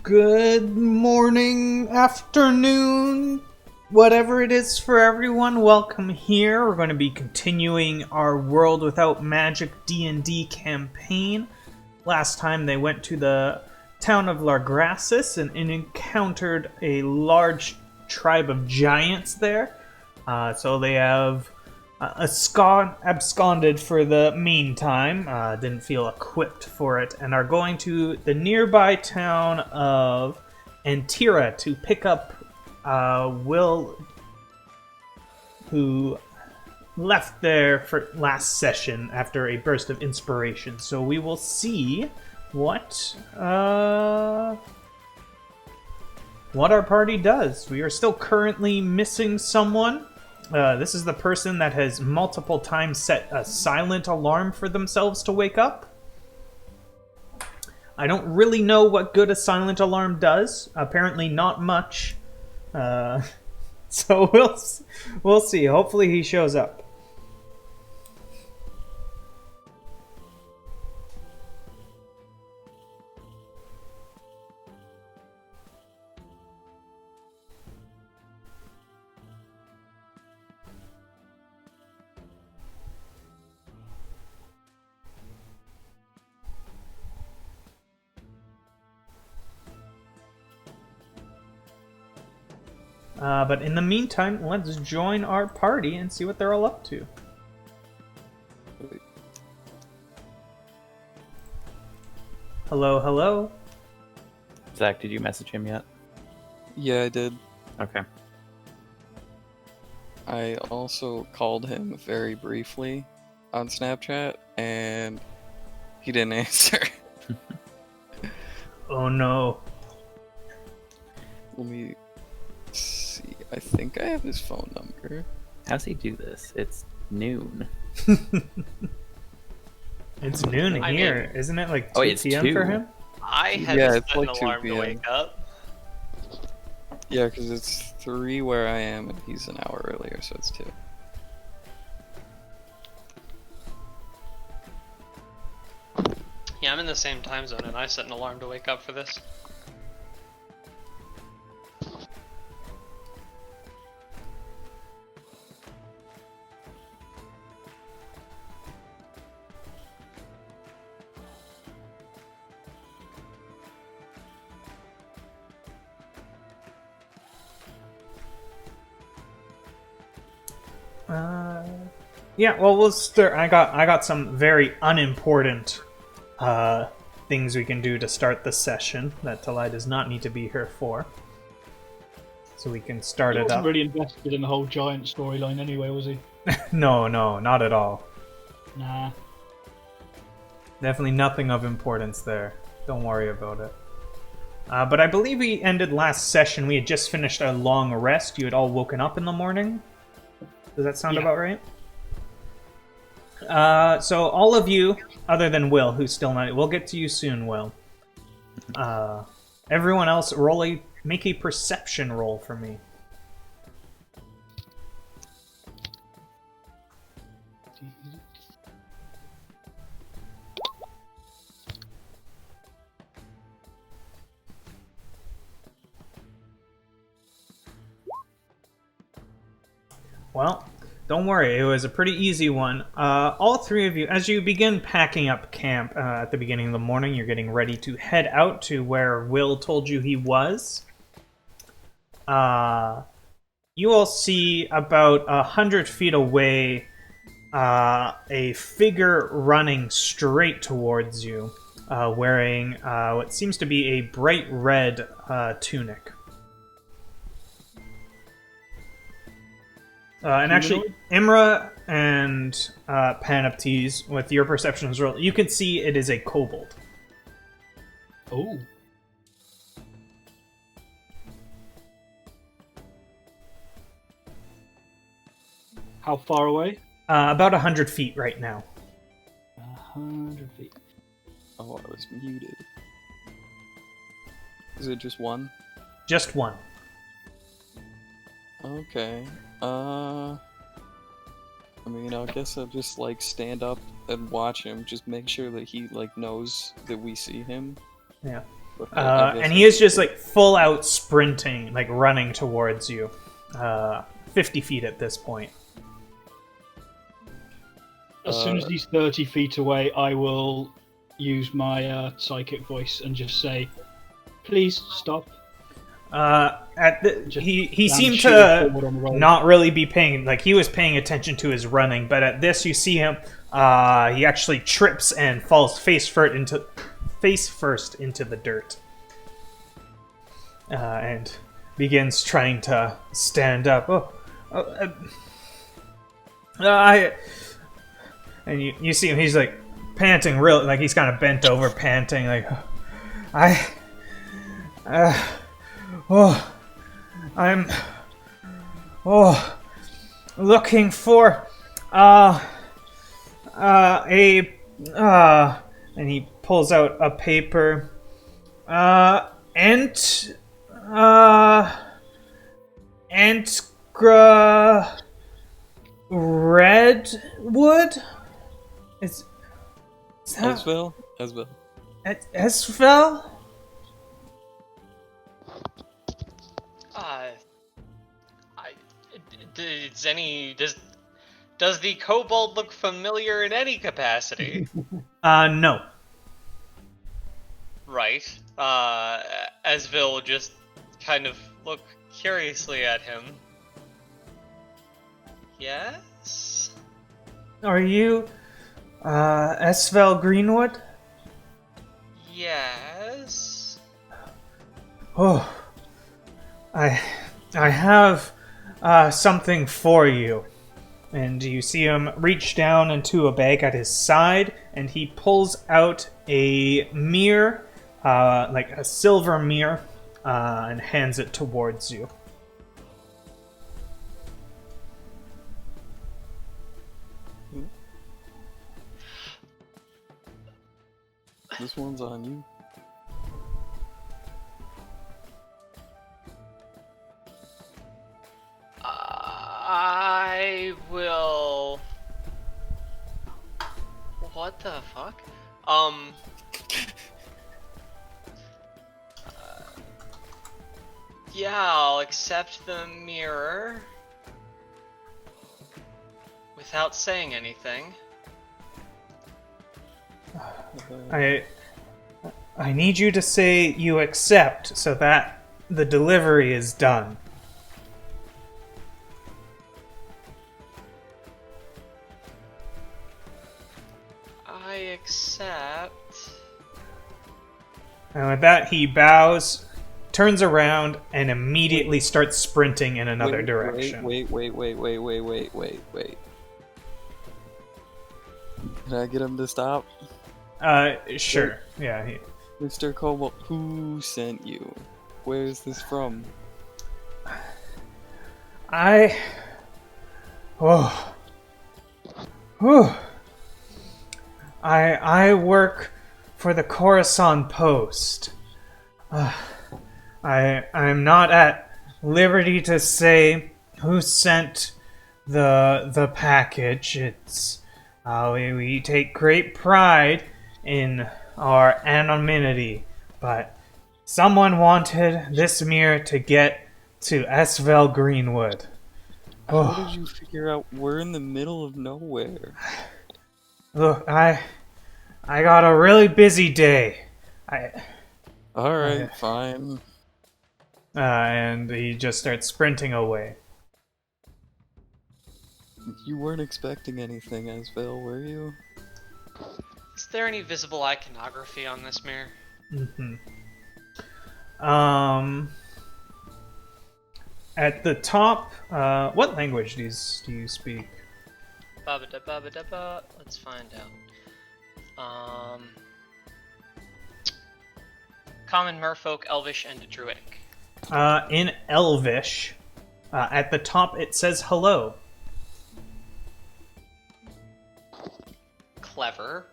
Good morning, afternoon, whatever it is for everyone. Welcome here. We're going to be continuing our World Without Magic D&D campaign. Last time they went to the town of Largrassus and encountered a large tribe of giants there. So they have absconded for the meantime, didn't feel equipped for it, and are going to the nearby town of Antira to pick up Will, who left there for last session after a burst of inspiration. So we will see what our party does. We are still currently missing someone. This is the person that has multiple times set a silent alarm for themselves to wake up. I don't really know what good a silent alarm does. Apparently not much. So we'll see. Hopefully he shows up. But in the meantime, let's join our party and see what they're all up to. Hello, hello. Zach, did you message him yet? Yeah, I did. Okay. I also called him very briefly on Snapchat, and he didn't answer. Oh no. Let me see. I think I have his phone number. How's he do this? It's noon. It's noon here, isn't it? Like 2 it's p.m. 2. for him? I had Yeah, to it's set an like 2 alarm to PM. wake up. Yeah, because it's 3 where I am, and he's an hour earlier, so it's 2. Yeah, I'm in the same time zone, and I set an alarm to wake up for this. Yeah, well, we'll start. I got some very unimportant things we can do to start the session that Talai does not need to be here for. So we can start He it wasn't up. really invested in the whole giant storyline anyway, was he? No, not at all. Nah. Definitely nothing of importance there. Don't worry about it. But I believe we ended last session. We had just finished a long rest. You had all woken up in the morning. Does that sound about right? So all of you, other than Will, who's still not... We'll get to you soon, Will. Everyone else, make a perception roll for me. Well, don't worry, it was a pretty easy one. All three of you, as you begin packing up camp at the beginning of the morning, you're getting ready to head out to where Will told you he was. You all see about 100 feet away a figure running straight towards you, wearing what seems to be a bright red tunic. And actually, Imra and Panoptes, with your perceptions roll, you can see it is a kobold. Oh. How far away? About 100 feet right now. 100 feet. Oh, I was muted. Is it just one? Just one. Okay. I mean, I guess I'll just, like, stand up and watch him. Just make sure that he, like, knows that we see him. Yeah. And he is just like full out sprinting, like running towards you. 50 feet at this point. As soon as he's 30 feet away, I will use my psychic voice and just say, "Please stop." He seemed shooting to forward on the road. not really be paying, like he was paying attention to his running, but at this you see him, he actually trips and falls face first into the dirt. And begins trying to stand up. And you see him, he's like panting real, like he's kind of bent over panting, like, I'm looking for and he pulls out a paper. Antgra Redwood? Is that Esvele? Esvele? Does the kobold look familiar in any capacity? No. Right. Esville will just kind of look curiously at him. Yes? Are you, Esvele Greenwood? Yes. Oh, I have, something for you. And you see him reach down into a bag at his side, and he pulls out a mirror, like a silver mirror, and hands it towards you. This one's on you. I will... What the fuck? Yeah, I'll accept the mirror. Without saying anything. I need you to say you accept so that the delivery is done. I accept. And with that, he bows, turns around, and immediately starts sprinting in another direction. Wait. Can I get him to stop? Sure. Yeah. Mr. Cobalt, who sent you? Where is this from? I work for the Coruscant Post. I'm not at liberty to say who sent the package. It's we take great pride in our anonymity, but someone wanted this mirror to get to Esvele Greenwood. How did you figure out we're in the middle of nowhere? Look, I got a really busy day. Alright, fine. And he just starts sprinting away. You weren't expecting anything, Esvele, were you? Is there any visible iconography on this mirror? Mm-hmm. At the top, what language do you speak? Ba-ba-da-ba-ba-da-ba. Let's find out. Common, Merfolk, Elvish, and Druidic. In Elvish, at the top it says hello. Clever.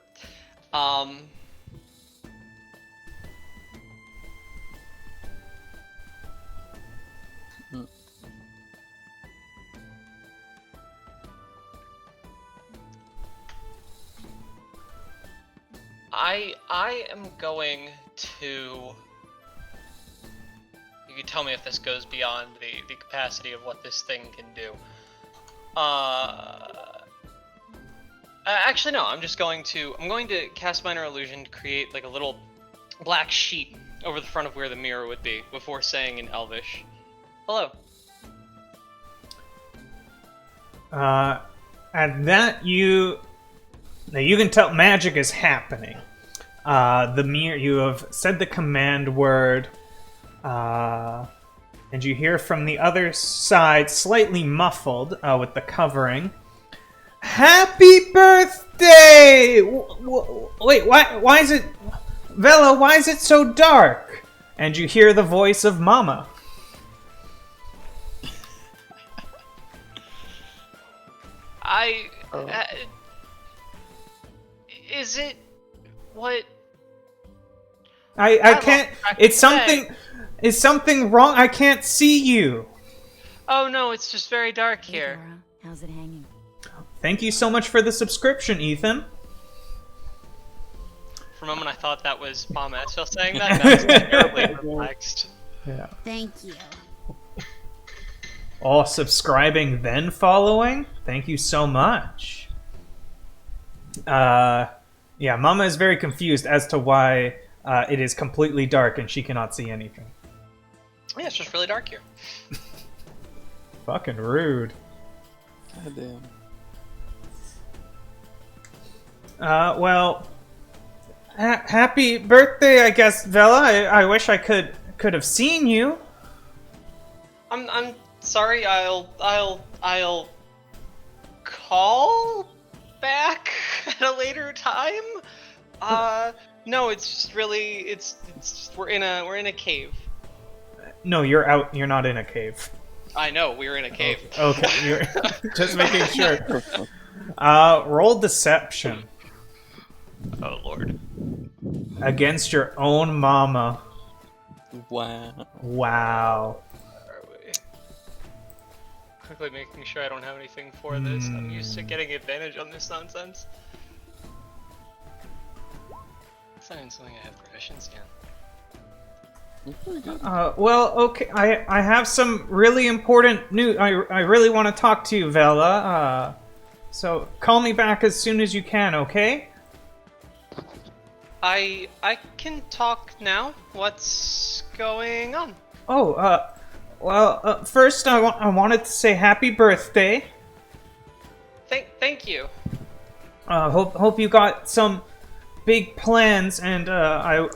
I am going to could tell me if this goes beyond the capacity of what this thing can do. Actually, no. I'm going to cast Minor Illusion to create like a little black sheet over the front of where the mirror would be before saying in Elvish, "Hello." At that, you can tell magic is happening. The mirror, you have said the command word, and you hear from the other side, slightly muffled with the covering, "Happy birthday!" Wait, why is it, Vela? Why is it so dark? And you hear the voice of Mama. Is it what? I can't. It's something. Is something wrong? I can't see you. Oh no, it's just very dark here. Hey, Dora, how's it hanging? Thank you so much for the subscription, Ethan. For a moment, I thought that was Mom Esvele saying that, and I was terribly perplexed. Yeah. Thank you. All subscribing, then following. Thank you so much. Yeah, Mama is very confused as to why it is completely dark and she cannot see anything. Yeah, it's just really dark here. Fucking rude. God damn. Well, happy birthday, I guess, Vela. I wish I could have seen you. I'm sorry. I'll call back at a later time. No, it's just really it's just, we're in a cave. No, you're out. You're not in a cave. I know we're in a cave. Okay, you're just making sure. Roll deception Oh lord. against your own mama. Wow. Wow. Are we? Quickly making sure I don't have anything for this. I'm used to getting advantage on this nonsense. It's not even something I have proficiency in. Well, okay. I have some really important news. I really want to talk to you, Vela. So call me back as soon as you can, okay? I can talk now. What's going on? Oh, well, first I wanted to say happy birthday. Thank you. Hope you got some big plans, and I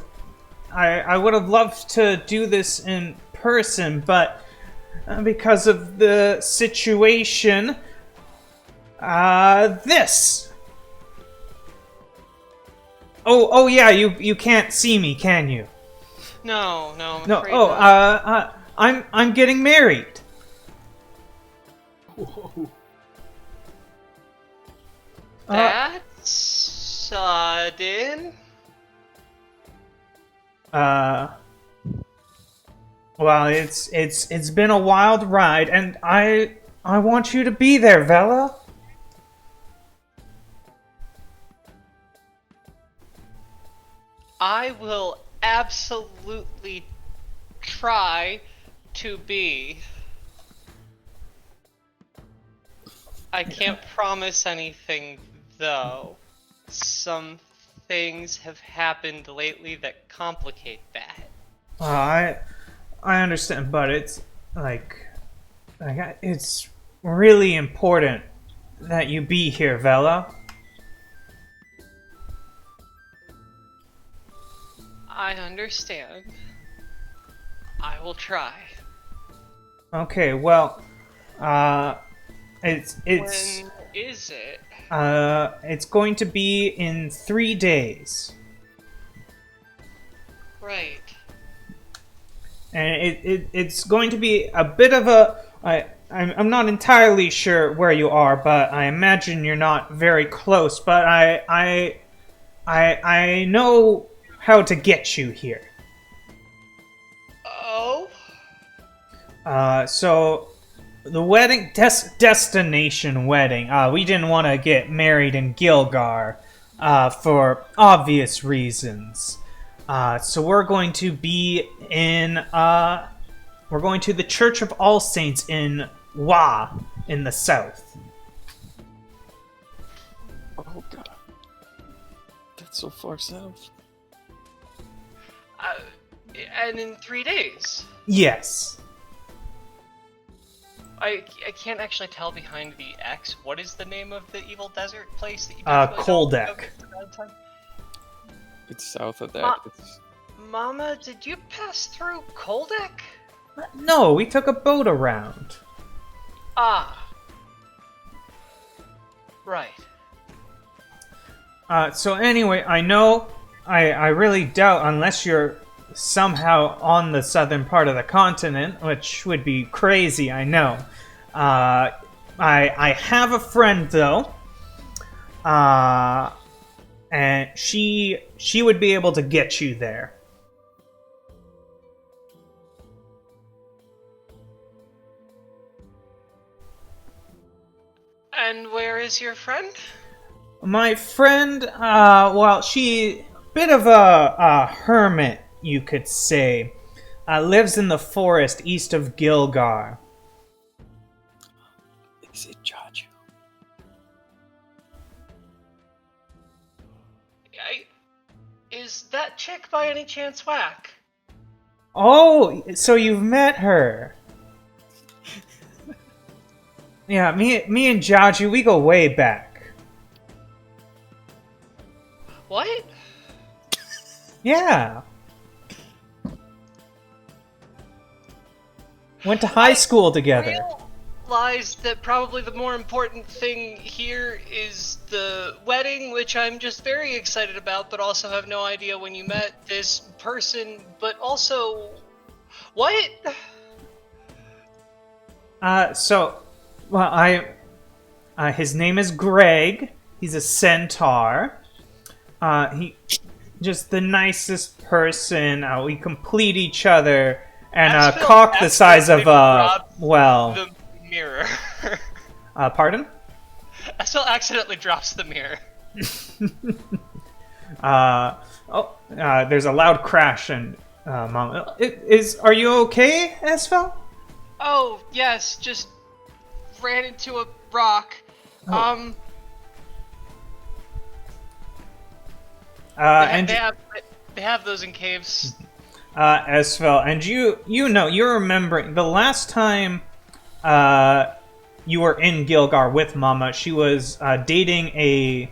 would have loved to do this in person, but because of the situation, this. Oh yeah, you can't see me, can you? No, I'm No. afraid Oh, not. I'm getting married. Whoa. That's sudden. Well, it's been a wild ride, and I want you to be there, Vela. I will absolutely try to be. I can't promise anything, though. Some things have happened lately that complicate that. I understand, but it's like it's really important that you be here, Vela. I understand. I will try. Okay, well, it's When is it? it's going to be in 3 days, Right. and it's going to be a bit of a. I'm not entirely sure where you are, but I imagine you're not very close. But I know how to get you here. Oh? So the wedding destination wedding. We didn't want to get married in Gilgar, for obvious reasons. So we're going to be in We're going to the Church of All Saints in Wa, in the south. Oh god. That's so far south. And in 3 days. Yes. I can't actually tell behind the X. What is the name of the evil desert place that you definitely don't Koldek. go to that time? It's south of that. Ma- It's Mama, did you pass through Koldek? No, we took a boat around. Ah. Right. So anyway, I know, I really doubt, unless you're somehow on the southern part of the continent, which would be crazy, I know. I have a friend, though, and she would be able to get you there. And where is your friend? My friend, well, she bit of a hermit, you could say. Lives in the forest east of Gilgar. Is it Jaju? Is that chick by any chance whack? Oh, so you've met her. Yeah, me and Jaju, we go way back. What? Yeah. Went to high school together. Realize that probably the more important thing here is the wedding, which I'm just very excited about, but also have no idea when you met this person. But also, what? His name is Greg. He's a centaur. He just the nicest person. We complete each other, and Asphalt cock the size of dropped well. The mirror. Pardon? Asphalt accidentally drops the mirror. There's a loud crash, and Mom, are you okay, Esvele? Oh yes, just ran into a rock. Oh. They have those in caves. Esvele, and you're remembering the last time you were in Gilgar with Mama. She was dating a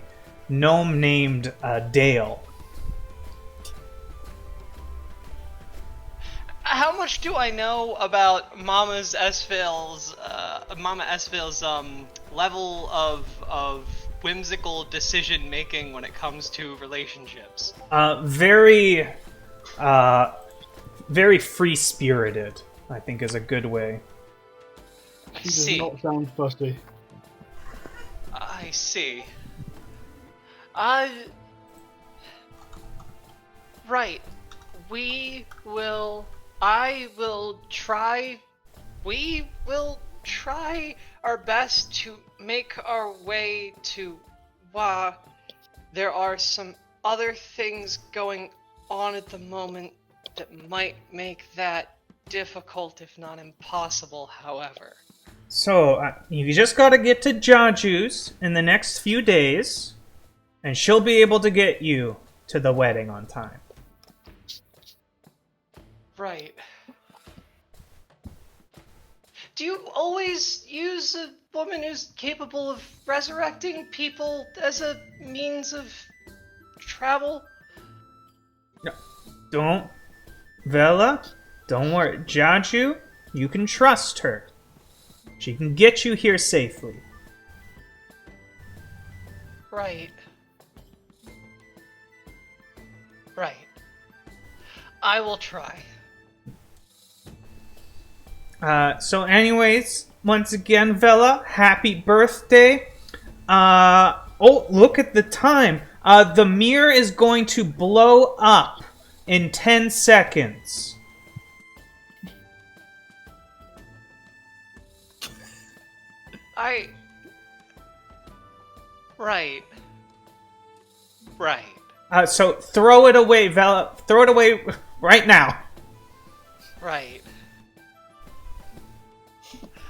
gnome named Dale. How much do I know about Mama Esvele's level of whimsical decision making when it comes to relationships? Very free spirited, I think, is a good way. She does not sound fussy. I see. Right. We will try our best to make our way to Wa. There are some other things going on at the moment that might make that difficult, if not impossible, however. So, you just gotta get to Jaju's in the next few days, and she'll be able to get you to the wedding on time. Right. Do you always use a woman who's capable of resurrecting people as a means of travel? Don't worry. Jaju, you can trust her. She can get you here safely. Right. Right. I will try. So anyways, once again, Vela, happy birthday. Oh, look at the time. The mirror is going to blow up in 10 seconds. Right. Right. So throw it away, Vela. Throw it away right now. Right.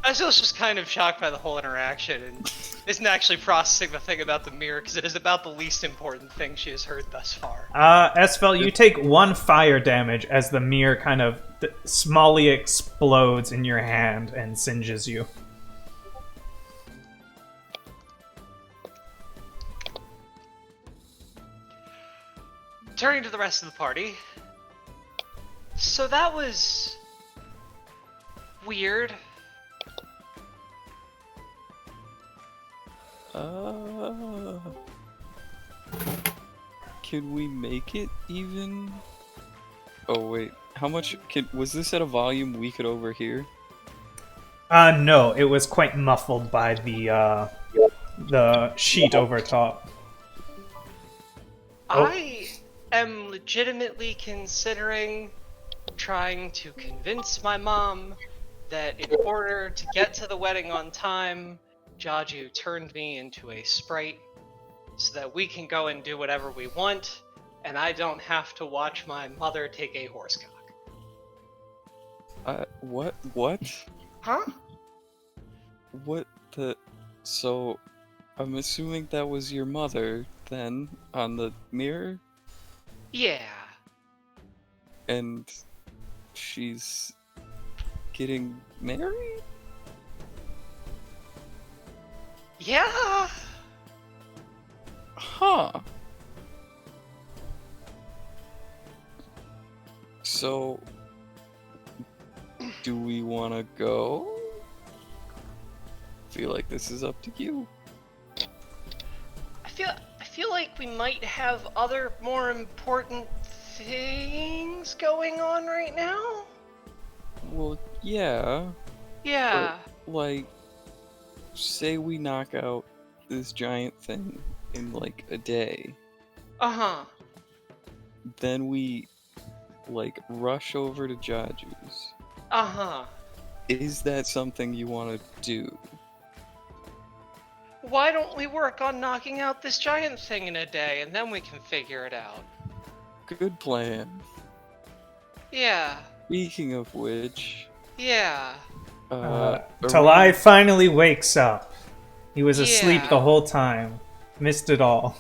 Esvele's just kind of shocked by the whole interaction and isn't actually processing the thing about the mirror because it is about the least important thing she has heard thus far. Esvele, you take 1 fire damage as the mirror kind of smallly explodes in your hand and singes you. Turning to the rest of the party. So that was weird. Can we make it even? Oh wait, how much was this at a volume we could overhear? No, it was quite muffled by the sheet over top. I am legitimately considering trying to convince my mom that in order to get to the wedding on time, Jaju turned me into a sprite so that we can go and do whatever we want, and I don't have to watch my mother take a horse cock. What? Huh? What the? So, I'm assuming that was your mother, then, on the mirror? Yeah. And she's getting married? Yeah. Huh. So, do we want to go? Feel like this is up to you. I feel like we might have other more important things going on right now. Well, yeah. Yeah. Like, say we knock out this giant thing in like a day. Uh-huh. Then we, like, rush over to Jaju's. Uh-huh. Is that something you want to do? Why don't we work on knocking out this giant thing in a day, and then we can figure it out? Good plan. Yeah. Speaking of which, Yeah. Talai finally wakes up. He was asleep Yeah. the whole time. Missed it all.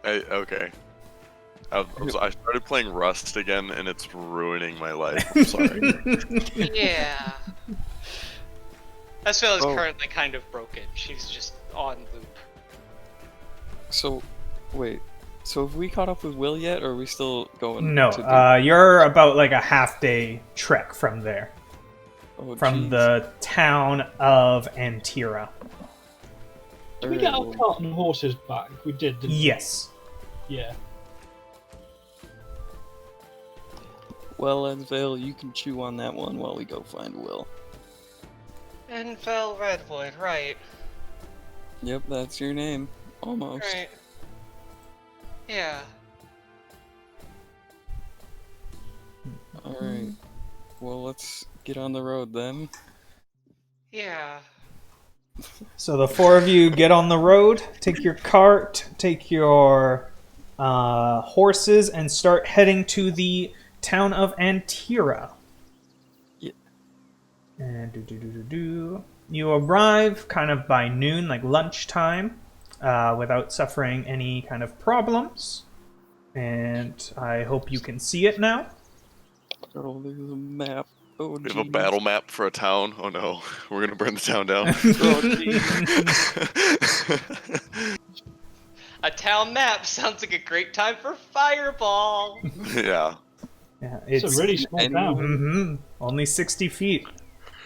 Okay. I started playing Rust again, and it's ruining my life. I'm sorry. Yeah. Esvele is Oh. currently kind of broken. She's just on loop. So, wait. So have we caught up with Will yet, or are we still going? No, to do... you're about like a half-day trek from there. Oh, From jeez. the town of Antira. Did we get our cart and horses back? We did, didn't we? Yes. Yeah. Well, Esvele, you can chew on that one while we go find Will. Envel Redwood, right. Yep, that's your name. Almost. Right. Yeah. Alright. Well, let's get on the road then. Yeah. So the 4 of you get on the road, take your cart, take your horses, and start heading to the town of Antira. Yeah. And you arrive kind of by noon, like lunchtime, without suffering any kind of problems. And I hope you can see it now. Oh, there's a map. Oh, We have a jeez. battle map for a town. Oh no, we're gonna burn the town down. Oh, jeez. A town map sounds like a great time for Fireball. Yeah. Yeah, It's a really small any- town. only 60 feet.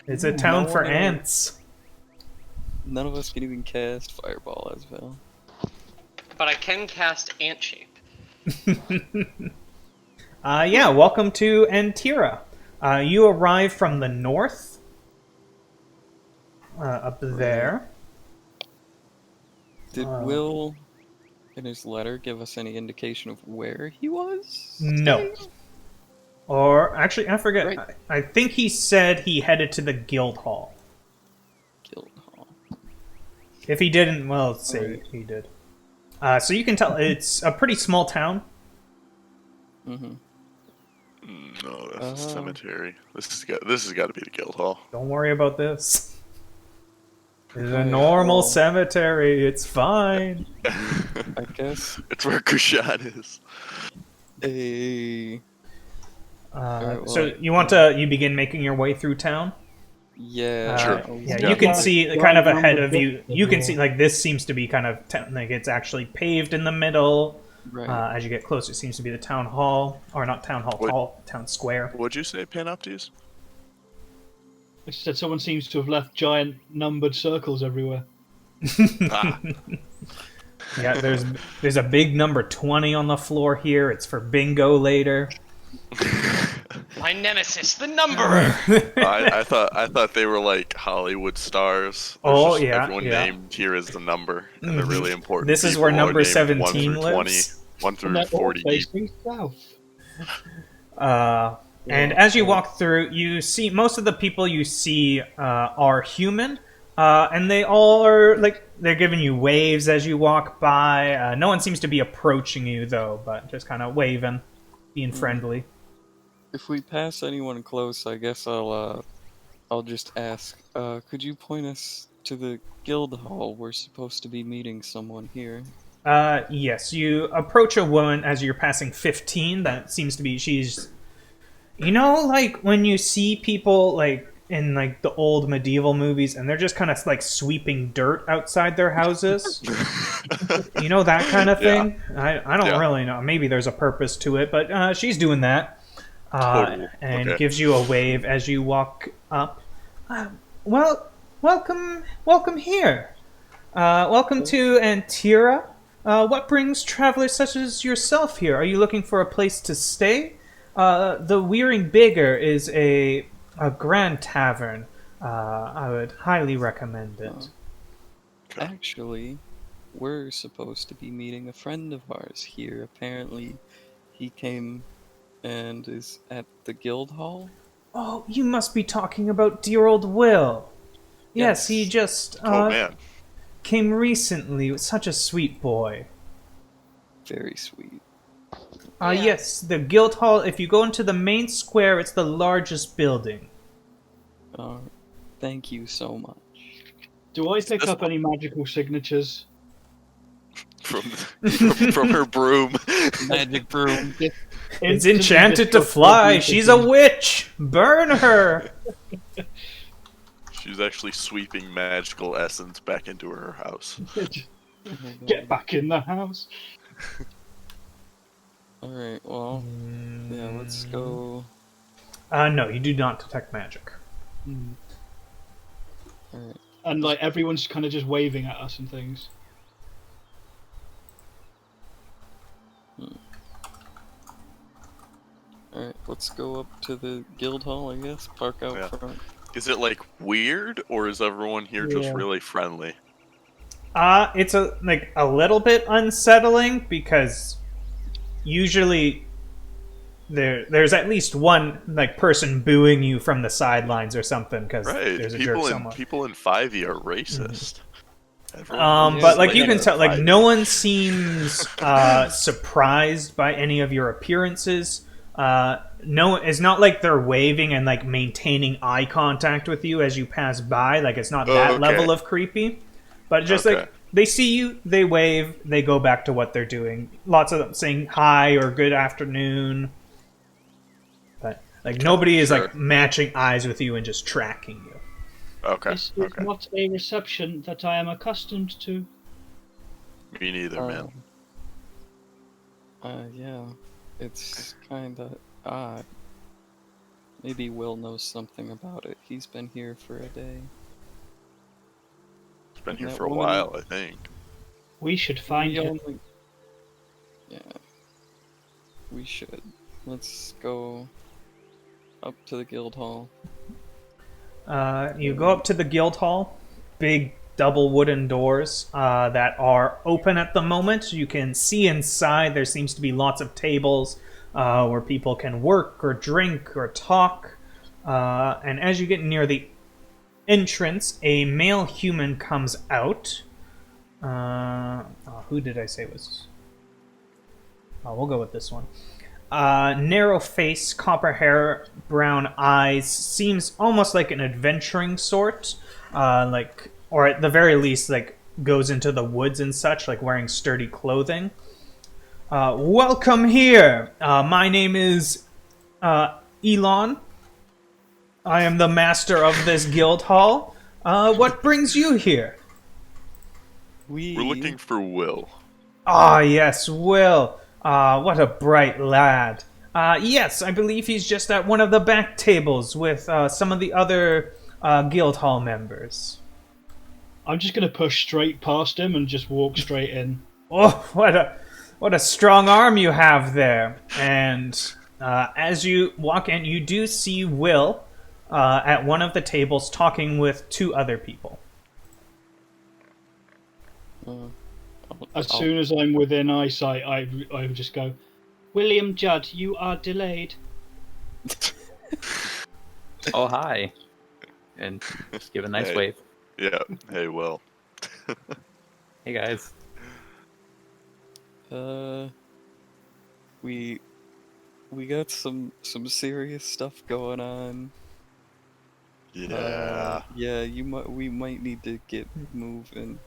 It's a town for ants. None of us can even cast Fireball as well. But I can cast Ant Shape. Yeah, welcome to Antira. You arrive from the north. Up there. Did Will, in his letter, give us any indication of where he was? No. Or, actually, I forget. Right. I think he said he headed to the guild hall. Guildhall. If he didn't, well, say Right. he did. So you can tell it's a pretty small town. Mm-hmm. No, that's a cemetery. This has got to be the guild hall. Don't worry about this. It's a Okay, normal well, cemetery. It's fine. I guess It's where Kushan is. a Alright, So well, you want to you begin making your way through town? yeah. Sure. Yeah, Yeah. you can Yeah, see right kind of around ahead the of you. bit You can of see the- like this seems to be kind of like it's actually paved in the middle. Right. As you get closer, it seems to be the town hall, or not town hall, town square. What'd you say, Panoptes? I said someone seems to have left giant numbered circles everywhere. Ah. Yeah, there's a big number 20 on the floor here. It's for bingo later. My nemesis, the numberer. I thought they were like Hollywood stars. Oh, just yeah, everyone yeah. named here is the number, and they're really important. This is people where who are number named 17 1 through 20, lives. 1 And through they're all 40. facing south. And as you walk through, you see most of the people you see are human, and they all are like they're giving you waves as you walk by. No one seems to be approaching you though, but just kind of waving, being friendly. If we pass anyone close, I guess I'll just ask. Could you point us to the guild hall? We're supposed to be meeting someone here. Yes, you approach a woman as you're passing 15. That seems to be she's. You know, like when you see people like in like the old medieval movies, and they're just kind of like sweeping dirt outside their houses. You know that kind of Yeah. thing. I don't Yeah. really know. Maybe there's a purpose to it, but she's doing that. Total. And Okay. gives you a wave as you walk up. Well, welcome here. Welcome to Antira. What brings travelers such as yourself here? Are you looking for a place to stay? The Wearing Bigger is a grand tavern. I would highly recommend it. Okay. Actually, we're supposed to be meeting a friend of ours here. Apparently, he came and is at the guild hall. Oh, you must be talking about dear old Will. Yes, he Yes. just Oh man. came recently. Such a sweet boy. Very sweet. Yeah. Yes, the guild hall. If you go into the main square, it's the largest building. Thank you so much. Do I pick This up any magical signatures? From her broom. Magic broom. It's Instantly enchanted to just fly. got She's a witch. Burn her. She's actually sweeping magical essence back into her house. Get back in the house. Alright, well, yeah, let's go. No, you do not detect magic. Alright. And like everyone's kind of just waving at us and things. Alright, let's go up to the guild hall, I guess. Park out Yeah. front. Is it like weird, or is everyone here just Yeah. really friendly? It's a little bit unsettling because usually there's at least one like person booing you from the sidelines or something because Right. there's a jerk somewhere. People in 5e are racist. Everyone But is like you can in tell, like 5e. no one seems surprised by any of your appearances. No, it's not like they're waving and like maintaining eye contact with you as you pass by. Like it's not that okay. level of creepy, but just Okay. like they see you, they wave, they go back to what they're doing. Lots of them saying hi or good afternoon, but like nobody is Sure. like matching eyes with you and just tracking you. Okay. This is Okay. not a reception that I am accustomed to. Me neither, man. Yeah. It's kinda odd. Maybe Will knows something about it. He's been here for a day. It's been here that for a woman- while, I think. We should find We it. only... Yeah. We should. Let's go up to the guild hall. You go up to the guild hall, big double wooden doors that are open at the moment. You can see inside. There seems to be lots of tables where people can work or drink or talk. And as you get near the entrance, a male human comes out. Who did I say was? Oh, we'll go with this one. narrow face, copper hair, brown eyes, seems almost like an adventuring sort, or at the very least, like goes into the woods and such, like wearing sturdy clothing. Welcome here. My name is Elon. I am the master of this guild hall. What brings you here? We We're looking for Will. Ah, yes, Will. What a bright lad. Yes, I believe he's just at one of the back tables with some of the other guild hall members. I'm just going to push straight past him and just walk straight in. Oh, what a strong arm you have there. And as you walk in, you do see Will at one of the tables talking with two other people. As soon as I'm within eyesight, I just go, William Judd, you are delayed. Oh, hi. And just give a nice Hey. wave. Yeah. Hey, Will. Hey, guys. We got some serious stuff going on. Yeah. Yeah, we might need to get moving.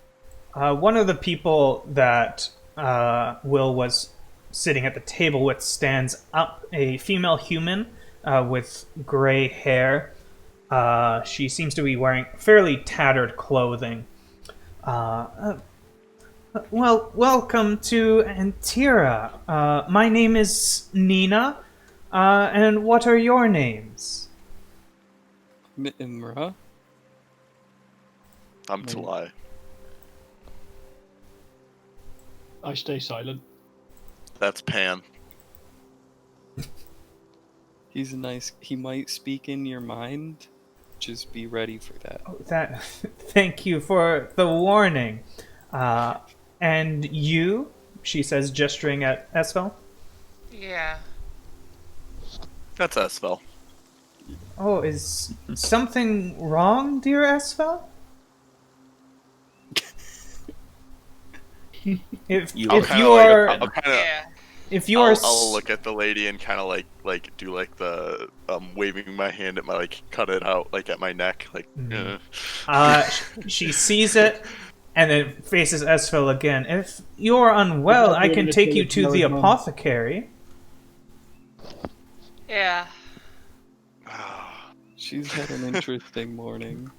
One of the people that Will was sitting at the table with stands up, a female human with gray hair. She seems to be wearing fairly tattered clothing. Well, welcome to Antira. My name is Nina, and what are your names? Imra? I'm to lie. I stay silent. That's Pan. He might speak in your mind. Just be ready for that. That. Thank you for the warning. And you? She says, gesturing at Esvele. Yeah. That's Esvele. Oh, is something wrong, dear Esvele? If You you look are I'll kind of. Yeah. if you are I'll look at the lady and kind of like do like the waving my hand at my like cut it out like at my neck like. she sees it and then faces Esvele again. If you are unwell, I can take you to the apothecary. Yeah. She's had an interesting morning.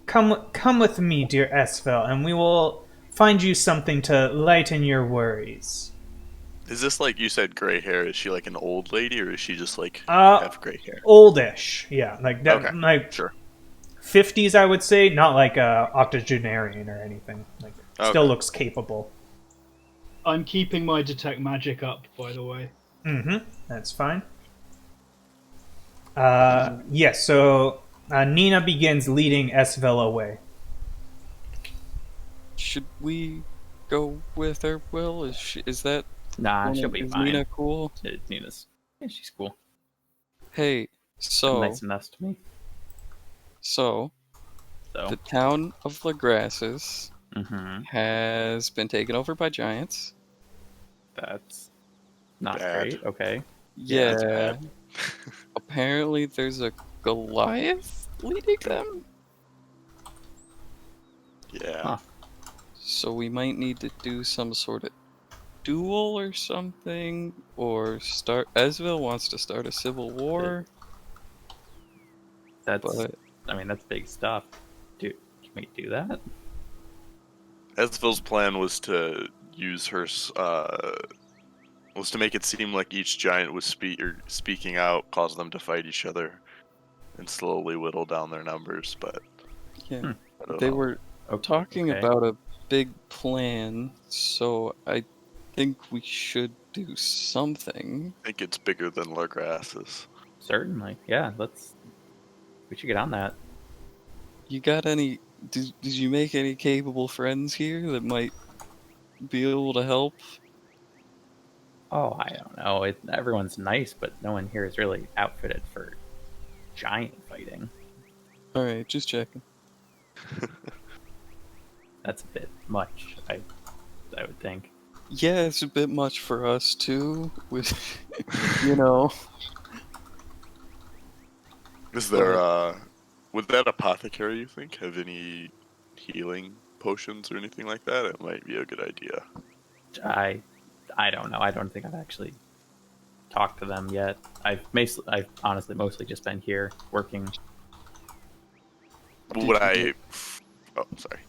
Come with me, dear Esvele, and we will find you something to lighten your worries. Is this like you said gray hair? Is she like an old lady or is she just like Uh, have gray hair? Oldish, yeah, like that, Okay, like sure. 50s, I would say, not like a octogenarian or anything. Like, still Okay. looks capable. I'm keeping my detect magic up, by the way. Mm-hmm. That's fine. Yes, so Nina begins leading Esvele away. Should we go with her, Will? Is that Nah, she'll be is fine. Nina cool? Nina's. Yeah, she's cool. Hey, so Nice enough to me. so So. the town of Lagrasses Mm-hmm. has been taken over by giants. That's not Bad. great. Okay. Yeah. that's bad. Apparently, there's a Goliath leading them. Yeah. Huh. So we might need to do some sort of duel or something, or start. Esvele wants to start a civil war, That's. but I mean, that's big stuff. Dude, can we do that? Esville's plan was to use her was to make it seem like each giant was speaking out, cause them to fight each other, and slowly whittle down their numbers. But yeah, I don't they know. were talking Okay. about a big plan, so I think we should do something. I think it's bigger than Lagrasses. Certainly. Yeah. We should get on that. You got any? Did you make any capable friends here that might be able to help? Oh, I don't know. Everyone's nice, but no one here is really outfitted for giant fighting. All right, just checking. That's a bit much, I would think. Yeah, it's a bit much for us too. With you know, Is there would that apothecary, you think, have any healing potions or anything like that? It might be a good idea. I don't know. I don't think I've actually talked to them yet. I've honestly mostly just been here working. Did Would you I? make- Oh, sorry.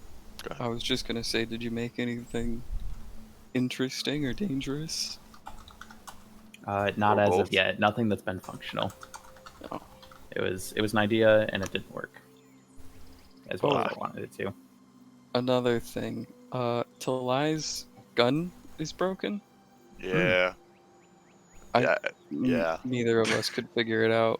Go ahead. I was just gonna say, did you make anything interesting or dangerous? Not Or as both? of yet. Nothing that's been functional. Oh. It was an idea and it didn't work as well as Oh. I wanted it to. Another thing, Talai's gun is broken. Yeah. I- Yeah. Yeah. Neither of us could figure it out.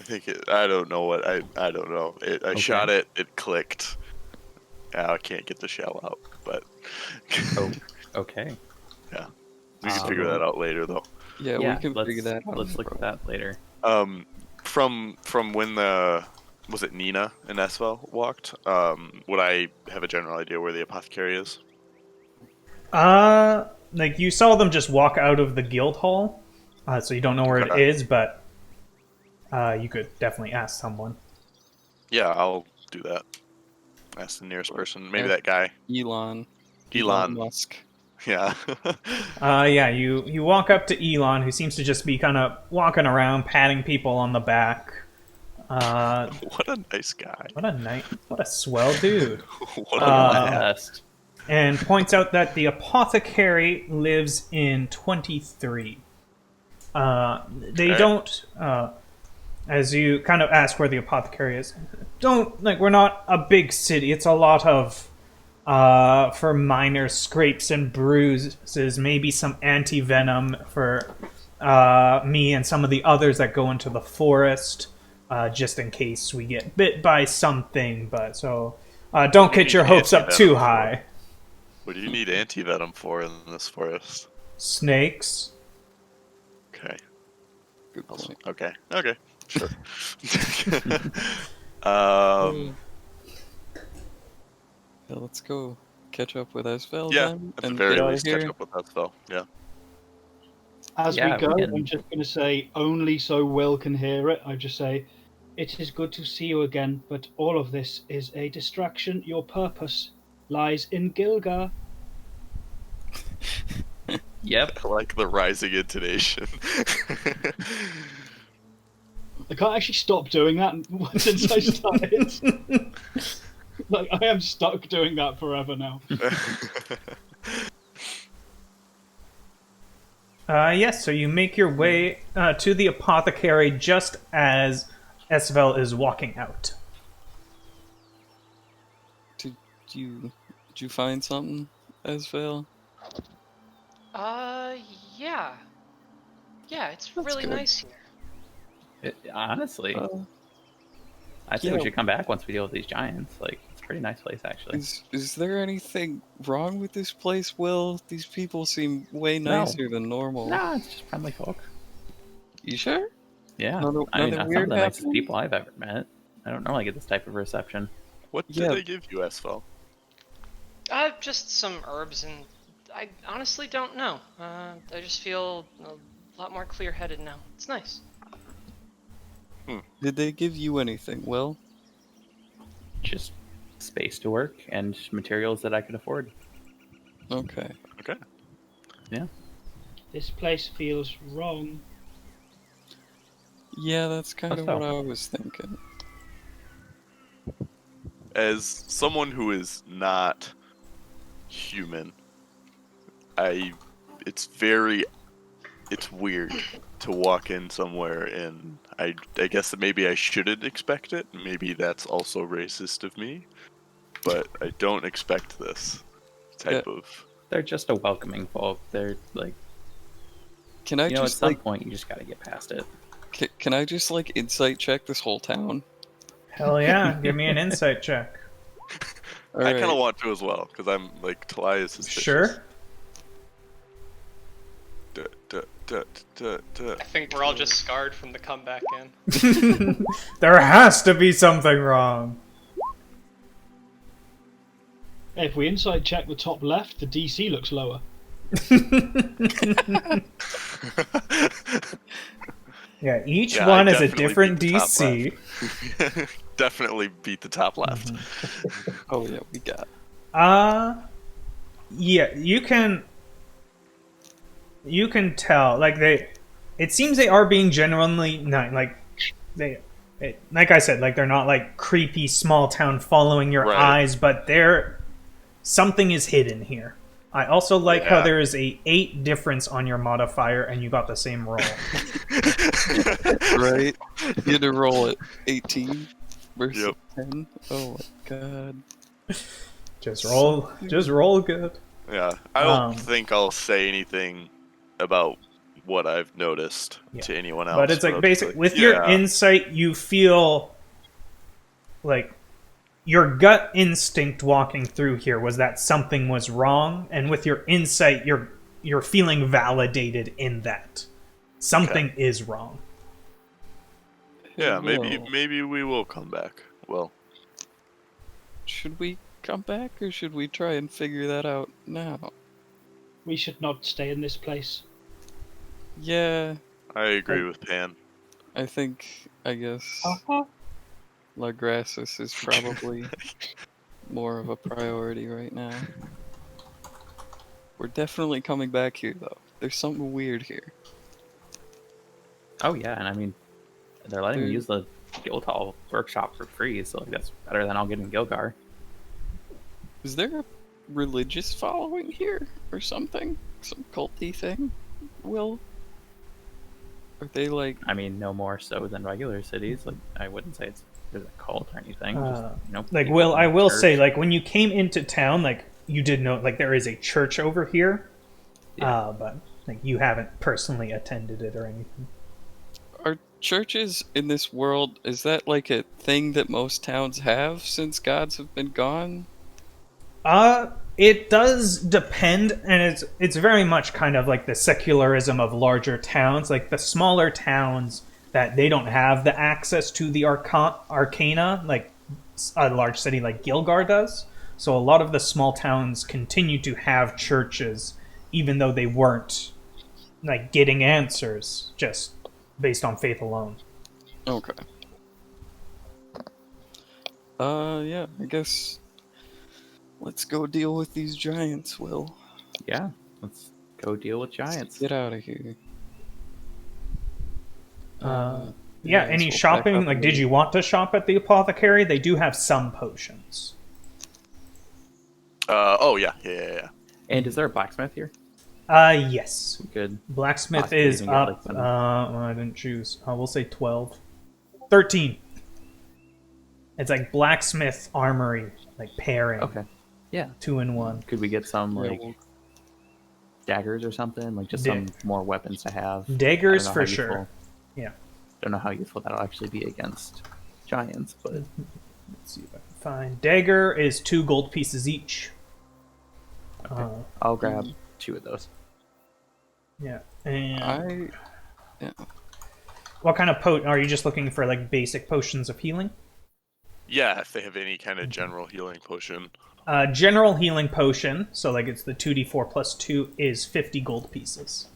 I think it. I don't know what I don't know. I shot it. It clicked. Now I can't get the shell out. But Oh, okay. yeah, we can figure that out later, though. Yeah, we can figure that out. Let's look at that later. From when was it Nina and Esvele walked? Would I have a general idea where the apothecary is? Like you saw them just walk out of the guild hall, so you don't know where it Okay. is, but you could definitely ask someone. Yeah, I'll do that. Ask the nearest person. Maybe Ask that guy. Elon Elon. Musk. Yeah. Yeah, you walk up to Elon, who seems to just be kind of walking around, patting people on the back. What a nice guy. What a swell dude. What a Best. And points out that the apothecary lives in 23. They Okay. don't, as you kind of ask where the apothecary is, we're not a big city. It's a lot of, for minor scrapes and bruises, maybe some anti-venom for me and some of the others that go into the forest, just in case we get bit by something. But so, don't get your hopes up too high. What do you need anti-venom for in this forest? Snakes. Okay. Good point. Okay. Okay. Sure. Yeah, let's go catch up with Esvele Yeah, then, at the and very get out of least, catch here. up with that spell. Yeah. As Yeah, we go, we can- I'm just going to say, only so Will can hear it, I just say, it is good to see you again, but all of this is a distraction. Your purpose lies in Gilgar. Yep. I like the rising intonation. I can't actually stop doing that since I started. Like, I am stuck doing that forever now. Yes, so you make your way to the apothecary just as Esvele is walking out. Did you find something, Esvele? Yeah. Yeah, it's That's really good. nice here. Honestly, I think yeah. we should come back once we deal with these giants. Like, it's a pretty nice place, actually. Is there anything wrong with this place, Will? These people seem way No. nicer than normal. Nah, it's just friendly folk. You sure? Yeah. Nothing I mean, weird some of the nicest happening? people I've ever met. I don't normally get this type of reception. What did Yeah. they give you, Esvele? Just some herbs, and I honestly don't know. I just feel a lot more clear-headed now. It's nice. Did they give you anything, Will? Just space to work and materials that I could afford. Okay. Okay. Yeah. This place feels wrong. Yeah, that's kind of How what so? I was thinking. As someone who is not human, it's weird to walk in somewhere and I guess that maybe I shouldn't expect it. Maybe that's also racist of me, but I don't expect this type of. They're just a welcoming folk. They're like, Can I at just some like point you just gotta get past it. can I just like insight check this whole town? Hell yeah, give me an insight check. I kind of want to as well because I'm like Talai is suspicious. Sure. I think we're all just scarred from the comeback in. There has to be something wrong. If we insight check the top left, the DC looks lower. Yeah, each Yeah, one I is a definitely different beat the top DC. Definitely beat the top left. Oh yeah, we got. Yeah, you can tell, like, it seems they are being genuinely nice. Like, like I said, like, they're not like creepy small town following your Right. eyes, but something is hidden here. I also like how Yeah. there is a 8 difference on your modifier, and you got the same roll. Right? You had to roll at 18 versus Yep. 10. Oh my god. Just roll good. Yeah, I don't Um, think I'll say anything about what I've noticed Yeah. to anyone else. But it's like I'll just basic be with your yeah. insight, you feel like your gut instinct walking through here was that something was wrong, and with your insight, you're feeling validated in that something is wrong. Yeah, Hello. maybe we will come back. Well, Should we come back or should we try and figure that out now? We should not stay in this place. Yeah, I agree with Pan. I guess La Grassus is probably more of a priority right now. We're definitely coming back here though. There's something weird here. Oh yeah, and I mean, they're letting me use the Guildhall workshop for free, so like that's better than I'll get in Gilgar. Is there a religious following here or something? Some culty thing? Will? Are they like... I mean, no more so than regular cities. Like, I wouldn't say there's a cult or anything. Just, Like, people Will, in I the will church. say, like, when you came into town, like, you did know, like, there is a church over here, but like, you haven't personally attended it or anything. Are churches in this world, is that like a thing that most towns have since gods have been gone? It does depend, and it's very much kind of like the secularism of larger towns. Like the smaller towns that they don't have the access to the arcana, like a large city like Gilgar does. So a lot of the small towns continue to have churches, even though they weren't like getting answers just based on faith alone. Okay. Yeah, I guess let's go deal with these giants, Will. Yeah, let's go deal with giants. Get out of here. Yeah, any we'll pack shopping? up Like, and did leave. you want to shop at the apothecary? They do have some potions. Oh yeah. And is there a blacksmith here? Yes. Good. Blacksmith Possibly is even get, up. like, some- I didn't choose. We'll say 12. 13. It's like blacksmith armory, like pairing. Okay. Yeah. 2 in 1. Could we get some Yeah, like we'll- daggers or something? Like just Da- some more weapons to have. Daggers I don't know for how sure. useful- Yeah. Don't know how useful that'll actually be against giants, but Let's see if I can find. Dagger is 2 gold pieces each. I'll grab 2 of those. Yeah. And what kind of are you just looking for like basic potions of healing? Yeah, if they have any kind of general healing potion. General healing potion, so like it's the 2d4 plus 2, is 50 gold pieces.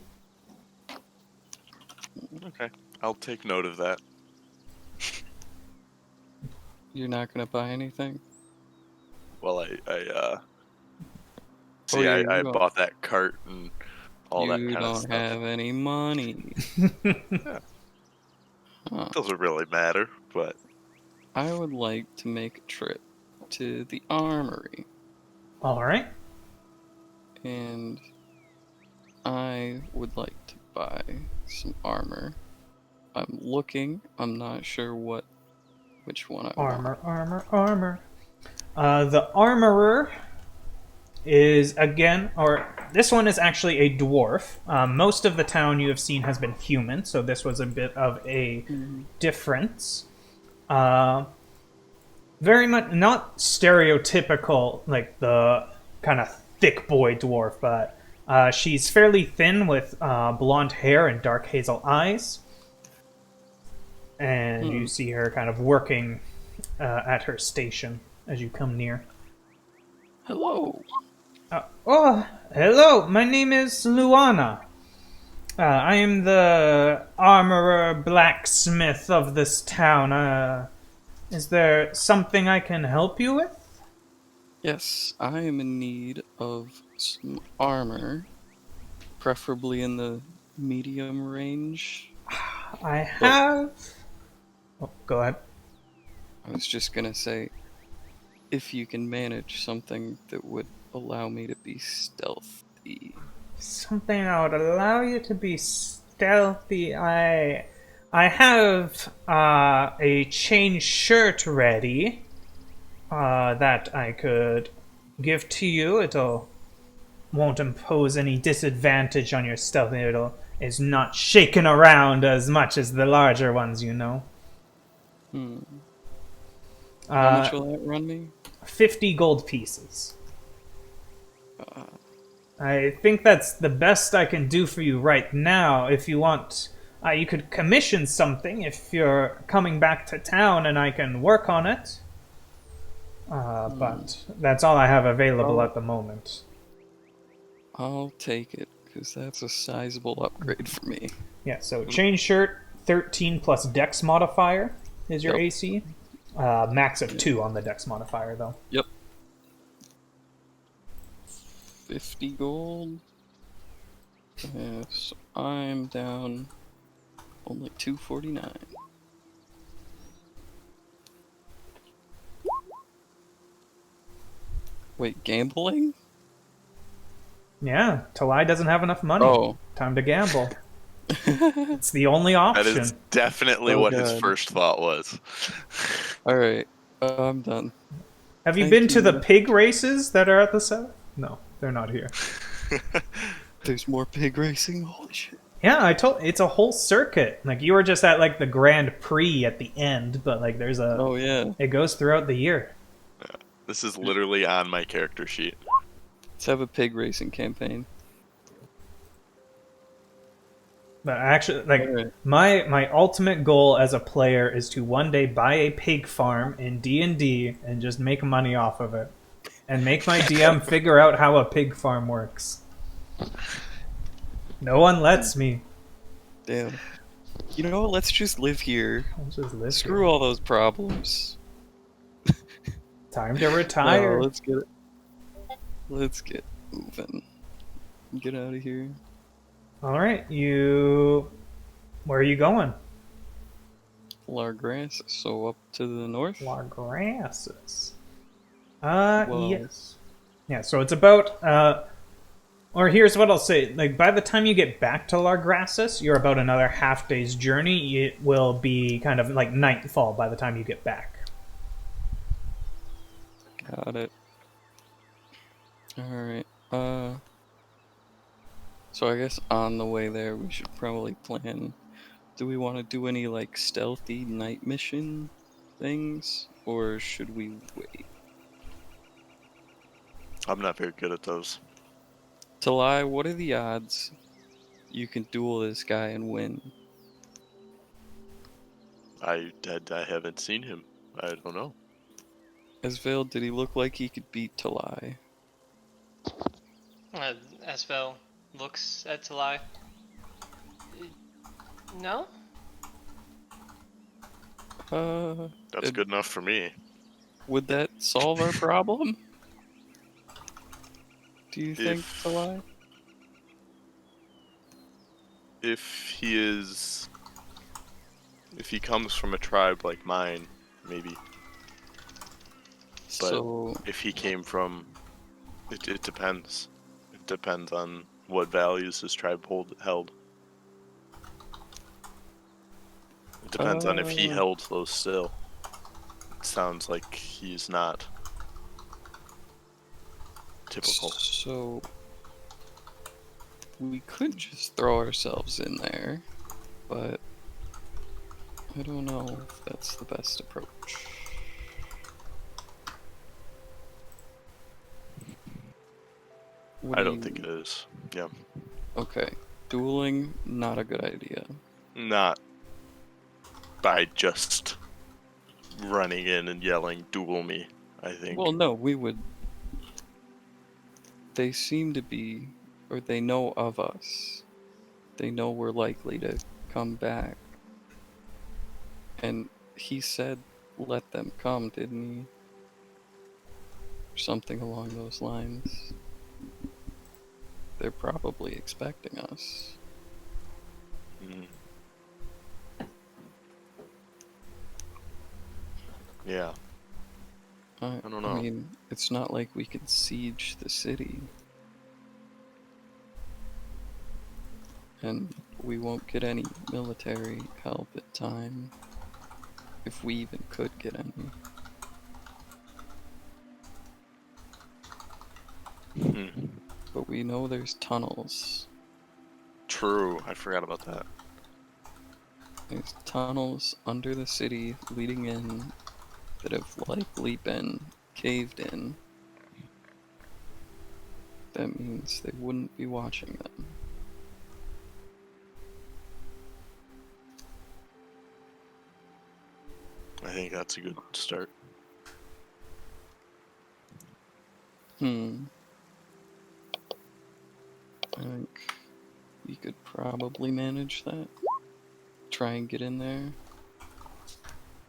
Okay, I'll take note of that. You're not gonna buy anything? Well, Oh, yeah, you I don't- bought that cart and all that You kind of don't stuff. have any money. Huh. Doesn't really matter, but I would like to make a trip to the armory, All right. and I would like to buy some armor. I'm looking. I'm not sure which one I want. Armor. The armorer is this one is actually a dwarf. Most of the town you have seen has been human, so this was a bit of a difference. Very much not stereotypical, like the kind of thick boy dwarf, but she's fairly thin with blonde hair and dark hazel eyes. And you see her kind of working at her station as you come near. Hello. Oh, hello. My name is Luana. I am the armorer blacksmith of this town. Is there something I can help you with? Yes, I am in need of some armor, preferably in the medium range. I But have. Oh, go ahead. I was just gonna say, if you can manage something that would allow me to be stealthy. Something that would allow you to be stealthy. I have a chain shirt ready that I could give to you. It'll won't impose any disadvantage on your stealth. It's not shaken around as much as the larger ones, you know. Hmm. How much will that run me? 50 gold pieces. Uh, I think that's the best I can do for you right now. If you want, you could commission something if you're coming back to town and I can work on it. But that's all I have available at the moment. I'll take it, because that's a sizable upgrade for me. Yeah, so chain shirt, 13 plus dex modifier is your Yep. AC. Max of 2 on the dex modifier, though. Yep. 50 gold. So I'm down only 249. Wait, gambling? Yeah, Talai doesn't have enough money. Oh. Time to gamble. It's the only That option. is definitely Oh, what his God. first thought was. Alright, I'm done. Have you Thank been to the you. pig races that are at the south? No, they're not here. There's more pig racing? Holy shit. Yeah, it's a whole circuit. Like you were just at like the Grand Prix at the end, but like there's a Oh, yeah. it goes throughout the year. This is literally on my character sheet. Let's have a pig racing campaign. But actually, like Alright. my ultimate goal as a player is to one day buy a pig farm in D&D and just make money off of it, and make my DM figure out how a pig farm works. No one lets me. Damn. You know what? Let's just live here. I'll just live Screw here. all those problems. Time to No, retire. let's get it. Let's get moving. Get out of here. All right, where are you going? Largrass, so up to the north. Largrasses. Well- Yes. Yeah, so it's about or here's what I'll say. Like by the time you get back to Largrasses, you're about another half day's journey. It will be kind of like nightfall by the time you get back. Got it. Alright, so I guess on the way there we should probably plan. Do we want to do any like stealthy night mission things? Or should we wait? I'm not very good at those. Talai, what are the odds you can duel this guy and win? I haven't seen him. I don't know. Esvele, did he look like he could beat Talai? Esvele looks at Talai. No? That's It- good enough for me. Would that solve our problem? Do you think, If- Talai? If he comes from a tribe like mine, maybe. But So, if he came from, it depends. It depends on what values his tribe held. It depends on if he held those still. It sounds like he's not typical. So, we could just throw ourselves in there, but I don't know if that's the best approach. What I do don't you- think it is. Yeah. Okay, dueling, not a good idea. Not by just running in and yelling, "Duel me," I think. Well, no, we would they seem to be, or they know of us. They know we're likely to come back. And he said, let them come, didn't he? Something along those lines. They're probably expecting us. Mm. Yeah. I don't know. I mean, it's not like we can siege the city. And we won't get any military help in time. If we even could get any. Hmm. But we know there's tunnels. True. I forgot about that. There's tunnels under the city leading in that have likely been caved in. That means they wouldn't be watching them. I think that's a good start. I think we could probably manage that. Try and get in there.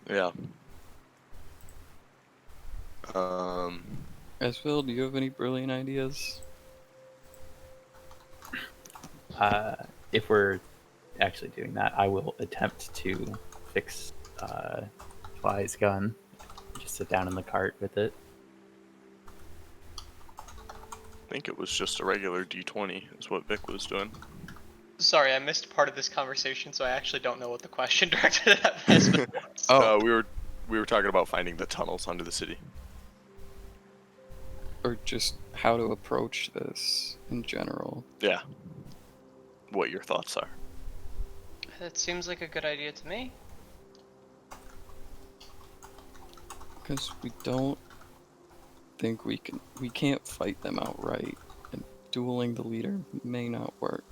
Yeah. Esvele, do you have any brilliant ideas? If we're actually doing that, I will attempt to fix Fly's gun. Just sit down in the cart with it. I think it was just a regular D20 is what Vic was doing. Sorry, I missed part of this conversation, so I actually don't know what the question directed at Esvele was. Oh, We were talking about finding the tunnels under the city. or just how to approach this in general. Yeah. What your thoughts are. That seems like a good idea to me. Because we don't think we can't fight them outright, and dueling the leader may not work.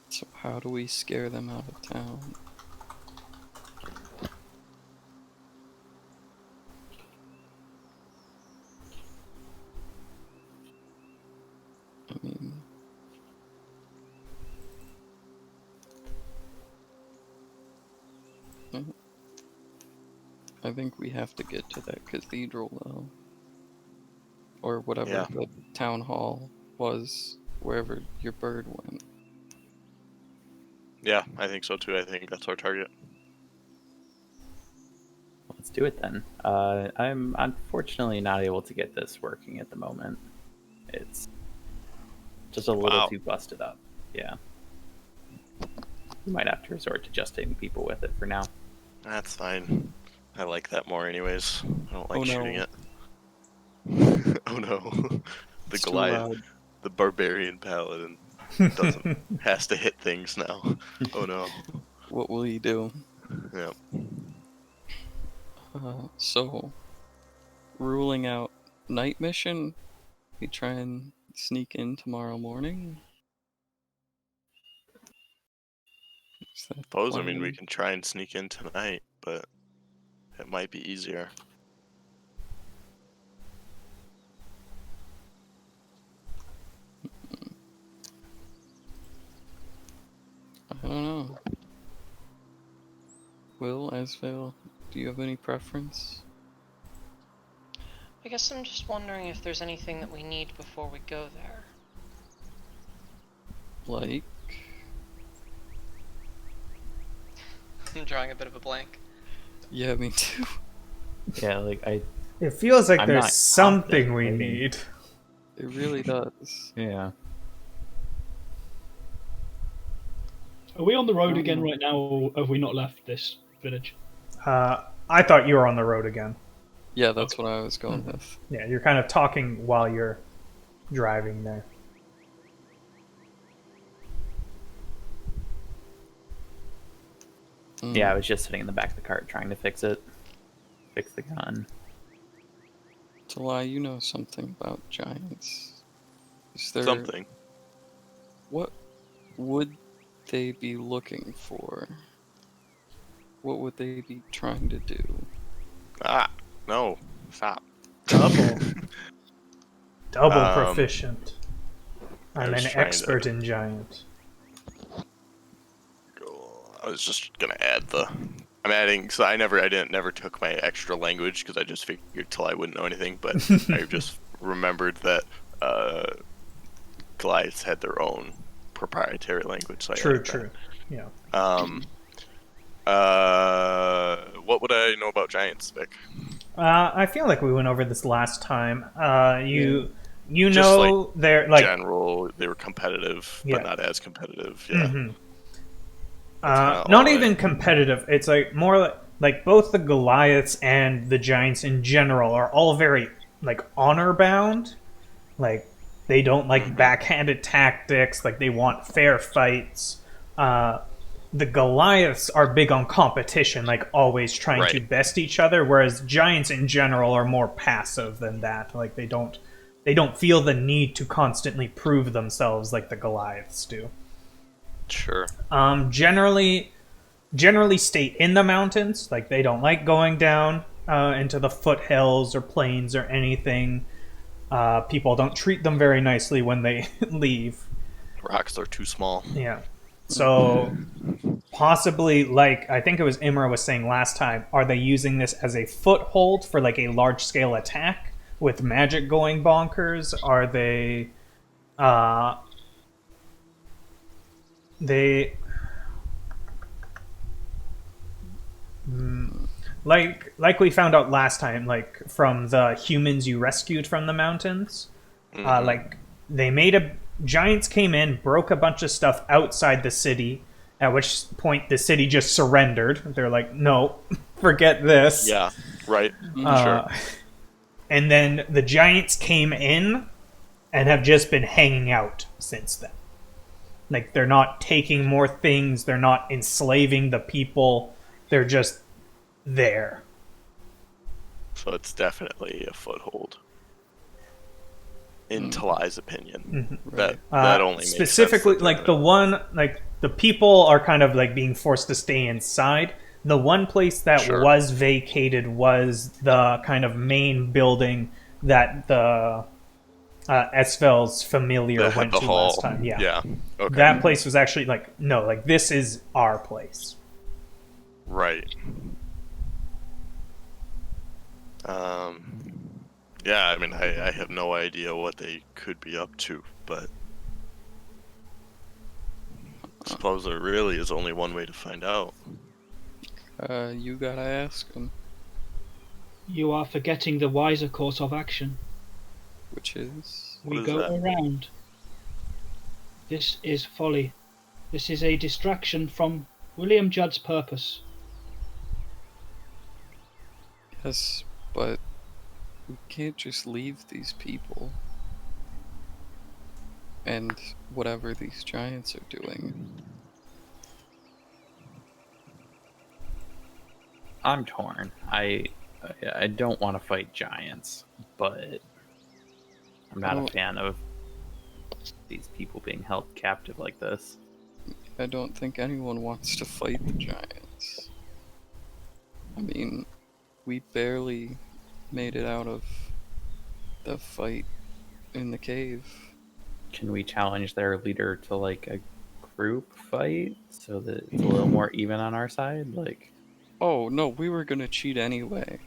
So how do we scare them out of town? I mean, I think we have to get to that cathedral, though. Or whatever Yeah. the town hall was, wherever your bird went. Yeah, I think so too. I think that's our target. Let's do it then. I'm unfortunately not able to get this working at the moment. It's just a little Wow. too busted up. Yeah. We might have to resort to just hitting people with it for now. That's fine. I like that more anyways. I don't like Oh, no. shooting it. Oh no. The It's too Goliath, loud. the barbarian paladin has to hit things now. Oh no. What will he do? Yeah. So, ruling out night mission, we try and sneak in tomorrow morning. Is that the Suppose I mean we plan? can try and sneak in tonight, but it might be easier. I don't know. Will, Esvele, do you have any preference? I guess I'm just wondering if there's anything that we need before we go there. Like, I'm drawing a bit of a blank. yeah, me too. Yeah, like It feels like I'm there's not something we confident. need. It really does. yeah. Are we on the road again right now, or have we not left this village? I thought you were on the road again. Yeah, that's what I was going with. Yeah, you're kind of talking while you're driving there. Yeah, I was just sitting in the back of the cart trying to fix it. Fix the gun. Talai, you know something about giants. Is there Something. What would they be looking for? What would they be trying to do? No, stop. Double. Double Um, proficient. I I'm was an trying expert to in giant. I was just gonna add the. I'm adding, so I never took my extra language because I just figured till I wouldn't know anything. But I just remembered that Goliaths had their own proprietary language, so I True, added true. Yeah. that. What would I know about giants, Vic? I feel like we went over this last time. You Just like know they're like general, they were competitive, but yeah. not as competitive. Yeah, that's kind of Not all even competitive. It's like more like both the Goliaths and the Giants in general are all very like honor bound. Like they don't like backhanded tactics. Like they want fair fights. The Goliaths are big on competition, like always trying to Right. best each other, whereas Giants in general are more passive than that. Like they don't feel the need to constantly prove themselves like the Goliaths do. Sure. Generally stay in the mountains. Like they don't like going down into the foothills or plains or anything. People don't treat them very nicely when they leave. Rocks are too small. Yeah. So possibly, like I think it was Imra was saying last time, are they using this as a foothold for like a large scale attack with magic going bonkers? Are they they like we found out last time, like from the humans you rescued from the mountains, like they made a giants came in, broke a bunch of stuff outside the city. At which point the city just surrendered. They're like, no, forget this. Yeah. Right. Sure. And then the giants came in and have just been hanging out since then. Like they're not taking more things. They're not enslaving the people. They're just there. So it's definitely a foothold. In Talai's opinion, that only makes Specifically, sense that like the one, like the people are kind of like being forced to stay inside. The one place that Sure. was vacated was the kind of main building that the Esvele's familiar that had went the to hall. last time. Yeah. Yeah. Okay. That place was actually like, no, like this is our place. Right. Yeah, I mean, I have no idea what they could be up to, but I suppose there really is only one way to find out. You gotta ask him, You are forgetting the wiser course of action. which is... What We is go that? around. This is folly. This is a distraction from William Judd's purpose. Yes, but we can't just leave these people. And whatever these giants are doing. I'm torn. I don't want to fight giants, but I'm not Well- a fan of these people being held captive like this. I don't think anyone wants to fight the giants. I mean, we barely made it out of the fight in the cave. Can we challenge their leader to like a group fight so that it's a little more even on our side? Like, Oh, no, we were gonna cheat anyway.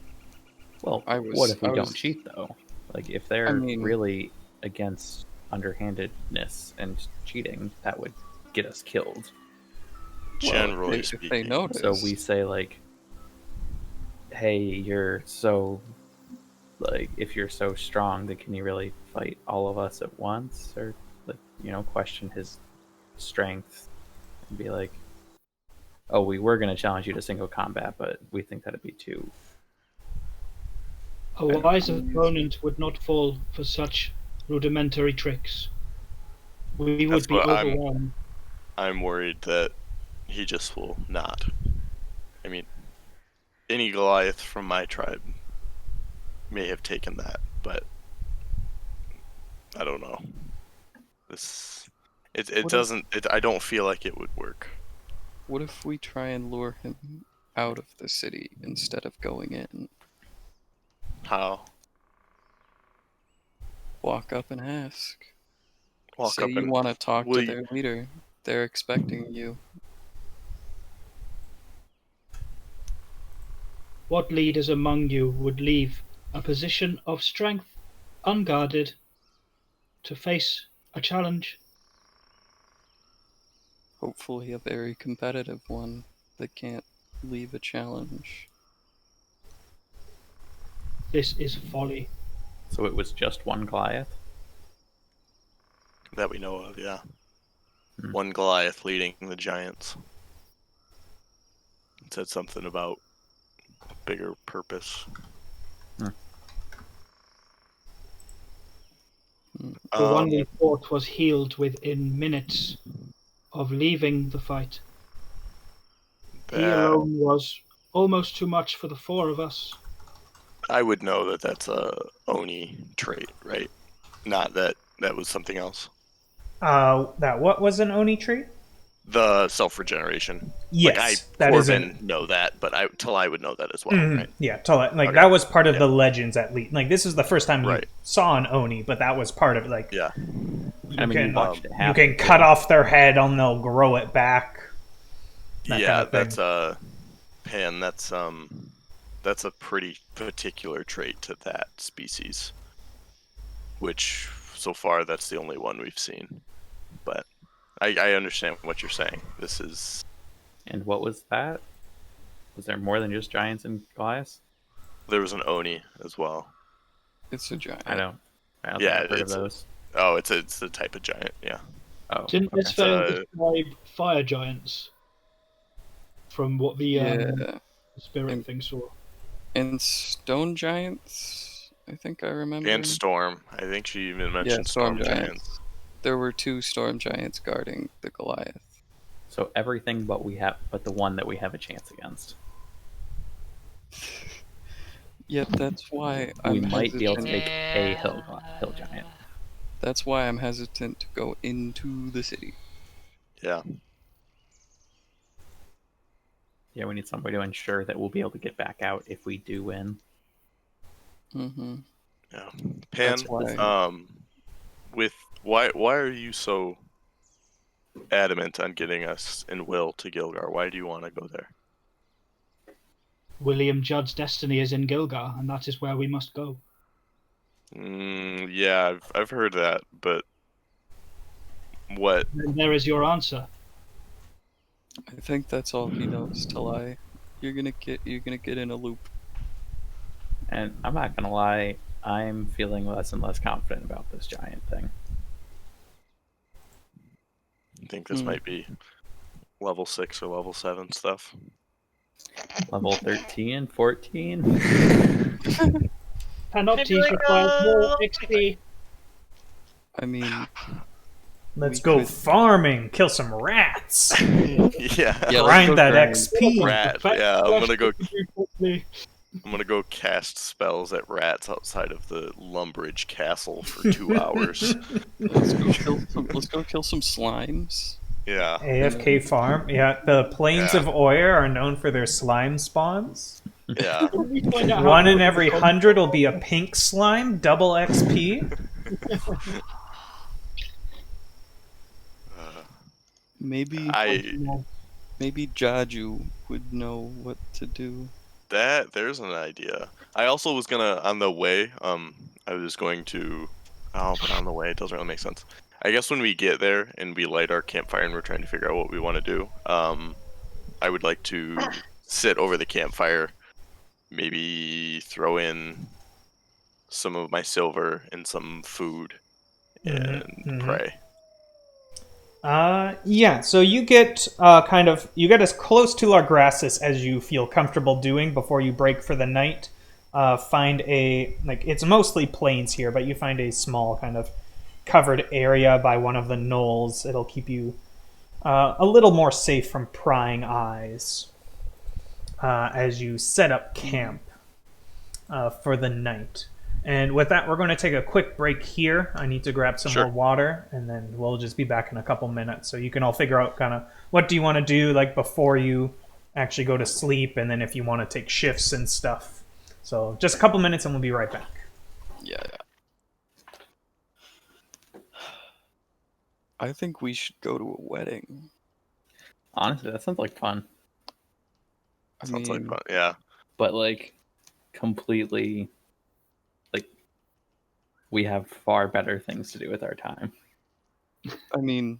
well, I was- what if we I don't was- cheat though? Like, if they're I mean- really against underhandedness and cheating, that would get us killed. Generally if speaking. they notice. So we say like, hey, you're so like, if you're so strong, then can you really fight all of us at once? Or like, question his strength and be like, oh, we were going to challenge you to single combat, but we think that'd be too. A wise opponent would not fall for such rudimentary tricks. We would That's be what I'm- overwhelmed. I'm worried that he just will not. I mean, any Goliath from my tribe may have taken that, but I don't know. I don't feel like it would work. What if we try and lure him out of the city instead of going in? How? Walk up and ask. Walk Say up you and want to talk will to you- their leader. They're expecting you. What leaders among you would leave a position of strength unguarded to face a challenge? Hopefully, a very competitive one that can't leave a challenge. This is folly. So it was just one Goliath? that we know of, yeah. Hmm. One Goliath leading the giants. It said something about a bigger purpose. The one we fought was healed within minutes of leaving the fight. He that- alone was almost too much for the four of us. I would know that that's a Oni trait, right? Not that that was something else. That what was an Oni trait? The self-regeneration. Yes, like that is Corbin know that, but I would know that as well, right? Yeah, totally. Like Okay. that was part of Yeah. the legends at least. Like this is the first time you Right. saw an Oni, but that was part of it. Like Yeah. you I mean, can you watched it you happen. can cut off their head and they'll grow it back. That Yeah, kind of thing. that's Pan, that's a pretty particular trait to that species. Which so far that's the only one we've seen. But I understand what you're saying. This is And what was that? Was there more than just giants and Goliaths? there was an Oni as well. It's a giant. I don't think Yeah, I've heard of it's a- those. Oh, it's a type of giant, yeah. Oh, Didn't okay. Esvele describe fire giants from what the Yeah. spirit And- thing saw? And stone giants, I think I remember. And Storm. I think she even yeah, mentioned storm Storm giants. giants. There were 2 storm giants guarding the Goliath. So everything but the one that we have a chance against. Yep, that's why We I'm might be able to hesitant. take a hill giant. That's why I'm hesitant to go into the city. Yeah. Yeah, we need somebody to ensure that we'll be able to get back out if we do win. Mm-hmm. Yeah. Pan, That's why. with why are you so adamant on getting us and Will to Gilgar? Why do you want to go there? William Judd's destiny is in Gilgar, and that is where we must go. Yeah, I've heard that, but what? And there is your answer. I think that's all he knows to lie. You're gonna get in a loop. And I'm not gonna lie, I'm feeling less and less confident about this giant thing. I think this Hmm. might be level 6 or level 7 stuff. Level 13, 14. Panoptes Maybe like, requires more XP. I mean, Let's we go could- farming, kill some rats, Yeah. Yeah, let's grind go that grind. XP. Rat. Fact, Yeah, I'm gonna go. quickly. I'm gonna go cast spells at rats outside of the Lumbridge Castle for 2 hours. Let's go kill some slimes. Yeah. AFK farm. Yeah, the plains Yeah. of Oyer are known for their slime spawns. Yeah. Didn't we find out how One in to- every 100 will be a pink slime, double XP. Maybe maybe Jaju would know what to do. There's an idea. I also was gonna on the way. I was going to. Oh, but on the way it doesn't really make sense. I guess when we get there and we light our campfire and we're trying to figure out what we want to do, I would like to sit over the campfire, maybe throw in some of my silver and some food, and pray. Yeah, so you get you get as close to Largrassus as you feel comfortable doing before you break for the night. Find it's mostly plains here, but you find a small kind of covered area by one of the knolls. It'll keep you a little more safe from prying eyes as you set up camp for the night. And with that, we're going to take a quick break here. I need to grab some more water, and then we'll just be back in a couple minutes. So you can all figure out kind of what do you want to do before you actually go to sleep, and then if you want to take shifts and stuff. So just a couple minutes and we'll be right back. Yeah. I think we should go to a wedding. Honestly, that sounds like fun. I Sounds mean, like fun. Yeah. But like completely like we have far better things to do with our time. I mean,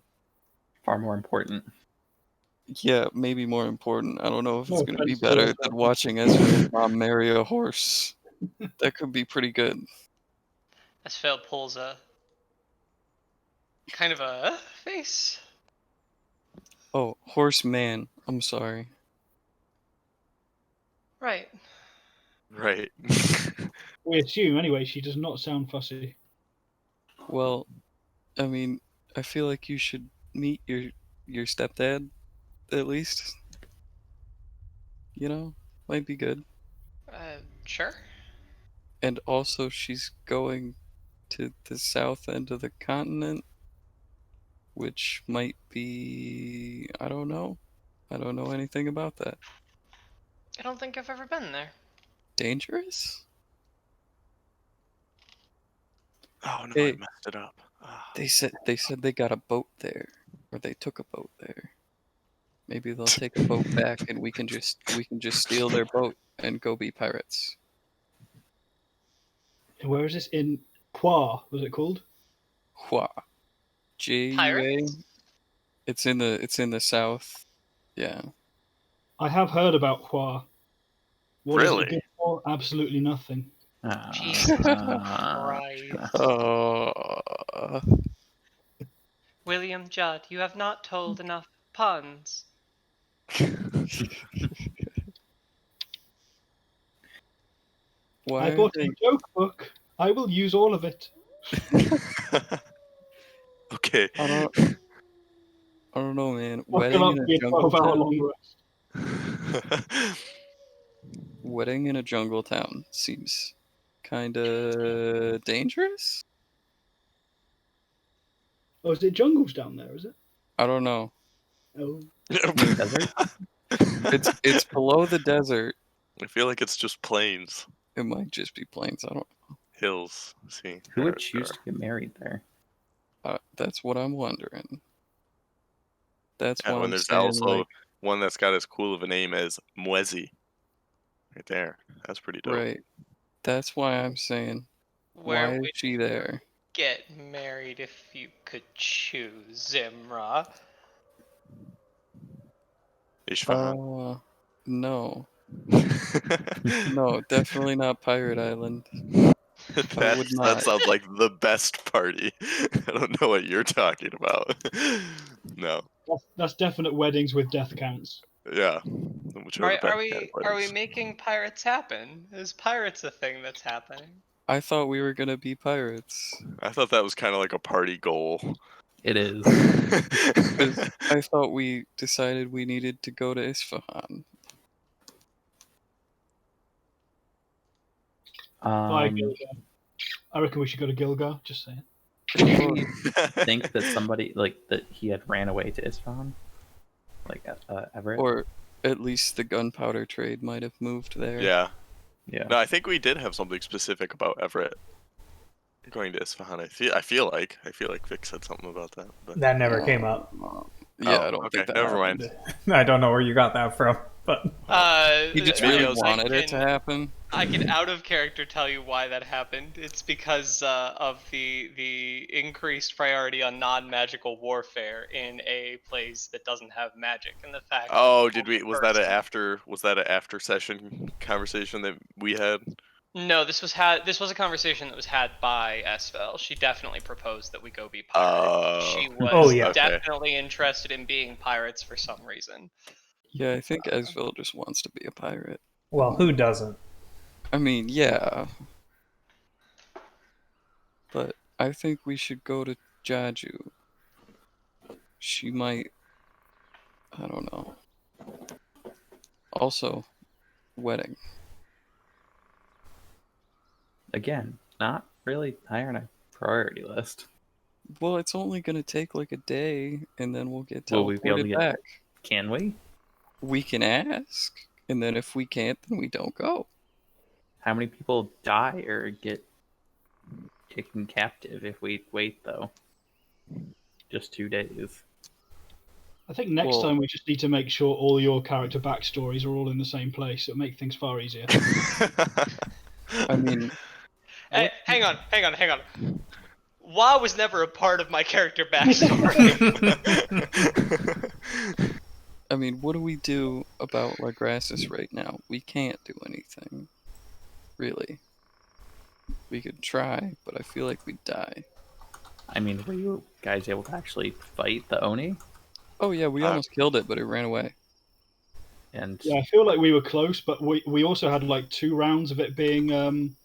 Far more important. yeah, maybe more important. I don't know if it's No going to be offense, better but- than watching Esvele's mom marry a horse. That could be pretty good. Esvele pulls a kind of a face. Oh, horseman. I'm sorry. Right. Right. We assume, anyway, she does not sound fussy. Well, I mean, I feel like you should meet your stepdad at least. You know, might be good. Sure. And also, she's going to the south end of the continent, which might be, I don't know. I don't know anything about that. I don't think I've ever been there. Dangerous? Oh no, I Hey, messed it up. Ah. they said they got a boat there, or they took a boat there. Maybe they'll take a boat back, and we can just steal their boat and go be pirates. And where is this? In Qua, was it called? Hua, Jua. Pirates? It's in the south. Yeah. I have heard about Qua. What is Really? it good for? Absolutely nothing. Jesus Uh, Christ. Uh, William Judd, you have not told enough puns. why I are bought they? a joke book. I will use all of it. Okay. I don't know, man. Not Wedding going in to a be a jungle 12-hour town. long rest. Wedding in a jungle town seems kind of dangerous. Oh, is it jungles down there, is it? I don't know. Oh. desert? It's below the desert. I feel like it's just plains, It might just be plains. I don't. hills. See, Who would there choose are. to get married there? That's what I'm wondering. That's Yeah, why when I'm there's saying, also like, one that's got as cool of a name as Mwezi. Right there. That's pretty dope. right. That's why I'm saying, Where why is would she there? get married if you could choose, Zimra? Isfahan. No, no, definitely not Pirate Island. I would That not. sounds like the best party. I don't know what you're talking about. No. That's definite weddings with death counts. Yeah. Which are the best kind of Are we weddings. making pirates happen? Is pirates a thing that's happening? I thought we were gonna be pirates. I thought that was kind of like a party goal. It is. 'Cause I thought we decided we needed to go to Isfahan. Bye, Um, Gilgar. I reckon we should go to Gilgar, just saying. do you think that somebody like that he had ran away to Isfahan, like Everett? Or at least the gunpowder trade might have moved there. Yeah. Yeah. No, I think we did have something specific about Everett going to Isfahan. I feel like Vic said something about that. But That never came up. Yeah, Oh, I don't okay, think that never happened. mind. I don't know where you got that from, but He just Maybe really I was- wanted it to happen. I can out of character tell you why that happened. It's because of the increased priority on non-magical warfare in a place that doesn't have magic, and the fact. Oh, that did we? Was that an after session conversation that we had? No, this was a conversation that was had by Esvele. She definitely proposed that we go be pirates. She was Oh, yeah. definitely interested in being pirates for some reason. Yeah, I think Esvele just wants to be a pirate. well, who doesn't? I mean, yeah. But I think we should go to Jaju. She might. I don't know. Also, wedding. Again, not really higher on a priority list. Well, it's only gonna take like a day, and then we'll get Will we be able to teleported get- back. Can we? We can ask, and then if we can't, then we don't go. How many people die or get taken captive if we wait, though? Just 2 days. I think next Well- time we just need to make sure all your character backstories are all in the same place. It'll make things far easier. I mean, Hey, What- hang on. WoW was never a part of my character backstory. I mean, what do we do about Lagrassus right now? We can't do anything, really. We could try, but I feel like we'd die. I mean, were you guys able to actually fight the Oni? Oh yeah, we almost killed it, but it ran away. And Yeah, I feel like we were close, but we also had like 2 rounds of it being on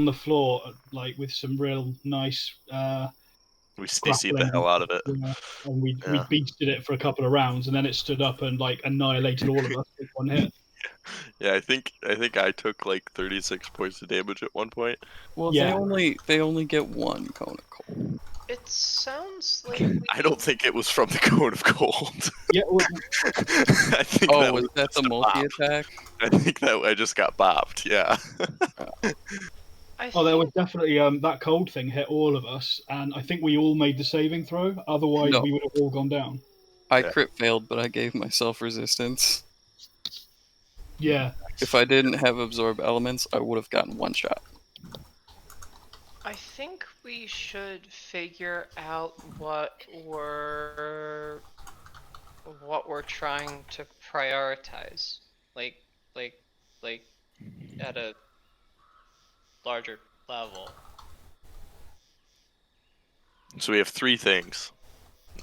the floor, like with some real nice We CC'd the hell out of it. Yeah, and we Yeah. beasted it for a couple of rounds, and then it stood up and like annihilated all of us with 1 hit. Yeah, I think I took like 36 points of damage at one point. Well, Yeah. they only get 1 cone of cold. It sounds like we... I don't think it was from the cone of cold. Yeah, well, I think Oh, that was was that the just a bop. multi-attack? I think that I just got bopped. Yeah. I oh, there was think definitely that cold thing hit all of us, and I think we all made the saving throw. Otherwise, No. we would have all gone down. I Yeah. crit failed, but I gave myself resistance. Yeah, If I didn't have absorb elements, I would have gotten 1 shot. I think we should figure out what we're trying to prioritize, like at a larger level. So we have 3 things.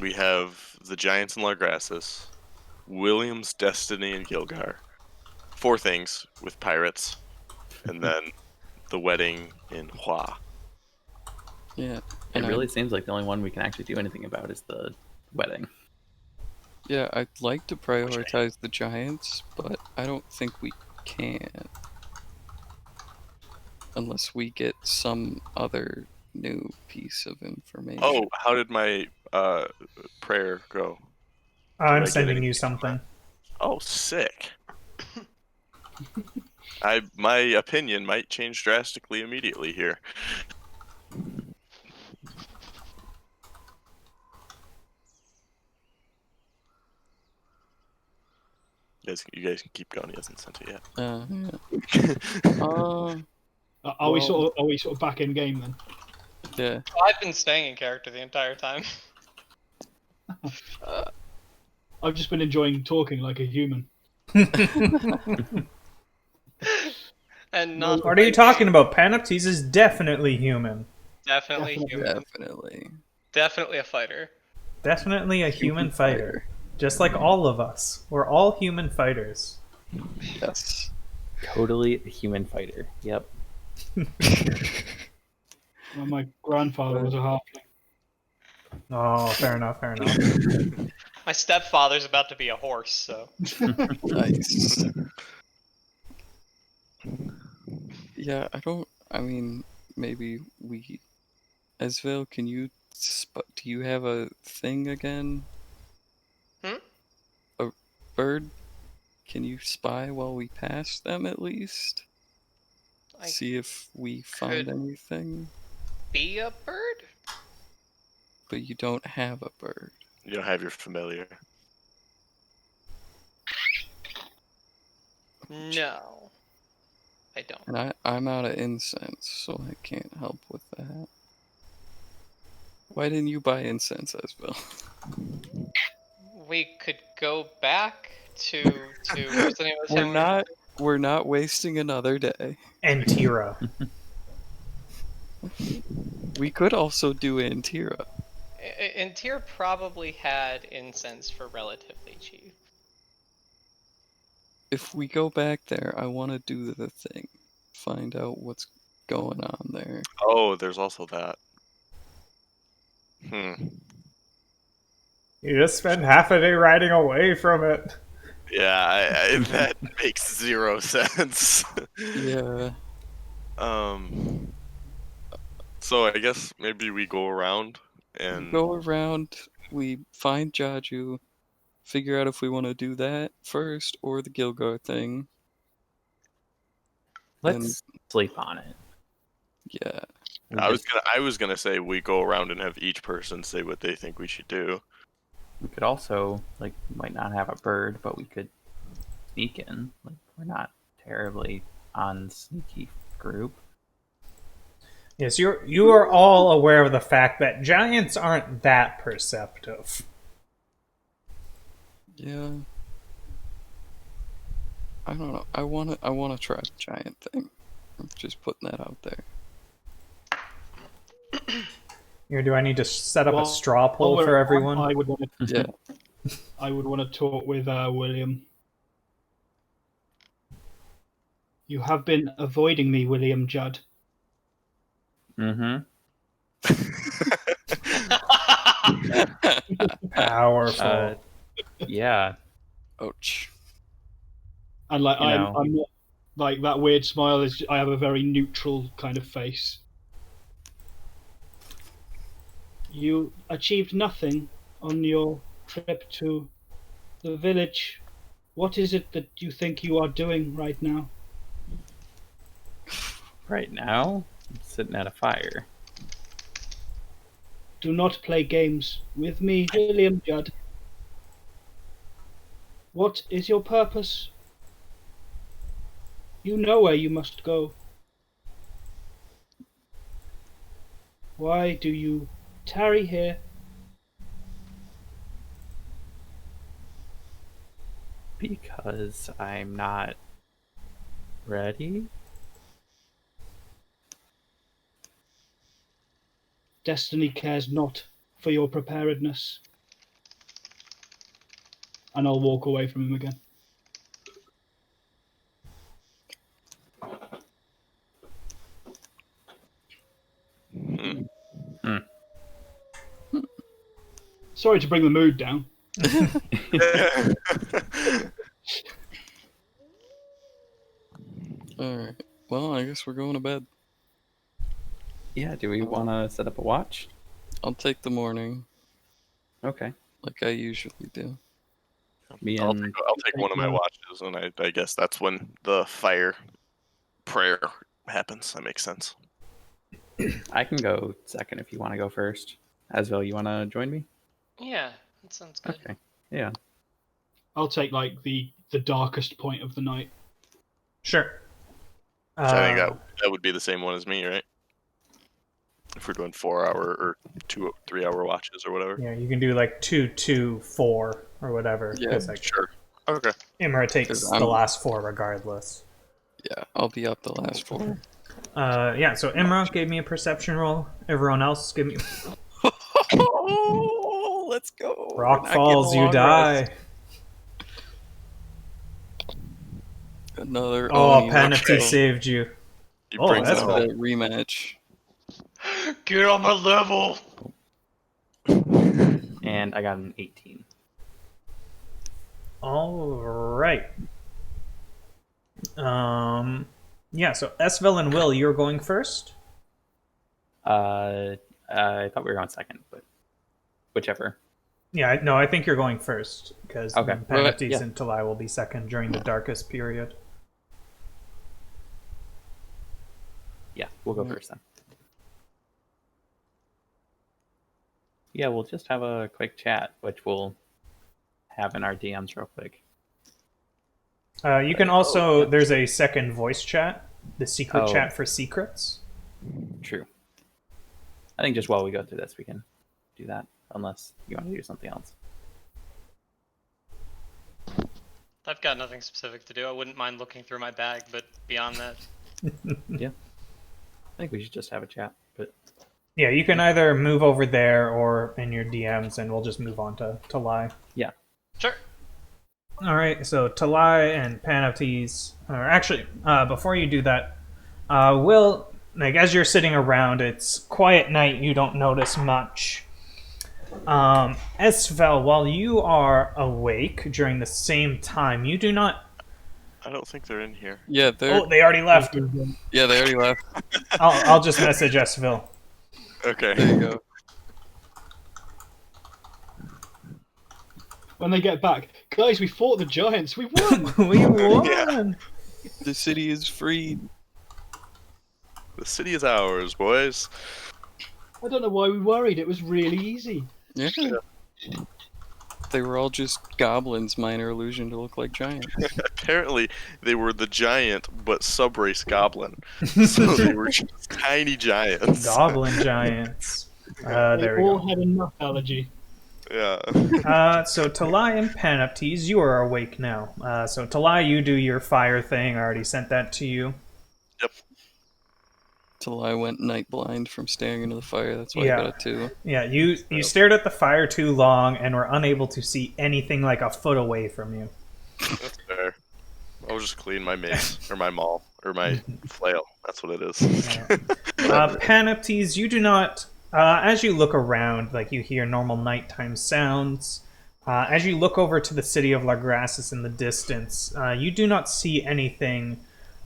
We have the Giants in Largrassus, William's Destiny in Gilgar. 4 things with pirates, and then the wedding in Hua. Yeah. it and I- really seems like the only one we can actually do anything about is the wedding. Yeah, I'd like to prioritize the Giants, but I don't think we can. Unless we get some other new piece of information. Oh, how did my prayer go? I'm Did I get sending any- you something. Oh, sick. My opinion might change drastically immediately here. You guys can keep going. He hasn't sent it yet. Yeah. are we Well- sort of back in game then? Yeah. I've been staying in character the entire time. I've just been enjoying talking like a human. And not What are you talking about? Panoptes is definitely human. Definitely Definitely. human. Definitely. Definitely a fighter. Definitely a human fighter. Just like all of us. We're all human fighters. Yes. Totally a human fighter. Yep. Well, my grandfather was a halfling. Oh, fair enough, fair enough. My stepfather's about to be a horse, so Nice. Yeah, I mean, maybe we. Esvele, can you. Do you have a thing again? Hmm? A bird? Can you spy while we pass them at least? I See if we find could- anything? be a bird? But you don't have a bird. You don't have your familiar. No. I don't. And I'm out of incense, so I can't help with that. Why didn't you buy incense, Esvele? We could go back to what's the name of the town? We're not wasting another day. And Tira. We could also do Antira. And Tyr probably had incense for relatively cheap. If we go back there, I want to do the thing. Find out what's going on there. Oh, there's also that. You just spend half a day riding away from it. Yeah, that makes 0 sense. Yeah. So I guess maybe we go around and Go around, we find Jaju, figure out if we want to do that first or the Gilgar thing. Let's sleep on it. Yeah. I was gonna say we go around and have each person say what they think we should do. We could also, like, might not have a bird, but we could sneak in. Like, we're not terribly on sneaky group. Yes, you are all aware of the fact that giants aren't that perceptive. Yeah. I don't know. I wanna try the giant thing. I'm just putting that out there. Here, do I need to set up Well, a straw poll while for we're everyone? on, I would want to. Yeah. I would want to talk with William. You have been avoiding me, William Judd. Mm-hmm. Powerful. Yeah. Ouch. And like You I'm know. not like that weird smile is. I have a very neutral kind of face. You achieved nothing on your trip to the village. What is it that you think you are doing right now? Right now, I'm sitting at a fire. Do not play games with me, William Judd. What is your purpose? You know where you must go. Why do you tarry here? Because I'm not ready. Destiny cares not for your preparedness. And I'll walk away from him again. Sorry to bring the mood down. Alright. Well, I guess we're going to bed. Yeah, do we want to set up a watch? I'll take the morning, Okay. like I usually do. Me I'll and take one of my watches, and I guess that's when the fire prayer happens. That makes sense. I can go second if you want to go first. Esvele, you want to join me? Yeah, that sounds good. Okay. Yeah. I'll take like the darkest point of the night. Sure. So I think that would be the same one as me, right? If we're doing 4 hour or 3 hour watches or whatever. Yeah, you can do like 2, 2, 4, or whatever. Yeah, 'cause, like, Sure. Okay. Imra takes 'Cause the I'm- last 4 regardless. Yeah, I'll be up the last 4. Yeah, so Imra gave me a perception roll. Everyone else give me... Oh, let's go. Rock We're not falls, getting a you long die. rest. Another Oh, Oni penalty retro. saved you. He Oh, brings that's it That's home. a rematch. Get on my level. And I got an 18. All right. Yeah, so Esvele and Will, you're going first? I thought we were on second, but whichever. Yeah, no, I think you're going first, because Okay. Penalties Yeah. and Talai will be second during the darkest period. Yeah, we'll go first then. Yeah, we'll just have a quick chat, which we'll have in our DMs real quick. You can also, there's a second voice chat, the secret Oh. chat for secrets. True. I think just while we go through this, we can do that, unless you want to do something else. I've got nothing specific to do. I wouldn't mind looking through my bag, but beyond that, I think we should just have a chat, but Yeah, you can either move over there or in your DMs, and we'll just move on to Talai. sure. All right, so Talai and Panoptes, or actually, before you do that, Will, like as you're sitting around, it's quiet night. You don't notice much. Esvele, while you are awake during the same time, you do not. I don't think they're in here. Yeah, they're. Oh, they already left. Yeah, they already left. I'll just message Esvele. There Okay. you go. When they get back, guys, we fought the giants. We won. We won. The city is freed. The city is ours, boys. I don't know why we worried. It was really easy. Yeah. They were all just goblins, minor illusion to look like giants. Apparently, they were the giant but subrace goblin. So they were just tiny giants. Goblin giants. They There we all go. had a nut allergy. Yeah. So Talai and Panoptes, you are awake now. So Talai, you do your fire thing. I already sent that to you. Yep. Till I went night blind from staring into the fire. That's why Yeah. I got it too. Yeah, you stared at the fire too long and were unable to see anything like a foot away from you. That's fair. I'll just clean my mace, or my maul, or my flail. That's what it is. Panoptes, you do not. As you look around, like you hear normal nighttime sounds. As you look over to the city of Lagrassus in the distance, you do not see anything.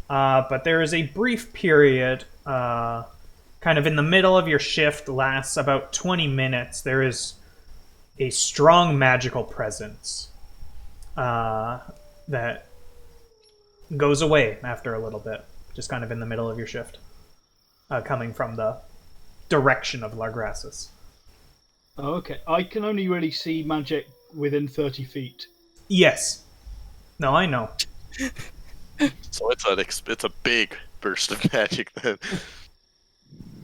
But there is a brief period, kind of in the middle of your shift, lasts about 20 minutes. There is a strong magical presence that goes away after a little bit, just kind of in the middle of your shift, coming from the direction of Lagrassus. Oh, okay. I can only really see magic within 30 feet. Yes. No, I know. So it's a big burst of magic then.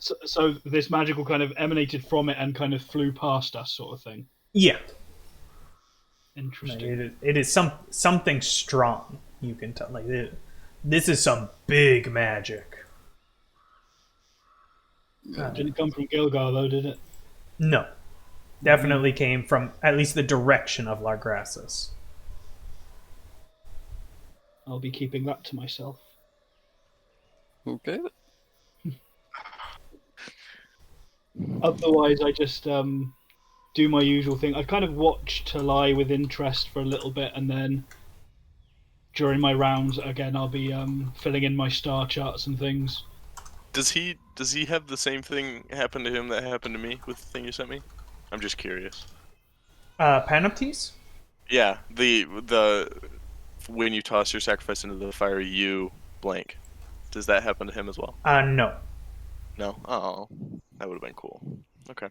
So this magical kind of emanated from it and kind of flew past us, sort of thing. Yeah. Interesting. It is something strong. You can tell. This is some big magic. Didn't come from Gilgar, though, did it? No. Definitely came from at least the direction of Lagrassus. I'll be keeping that to myself. Okay. Otherwise, I just do my usual thing. I'd kind of watch to lie with interest for a little bit, and then during my rounds, again, I'll be filling in my star charts and things. Does he have the same thing happen to him that happened to me with the thing you sent me? I'm just curious. Panoptes? Yeah, the when you toss your sacrifice into the fire, you blank. Does that happen to him as well? No. No. Oh, that would have been cool. Okay.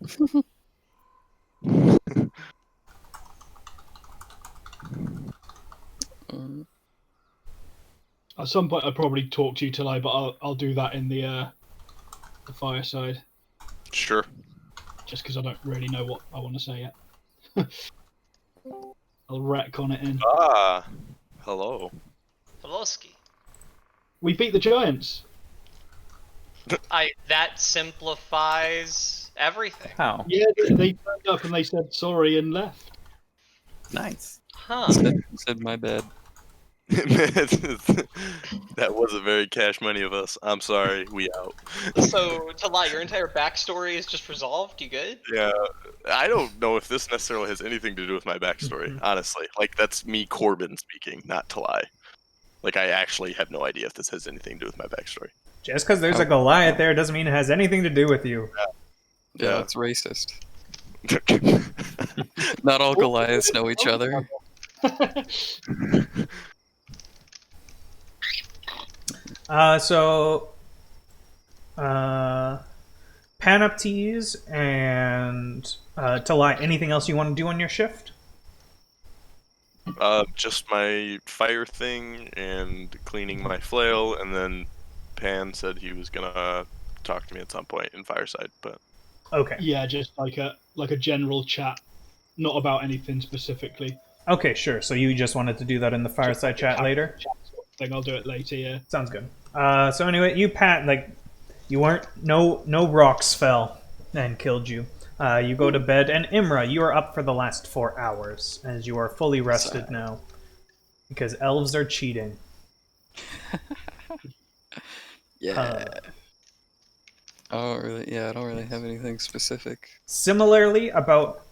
At some point, I'll probably talk to you till but I'll do that in the fireside, Sure. just because I don't really know what I want to say yet. I'll retcon it in. Ah, hello. Poloski. We beat the giants. That simplifies everything. How? Yeah, they turned up and they said sorry and left. Nice. Huh. Said my bad. That wasn't very cash money of us. I'm sorry. We out. So, to lie, your entire backstory is just resolved? You good? Yeah, I don't know if this necessarily has anything to do with my backstory, honestly. Like, that's me, Corbin, speaking, not to lie. Like, I actually have no idea if this has anything to do with my backstory. Just because there's a Goliath there doesn't mean it has anything to do with you. Yeah, it's racist. Not all Goliaths know each other. Panoptes and Talai, anything else you want to do on your shift? Just my fire thing and cleaning my flail, and then Pan said he was gonna talk to me at some point in Fireside, but... Okay. Yeah, just like a general chat, not about anything specifically. Okay, sure. So you just wanted to do that in the fireside chat later? Chat sort of thing. I'll do it later. Yeah. Sounds good. So anyway, you you weren't, no rocks fell and killed you. You go to bed, and Imra, you are up for the last 4 hours, as you are fully rested now. Because elves are cheating. Yeah. I don't really have anything specific. Similarly, about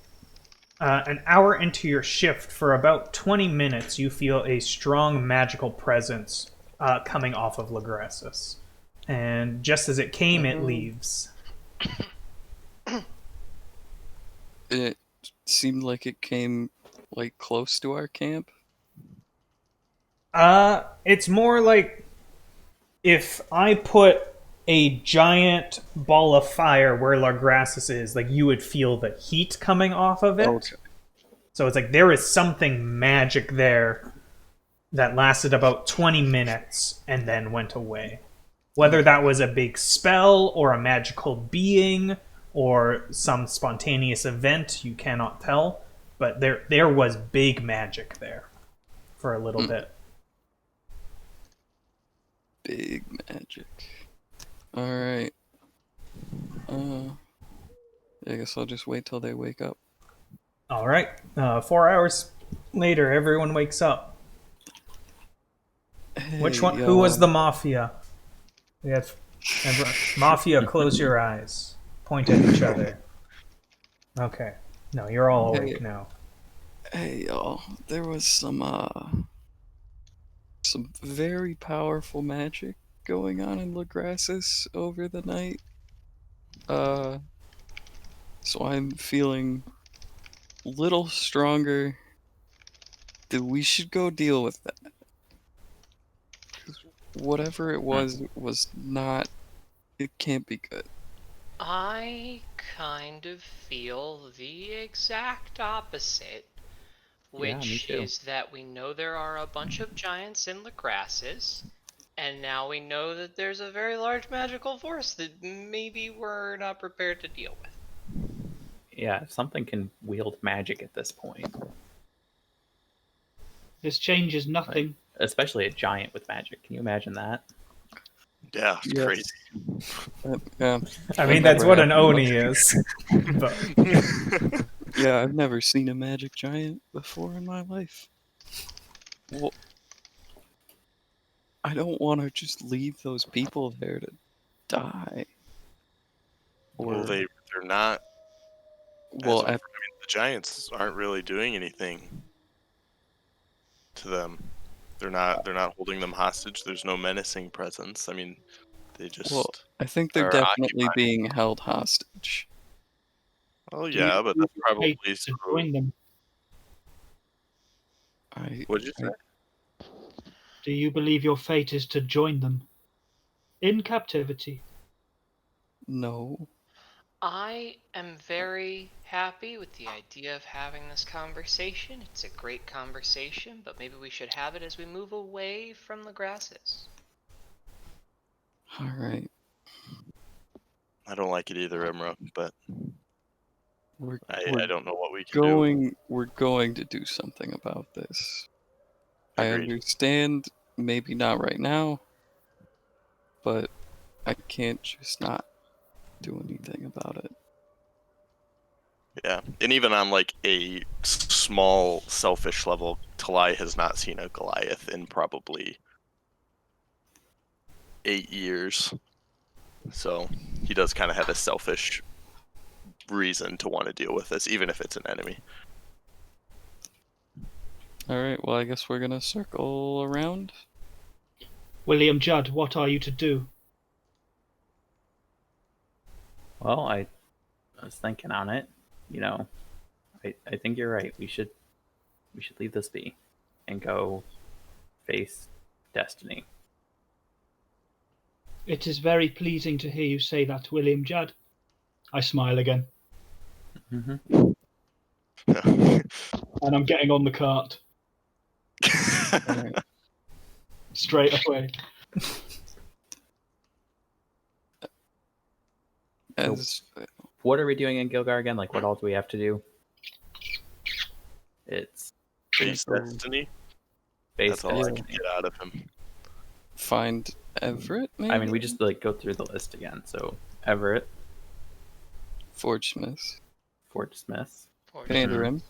an hour into your shift, for about 20 minutes, you feel a strong magical presence coming off of Lagrassus. And just as it came, it leaves. It seemed like it came like close to our camp. It's more like if I put a giant ball of fire where Largrassus is. Like, you would feel the heat coming off of it. Okay. So it's like there is something magic there that lasted about 20 minutes and then went away. Whether that was a big spell or a magical being or some spontaneous event, you cannot tell. But there was big magic there for a little bit. Big magic. Alright. I guess I'll just wait till they wake up. All right. 4 hours later, everyone wakes up. Which one? Who was the mafia? We have mafia. Close your eyes. Point at each other. Okay. No, you're all awake now. Hey y'all, there was some very powerful magic going on in Lagrassus over the night. So I'm feeling a little stronger that we should go deal with that. 'Cause whatever it was not, it can't be good. I kind of feel the exact opposite, Yeah, me which too. is that we know there are a bunch of giants in the grasses, and now we know that there's a very large magical force that maybe we're not prepared to deal with. Yeah, if something can wield magic at this point, This changes nothing. especially a giant with magic. Can you imagine that? Yeah, it's Yes. crazy. Yeah. I mean, that's what an Oni is. But Yeah, I've never seen a magic giant before in my life. Well, I don't want to just leave those people there to die. Well, they're not. Well, The giants aren't really doing anything to them. They're not holding them hostage. There's no menacing presence. I mean, they just. well, I think they're are definitely occupied. being held hostage. Oh Do you yeah, but believe that's your probably fate is to so. join them? What'd you say? Do you believe your fate is to join them in captivity? No. I am very happy with the idea of having this conversation. It's a great conversation, but maybe we should have it as we move away from the grasses. All right. I don't like it either, Emra, but We're I don't know what we can do. we're going to do something about this. I Agreed. understand, maybe not right now, but I can't just not do anything about it. Yeah, and even on like a small, selfish level, Talai has not seen a Goliath in probably 8 years. So he does kind of have a selfish reason to want to deal with this, even if it's an enemy. Alright, well, I guess we're gonna circle around. William Judd, what are you to do? Well, I was thinking on it. You know, I think you're right. We should leave this be and go face destiny. It is very pleasing to hear you say that, William Judd. I smile again. Mm-hmm. And I'm getting on the cart Alright. straight away. As What are we doing in Gilgar again? Like, what all do we have to do? It's Face go destiny. face That's all I destiny. can get out of him. find Everett, maybe? I mean, we just like go through the list again. So Everett, Forge Smith. Forge Smith, Or Pandarim.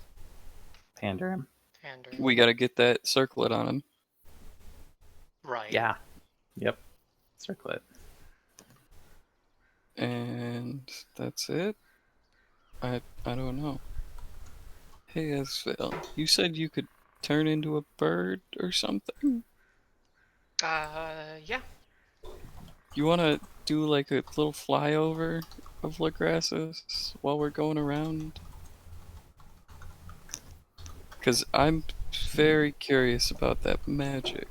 Pandarim. Pander. We gotta get that circlet on him. Right. Yeah. Yep. Circlet. And that's it? I don't know. Hey, Esvele, you said you could turn into a bird or something? Yeah. You wanna do like a little flyover of Lagrassus while we're going around? Because I'm very curious about that magic.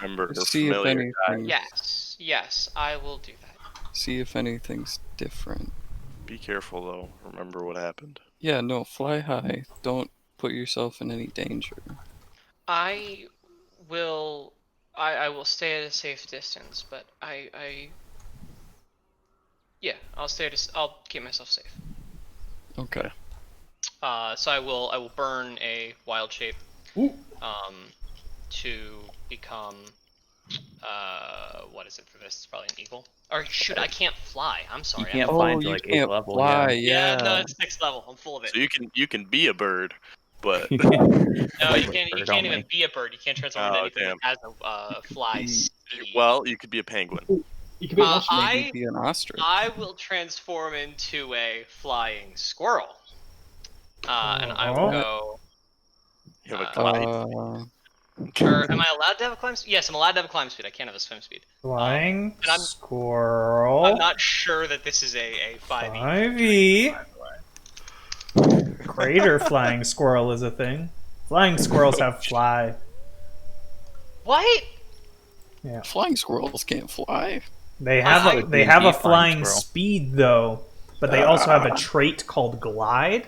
Remember, her See if familiar anything. Yes. Yes, I will do that. See if anything's different. Be careful though. Remember what happened. Yeah, no, fly high. Don't put yourself in any danger. I will. I will stay at a safe distance, but yeah, I'll keep myself safe. Okay. So I will burn a wild shape. Ooh. To become. What is it for this? It's probably an eagle. Or shoot, I can't fly. I'm sorry. You can't Oh, fly until you like 8th can't level. fly. Yeah, no, Yeah. it's 6th level. I'm full of it. So you can be a bird, but No, Like you can't. You bird can't even only. be a bird. You can't transform into Oh, anything damn. that has a fly speed. well, you could be a penguin. You could be an ostrich. Maybe be an ostrich. I will transform into a flying squirrel. And I will go. You have a glide. Or am I allowed to have a climb speed? Yes, I'm allowed to have a climb speed. I can't have a swim speed. Flying and I'm- squirrel. I'm not sure that this is a 5e. 5e. Crater flying squirrel is a thing. Flying squirrels have fly. What? Flying squirrels can't fly. They have I- a would they be have a a flying flying squirrel. speed though, but they also have a trait called glide.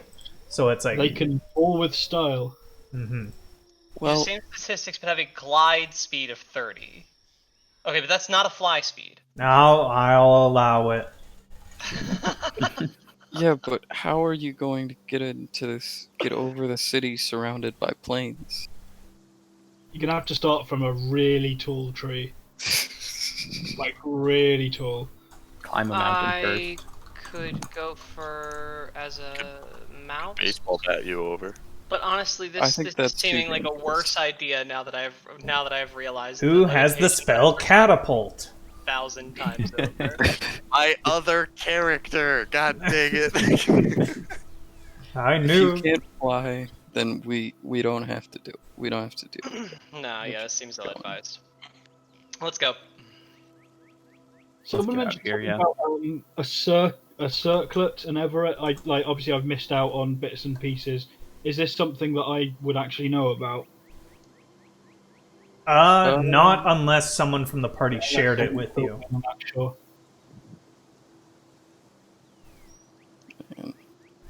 So it's like They can fall with style. Mhm. The Well, same statistics, but have a glide speed of 30. Okay, but that's not a fly speed. I'll allow it. yeah, but how are you going to get over the city surrounded by plains? You're gonna have to start from a really tall tree, like really tall. Climb a mountain first. I could go for as a mouse. Baseball bat you over. But honestly, I this think is that's too seeming like a dangerous. worse idea now that I've realized. Who the has the limitations spell catapult? 1,000 times over. My other character. God dang it. I If knew. you can't fly, then we don't have to do. We don't have to do. it. No, yeah, it seems ill advised. Let's go. Someone get out mentioned of here, something about a circlet and Everett. Obviously I've missed out on bits and pieces. Is this something that I would actually know about? Not unless someone from the party shared it with you. I'm not sure.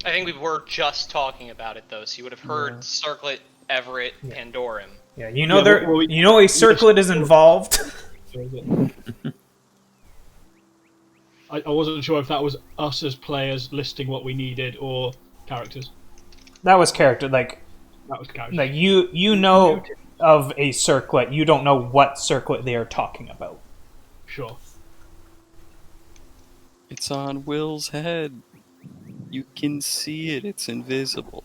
I think we were just talking about it though, so you would have heard Yeah. Circlet, Everett, Yeah. Pandorum. Yeah, you know Yeah, well, you know a circlet is involved. So is it? I wasn't sure if that was us as players listing what we needed or characters. That was character like That was characters. you know of a circlet, you don't know what circlet they are talking about. Sure. It's on Will's head. You can see it. It's invisible.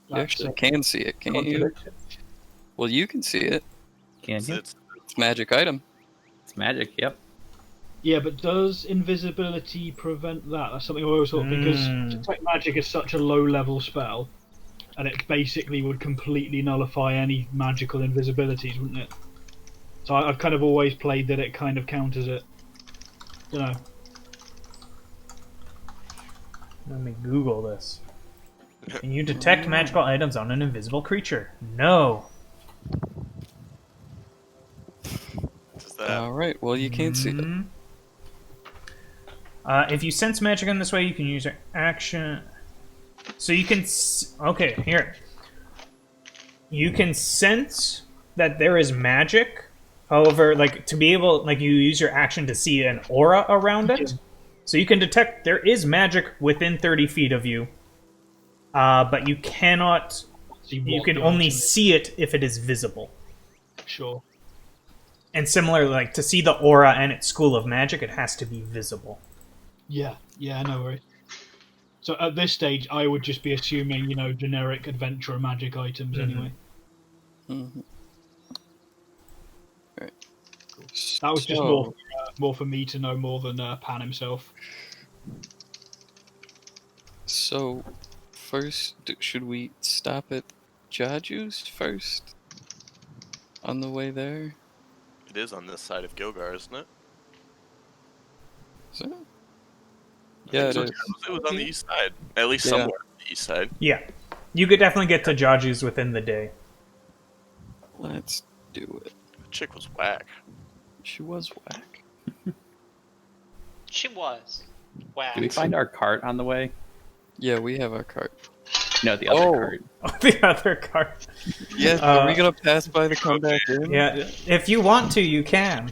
You actually can see it, can't you? Contradiction. Well, you can see it. Can you? It's It's a magic item. It's magic. Yep. Yeah, but does invisibility prevent that? That's something I always thought, because detect magic is such a low-level spell, and it basically would completely nullify any magical invisibilities, wouldn't it? So I've kind of always played that it kind of counters it. You know. Let me Google this. Can you detect magical items on an invisible creature? No. Does that All right. Well, you can't see it. Mhm. If you sense magic in this way, you can use your action. So you can. Okay, here. You can sense that there is magic. However, like to be able, like you use your action to see an aura around it. So you can detect there is magic within 30 feet of you. But you cannot. You can only see it if it is visible. Sure. And similar, like to see the aura and its school of magic, it has to be visible. Yeah, no worries. So at this stage, I would just be assuming, generic adventurer magic items anyway. Mm-hmm. Right. That was just more for me to know more than Pan himself. So, first, should we stop at Jaju's first? On the way there? It is on this side of Gilgar, isn't it? Is it? I Yeah, think it so. is. It was on the east side. At least Yeah. somewhere on the east side. Yeah. You could definitely get to Jaju's within the day. Let's do it. The chick was whack. She was whack. She was. Wow. Did we find our cart on the way? Yeah, we have our cart. No, the other cart. Oh, the other card. Yeah, are we gonna pass by the comeback in? Yeah, if you want to, you can.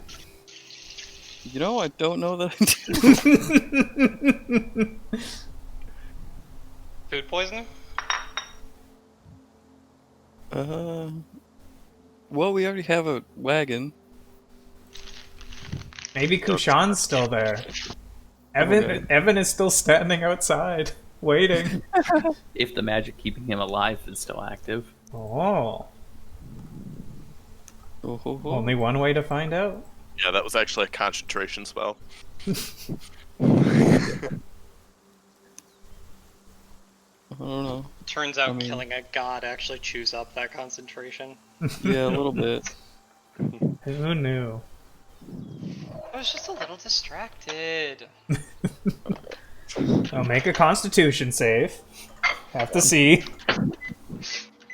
You know, I don't know that I do. Food poisoning? Well, we already have a wagon. Maybe Kushan's still there. Okay. Evan is still standing outside, waiting. If the magic keeping him alive is still active. Oh, Oh, ho, ho. only one way to find out. Yeah, that was actually a concentration spell. I don't know. Turns out I mean- killing a god actually chews up that concentration. Yeah, a little bit. Who knew? I was just a little distracted. I'll make a Constitution save. Have to see.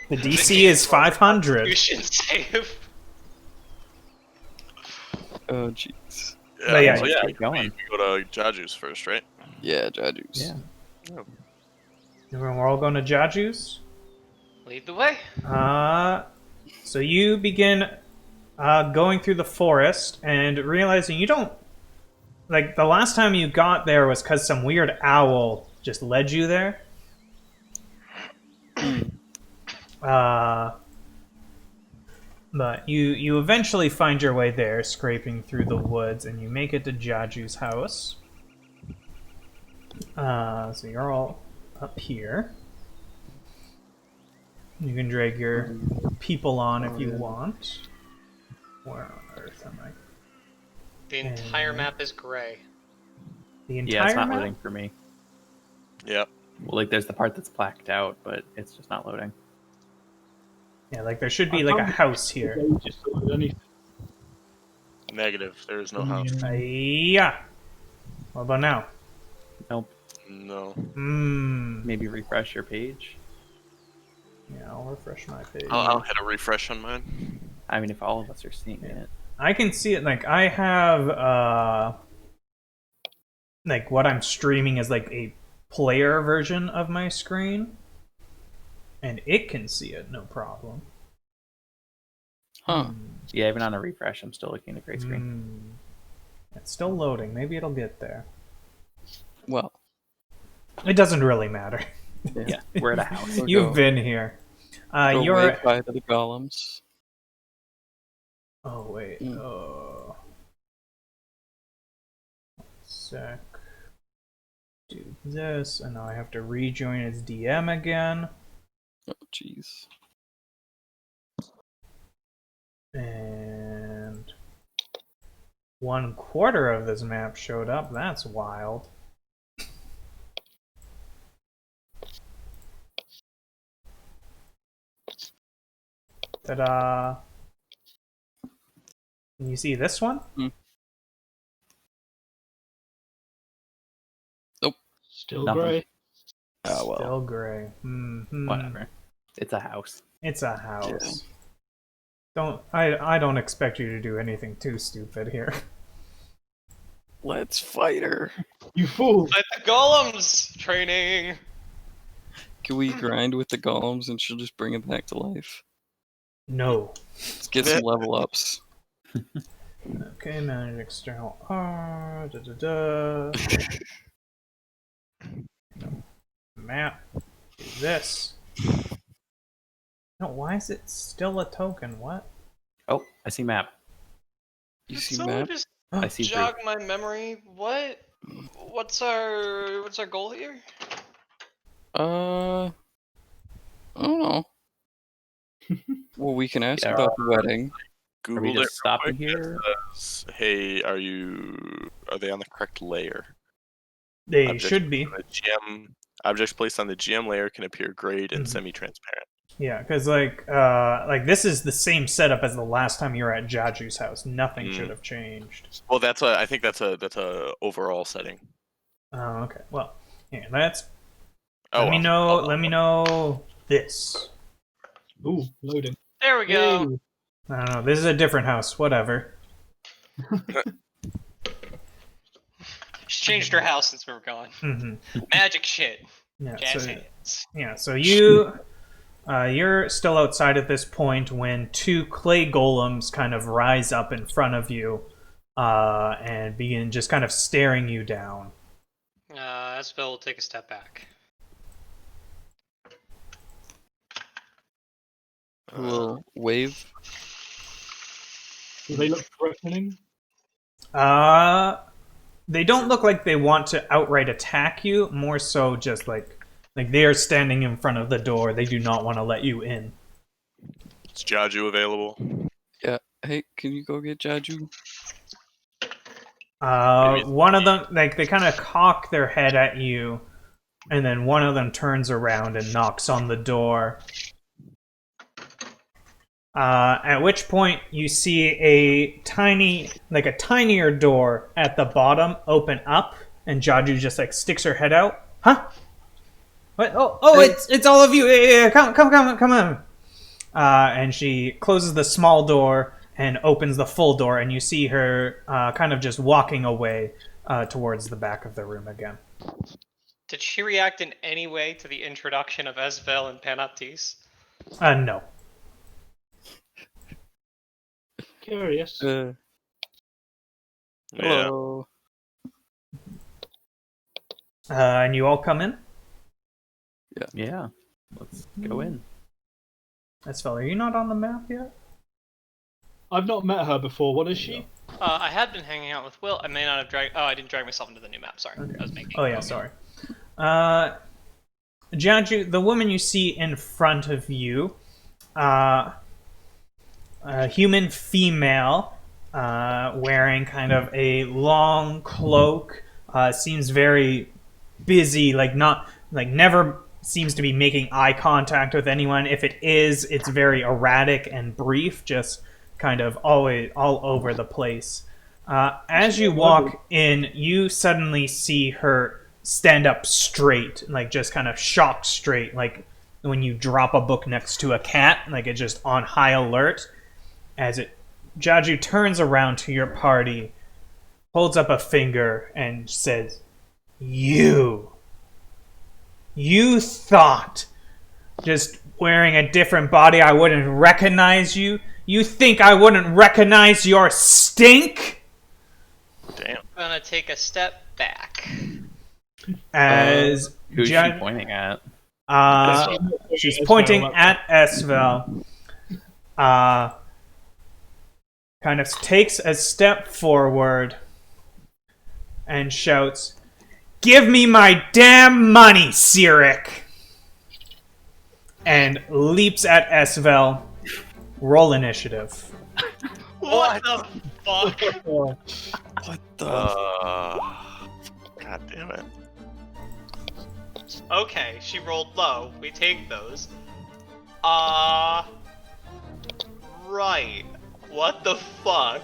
The DC is 500. You should save. Oh, jeez. Yeah, But yeah, so let's yeah, get going. we go to Jaju's first, right? Yeah, Jadus. Yeah. We're all going to Jaju's. Lead the way. So you begin going through the forest and realizing you don't... Like, the last time you got there was because some weird owl just led you there. But you eventually find your way there, scraping through the woods, and you make it to Jaju's house. So you're all up here. You can drag your people on if you want. Where on earth am I? The entire map is gray. The entire Yeah, it's not map? loading for me. Yep. Well, like, there's the part that's blacked out, but it's just not loading. Yeah, like there should be like a house here. Just load anything. Negative. There is no house. Yeah. What about now? Nope. No. Maybe refresh your page. Yeah, I'll refresh my page. I'll hit a refresh on mine. I mean, if all of us are seeing it. I can see it. Like I have, like what I'm streaming is like a player version of my screen, and it can see it no problem. Huh. Yeah, even on a refresh, I'm still looking at a gray screen. It's still loading. Maybe it'll get there. Well, It doesn't really matter. Yeah, we're at a house. We'll You've go- been here. go You're. way by the golems. Oh wait. Mm. Sec. Do this, and now I have to rejoin as DM again. Oh, jeez. And 1/4 of this map showed up. That's wild. Ta-da! Can you see this one? Still Nothing. grey. Oh, well. Still gray. Whatever. It's a house. It's a house. I don't expect you to do anything too stupid here. Let's fight her. You fool! Fight the golems! Training! Can we grind with the golems and she'll just bring it back to life? No. Let's get some level ups. Okay, manage external R. Da, da, da. Map. Do this. No, why is it still a token? What? Oh, I see map. You Did see someone map? just I see jog my memory? What? What's our goal here? I don't know. Well, we can ask Yeah. about the wedding. Are we Googled it. just stopping real quick. here? It says, hey, are they on the correct layer? They Objects should be. on the GM objects placed on the GM layer can appear grayed and Mhm. semi-transparent. Yeah, because like this is the same setup as the last time you were at Jaju's house. Nothing should have changed. Well, I think that's a overall setting. Oh, okay. Well, yeah, that's. Oh, Let me well. know. Oh, Let me know this. Ooh, loading. There we go. Yay. I don't know. This is a different house. Whatever. She's changed her house since we were gone. Mm-hmm. Magic shit. Yeah. Jazz So hands. yeah. So you're still outside at this point when two clay golems kind of rise up in front of you, and begin just kind of staring you down. Esvele will take a step back. Who will wave? Do they look threatening? They don't look like they want to outright attack you. More so, just like they are standing in front of the door. They do not want to let you in. Is Jaju available? Yeah. Hey, can you go get Jaju? One of them, like, they kind of cock their head at you, and then one of them turns around and knocks on the door. At which point you see a tinier door at the bottom open up, and Jaju just like sticks her head out. Huh? What? Oh, Hey. it's all of you. Yeah, come on. And she closes the small door and opens the full door, and you see her kind of just walking away towards the back of the room again. Did she react in any way to the introduction of Esvele and Panoptes? No. Curious. Yeah. Hello. And you all come in? Yeah. Let's go in. Esvele, are you not on the map yet? I've not met her before. What is she? I had been hanging out with Will. I may not have dragged. Oh, I didn't drag myself into the new map. Sorry, I was making. Oh yeah, sorry. Jaju, the woman you see in front of you, a human female, wearing kind of a long cloak, seems very busy, never seems to be making eye contact with anyone. If it is, it's very erratic and brief, just kind of always all over the place. As you walk in, you suddenly see her stand up straight, like just kind of shock straight, like when you drop a book next to a cat, like it's just on high alert. Jaju turns around to your party, holds up a finger, and says, You thought just wearing a different body I wouldn't recognize you? You think I wouldn't recognize your stink? Damn. I'm gonna take a step back. As Who's she pointing at? she's pointing at Esvele. Kind of takes a step forward and shouts, Give me my damn money, Cyric! And leaps at Esvele. Roll initiative. What the fuck? What the? God damn it. Okay, she rolled low. We take those. Right. What the fuck?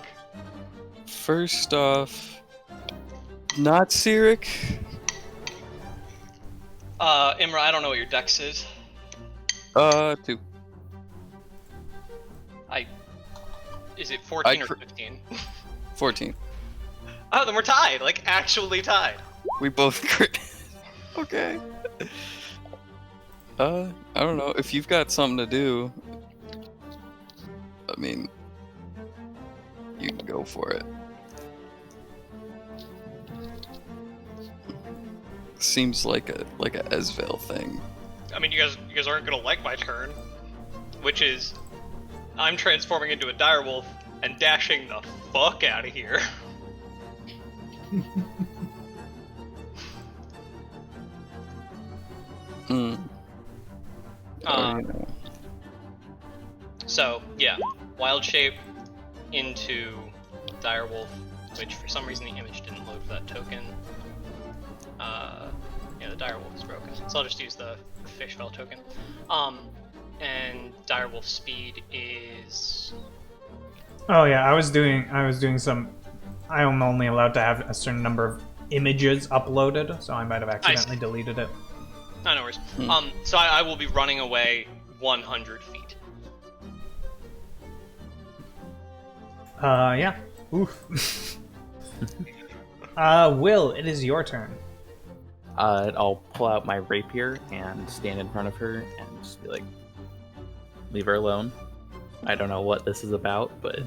First off, not Cyric. Imra, I don't know what your dex is. 2. Is it 14 or cr- 15? 14. Oh, then we're tied. Like, actually tied. We both crit. Okay. I don't know. If you've got something to do, I mean, you can go for it. Seems like a Esvele thing. I mean, you guys aren't gonna like my turn, which is I'm transforming into a direwolf and dashing the fuck out of here. Hmm. Uh, You know. So yeah, wild shape into direwolf, which for some reason the image didn't load for that token. Yeah, the direwolf is broken, so I'll just use the fish fell token. And direwolf speed is. Oh yeah, I was doing some. I am only allowed to have a certain number of images uploaded, so I might have accidentally deleted it. Oh, no worries. So I will be running away 100 feet. Yeah. Oof. Will, it is your turn. I'll pull out my rapier and stand in front of her and just be like, leave her alone. I don't know what this is about, but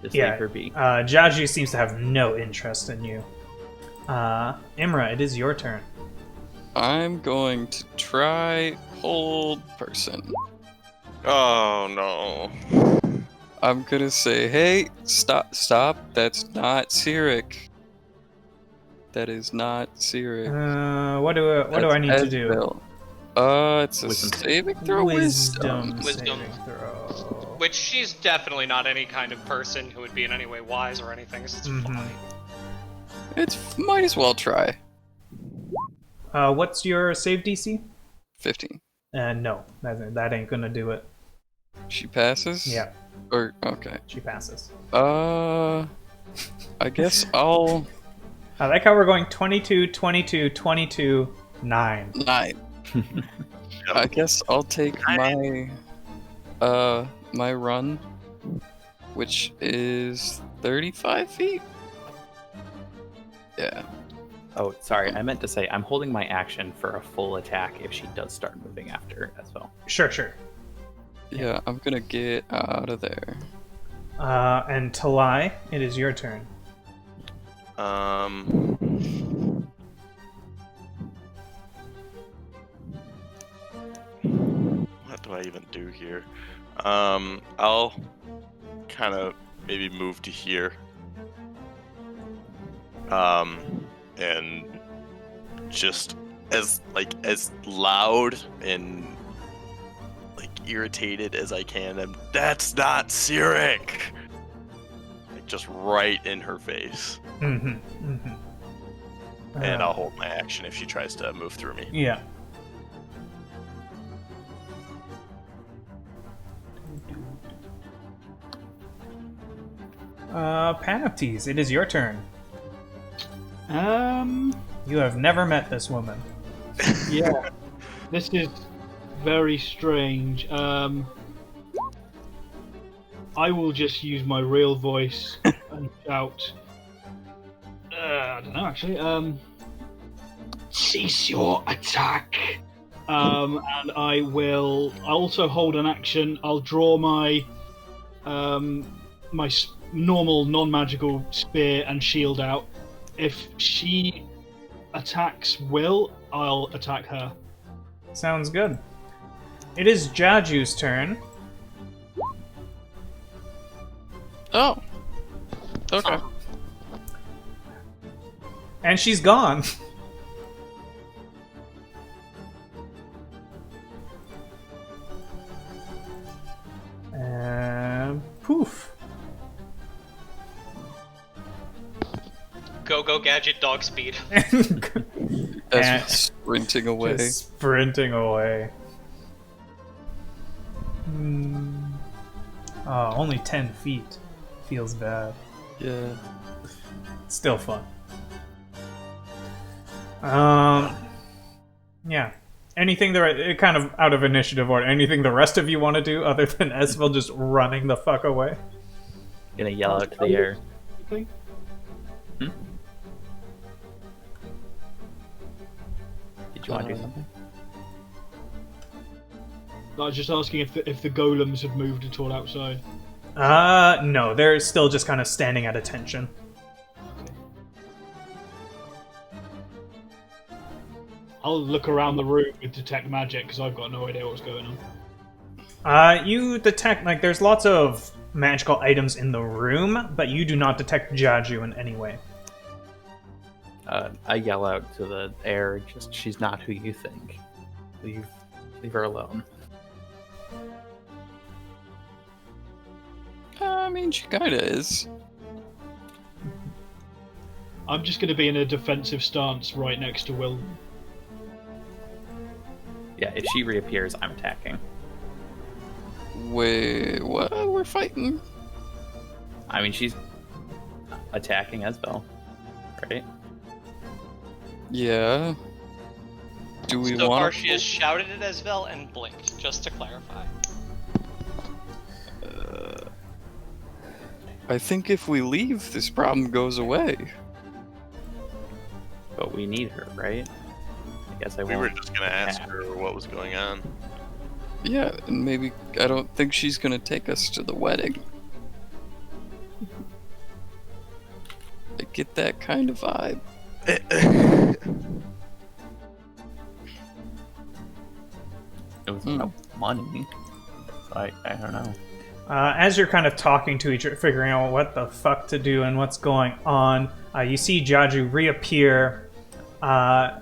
just leave her be. Jaju seems to have no interest in you. Imra, it is your turn. I'm going to try hold person. Oh no. I'm gonna say, hey, stop. That's not Cyric. That is not Cyric. What do I need to do? Esvele. It's a saving throw. Wisdom Wisdom. saving throw. Which she's definitely not any kind of person who would be in any way wise or anything. It's just funny. It's might as well try. What's your save DC? 15. No, that ain't gonna do it. She passes. Yeah, Or okay. she passes. I guess I'll I like how we're going 22, 22, 22, 9. 9. I guess I'll take my my run, which is 35 feet. Yeah. Oh, sorry. I meant to say I'm holding my action for a full attack if she does start moving after as well. Sure. Yeah, I'm gonna get out of there. And Talai, it is your turn. What do I even do here? I'll kind of maybe move to here. And just as loud and irritated as I can, and that's not Cyric! Just right in her face. And I'll hold my action if she tries to move through me. Yeah. Panoptes, it is your turn. You have never met this woman. Yeah. This is very strange. I will just use my real voice and shout. I don't know, actually. Cease your attack. And I'll also hold an action. I'll draw my normal non-magical spear and shield out. If she attacks Will, I'll attack her. Sounds good. It is Jaju's turn. Oh. Okay. And she's gone. Poof. Go gadget dog speed. As sprinting away. Just sprinting away. Oh, only 10 feet. Feels bad. Yeah. Still fun. Yeah. Anything kind of out of initiative order, anything the rest of you want to do other than Esvele just running the fuck away? Gonna yell out to the air. Thing? Did you want to do something? I was just asking if the golems have moved at all outside. No, they're still just kind of standing at attention. I'll look around the room with detect magic because I've got no idea what's going on. You detect, there's lots of magical items in the room, but you do not detect Jaju in any way. I yell out to the air, just, she's not who you think. Leave her alone. I mean, she kinda is. I'm just going to be in a defensive stance right next to Will. Yeah, if she reappears, I'm attacking. Wait, what? We're fighting? I mean, she's attacking Esvele, right? Yeah. Do we So want? far, she has shouted at Esvele and blinked, just to clarify. I think if we leave, this problem goes away. But we need her, right? I guess I We were won't. just gonna ask her what was going on. Yeah, and maybe I don't think she's gonna take us to the wedding. I get that kind of vibe. It was about money. So I don't know. As you're kind of talking to each other, figuring out what the fuck to do and what's going on, you see Jaju reappear,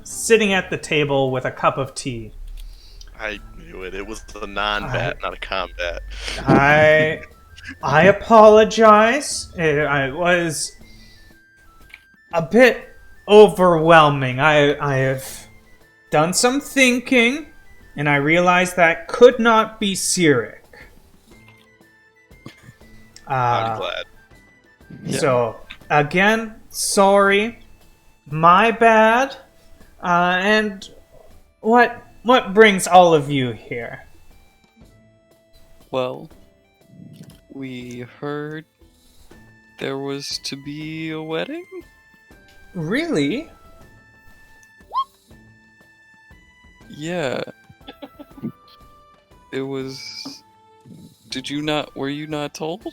sitting at the table with a cup of tea. I knew it. It was the non-bat, not a combat. I apologize. I was a bit overwhelming. I have done some thinking, and I realized that could not be Cyric. I'm glad. Yeah. So, again, sorry. My bad. And what brings all of you here? Well, we heard there was to be a wedding? Really? Yeah. It was... Were you not told?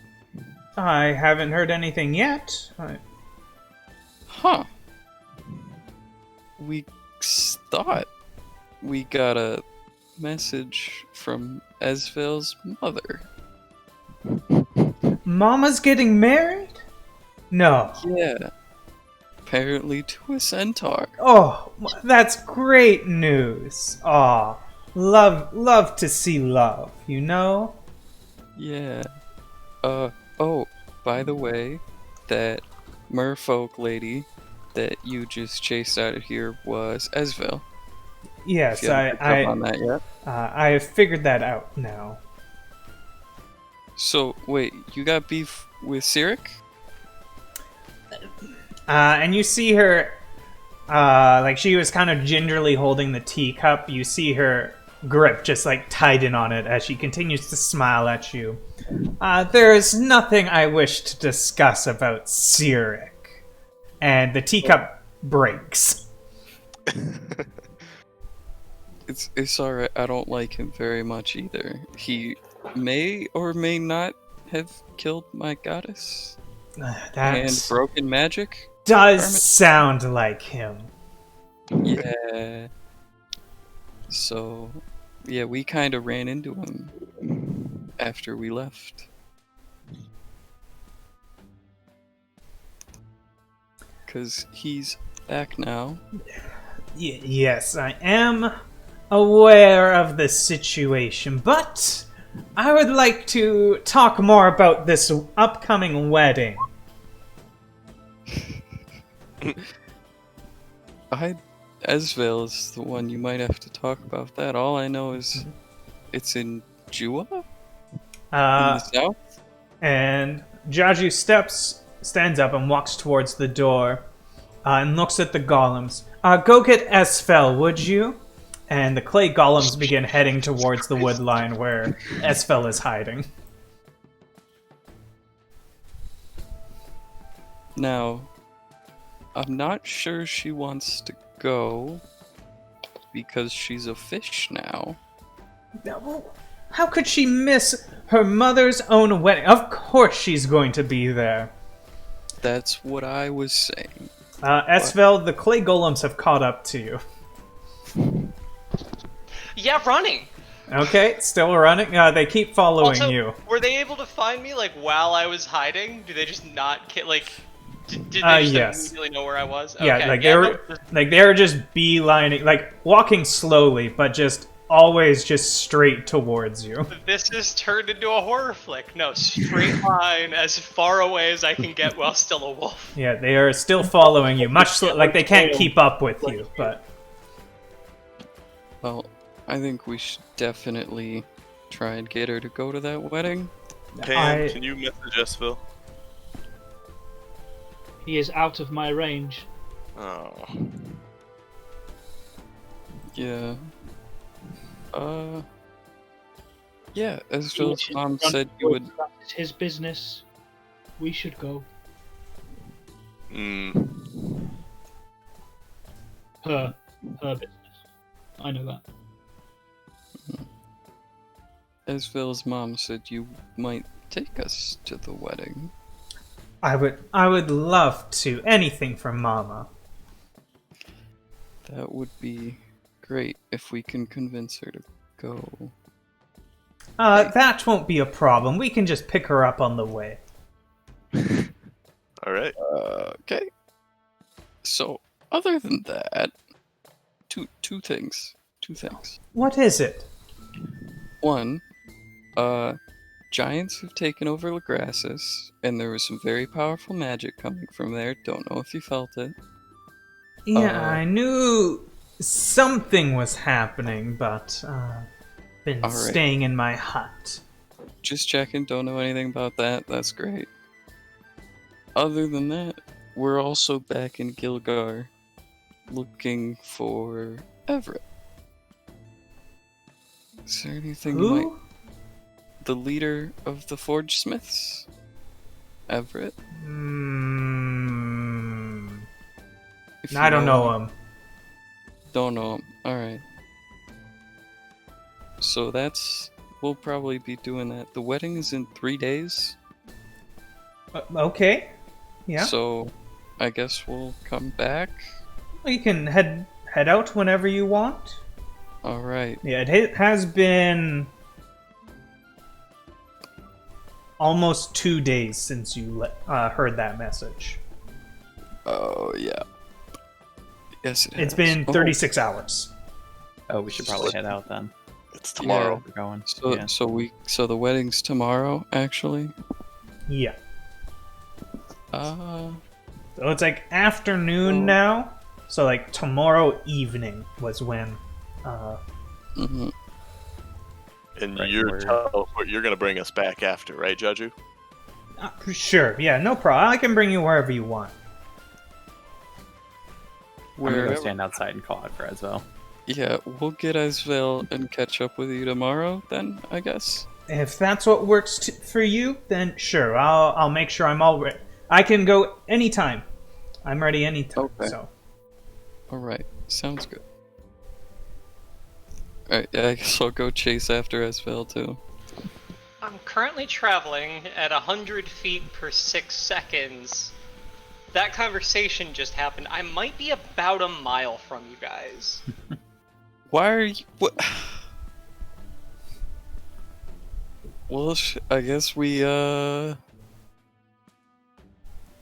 I haven't heard anything yet. Huh. We thought we got a message from Esvele's mother. Mama's getting married? No. Yeah. Apparently to a centaur. Oh, that's great news. Aw, love to see love, you know? Yeah. Oh, by the way, that merfolk lady that you just chased out of here was Esvele. Yes, If you haven't picked up on that yet. I have figured that out now. So, wait, you got beef with Cyric? And you see her, like she was kind of gingerly holding the teacup. You see her grip just like tighten on it as she continues to smile at you. There is nothing I wish to discuss about Cyric. And the teacup breaks. It's alright, I don't like him very much either. He may or may not have killed my goddess. And That broken magic? does Hermit? sound like him. Yeah. So, yeah, we kind of ran into him after we left. Because he's back now. Yes, I am aware of the situation, but I would like to talk more about this upcoming wedding. Esvele is the one you might have to talk about that. All I know is it's in Jua? In the south? And Jaju stands up and walks towards the door and looks at the golems. Go get Esvele, would you? And the clay golems begin heading towards the wood line where Esvele is hiding. Now, I'm not sure she wants to go because she's a fish now. How could she miss her mother's own wedding? Of course she's going to be there. That's what I was saying. Esvele, the clay golems have caught up to you. Yeah, running. Okay, still running. They keep following Also, you. were they able to find me like while I was hiding? Do they just not like? Did they just Yes. immediately know where I was? Yeah, Okay, like no, they're just beelining, like walking slowly, but just always just straight towards you. this has turned into a horror flick. No, straight line as far away as I can get while still a wolf. Yeah, they are still following you, like they can't keep up with you, but Well, I think we should definitely try and get her to go to that wedding. Pam, can you message Esvele? He is out of my range. Oh. Yeah. Yeah, Esvele's mom said you would... It's his business. we should go. Her business. I know that. Esvele's mom said you might take us to the wedding. I would love to. Anything from Mama. That would be great if we can convince her to go. That won't be a problem. We can just pick her up on the way. All right. Okay. So, other than that, two things. What is it? One, giants have taken over Lagrassus, and there was some very powerful magic coming from there. Don't know if you felt it. Yeah, I knew something was happening, but been All right. staying in my hut. Just checking, don't know anything about that. That's great. Other than that, we're also back in Gilgar looking for Everett. Is there anything you might... Who? The leader of the Forge Smiths? Everett? If I you don't know him. Don't know him. Alright. So we'll probably be doing that. The wedding is in 3 days. Okay. Yeah. So I guess we'll come back. Well, you can head out whenever you want. Alright. Yeah, it has been almost 2 days since you heard that message. Oh, yeah. Yes, it has. It's been 36 hours. Oh, we should probably head out then. It's tomorrow. We're going. So, Yeah. so the wedding's tomorrow, actually? Yeah. Uh, So it's like afternoon now. So like tomorrow evening was when. mhm. And Right, you're we're- you're gonna bring us back after, right, Jaju? Sure. Yeah. No problem. I can bring you wherever you want. I'm gonna go Wherever- stand outside and call out for Esvele. Yeah, we'll get Esvele and catch up with you tomorrow, then, I guess. If that's what works for you, then sure. I'll make sure I'm all ready. I can go anytime. I'm ready anytime. Okay. So. Alright, sounds good. Alright, yeah, I guess I'll go chase after Esvele, too. I'm currently traveling at 100 feet per 6 seconds. That conversation just happened. I might be about a mile from you guys. Why are you... What? Well, I guess we,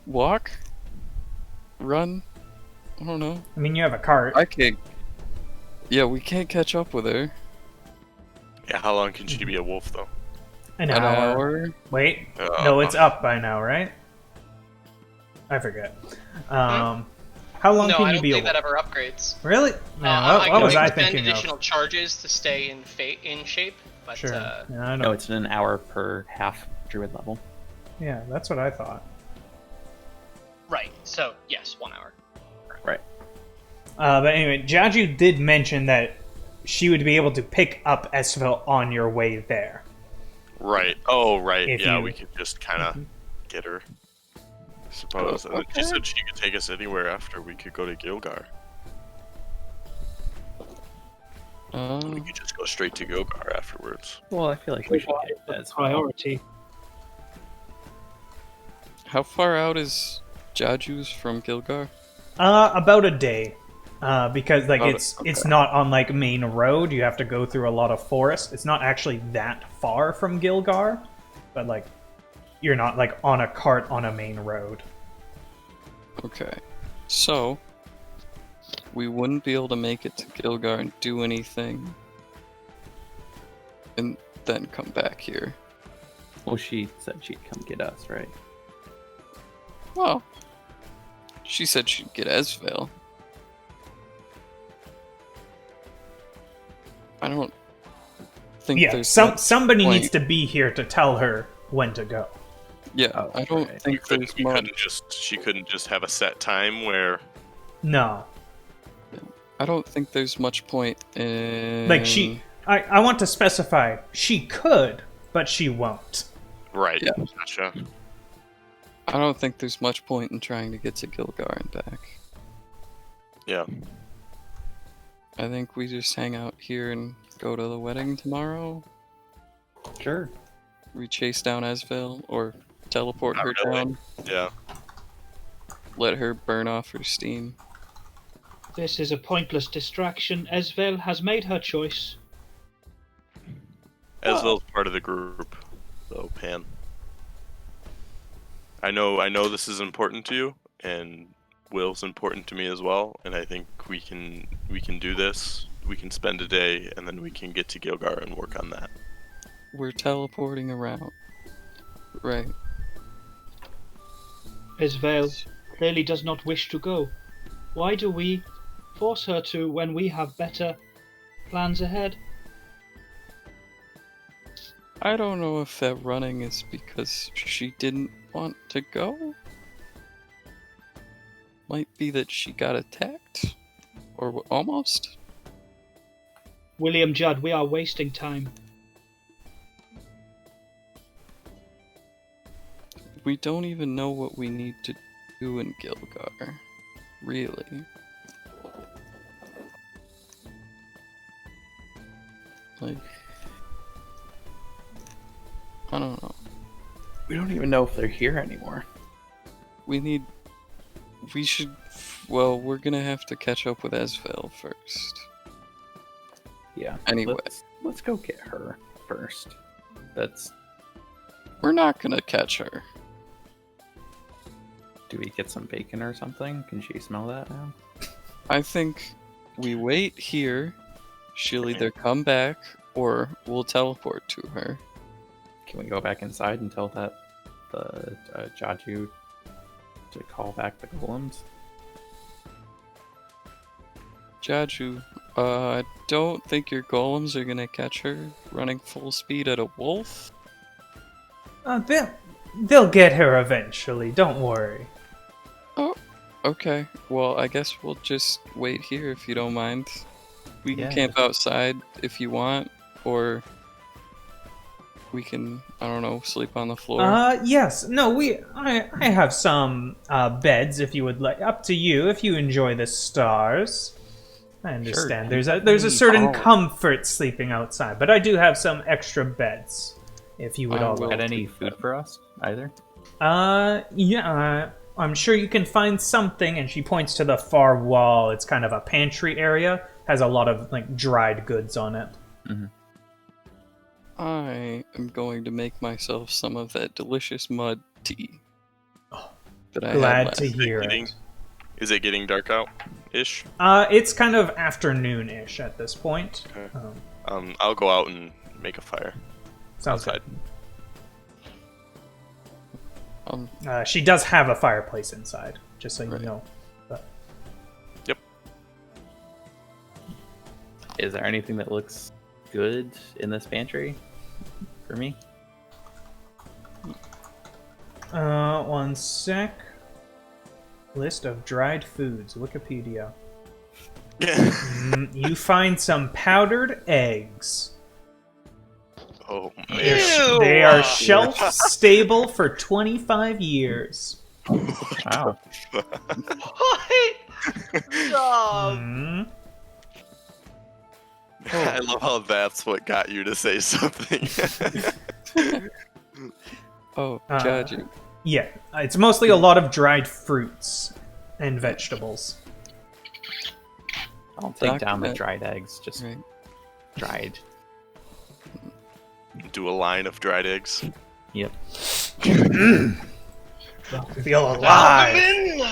walk? Run? I don't know. I mean, you have a cart. I can't... Yeah, we can't catch up with her. Yeah. How long can she be a wolf though? An An hour. hour? Wait. No, it's up by now, right? I forget. How long No, can I you don't be a believe wolf? that ever upgrades. Really? No, what can was I spend thinking additional of? charges to stay in shape, but Sure. Yeah, I No, know. it's an hour per half druid level. Yeah, that's what I thought. right. So yes, 1 hour. Right. But anyway, Jaju did mention that she would be able to pick up Esvele on your way there. Right. Oh, right. If Yeah, you- we could just kind of get her. I suppose. And then she Okay. said she could take us anywhere after. We could go to Gilgar. We could just go straight to Gilgar afterwards. Well, I feel like we should get Esvele. Priority. How far out is Jaju's from Gilgar? About a day. Because like Oh, it's not on like main road. You have to go through a lot of forest. It's not actually that far from Gilgar, but like you're not like on a cart on a main road. Okay. So, we wouldn't be able to make it to Gilgar and do anything. And then come back here. Well, she said she'd come get us, right? Well, she said she'd get Esvele. I don't think Yeah, there's somebody point. needs to be here to tell her when to go. Yeah, Oh, I don't right. think there's much. She couldn't just have a set time where. No, I don't think there's much point in. like I want to specify she could, but she won't. Right. Yeah. Gotcha. I don't think there's much point in trying to get to Gilgar and back. Yeah. I think we just hang out here and go to the wedding tomorrow. Sure. We chase down Esvele or teleport Not her really. down. Yeah. Let her burn off her steam. This is a pointless distraction. Esvele has made her choice. Esville's part of the group, though, Pan. I know this is important to you, and Will's important to me as well, and I think we can do this. We can spend a day, and then we can get to Gilgar and work on that. We're teleporting around. Right. Esvele clearly does not wish to go. Why do we force her to when we have better plans ahead? I don't know if that running is because she didn't want to go. Might be that she got attacked. Or almost. William Judd, we are wasting time. We don't even know what we need to do in Gilgar. Really. Like, I don't know. We don't even know if they're here anymore. We should, well, we're gonna have to catch up with Esvele first. Yeah. Anyway. Let's go get her first. We're not gonna catch her. Do we get some bacon or something? Can she smell that now? I think we wait here. She'll either come back or we'll teleport to her. Can we go back inside and tell the Jaju to call back the golems? Jaju, I don't think your golems are gonna catch her running full speed at a wolf. They'll get her eventually. Don't worry. Oh, okay. Well, I guess we'll just wait here if you don't mind. We can Yeah. camp outside if you want, or we can, I don't know, sleep on the floor. Yes. No, I have some beds if you would like. Up to you if you enjoy the stars. I understand. Sure. There's a certain Oh. comfort sleeping outside, but I do have some extra beds if you would I all will. like. Had any food for us either? Yeah, I'm sure you can find something. And she points to the far wall. It's kind of a pantry area. Has a lot of like dried goods on it. Mm-hmm. I am going to make myself some of that delicious mud tea. That I had Glad last. to hear it. Is it getting dark out ish? It's kind of afternoon-ish at this point. Okay. I'll go out and make a fire Sounds outside. good. She does have a fireplace inside, just so you Right. know. But Yep. Is there anything that looks good in this pantry for me? one sec. List of dried foods. Wikipedia. You find some powdered eggs. Oh Ew. They are shelf stable for 25 years. Wow. What? Stop. Mm. I love how that's what got you to say something. Oh, Jaju. Yeah, it's mostly a lot of dried fruits and vegetables. I'll take down the Document. dried eggs. Just Right. dried. Do a line of dried eggs. Yep. Feel alive. Alvin!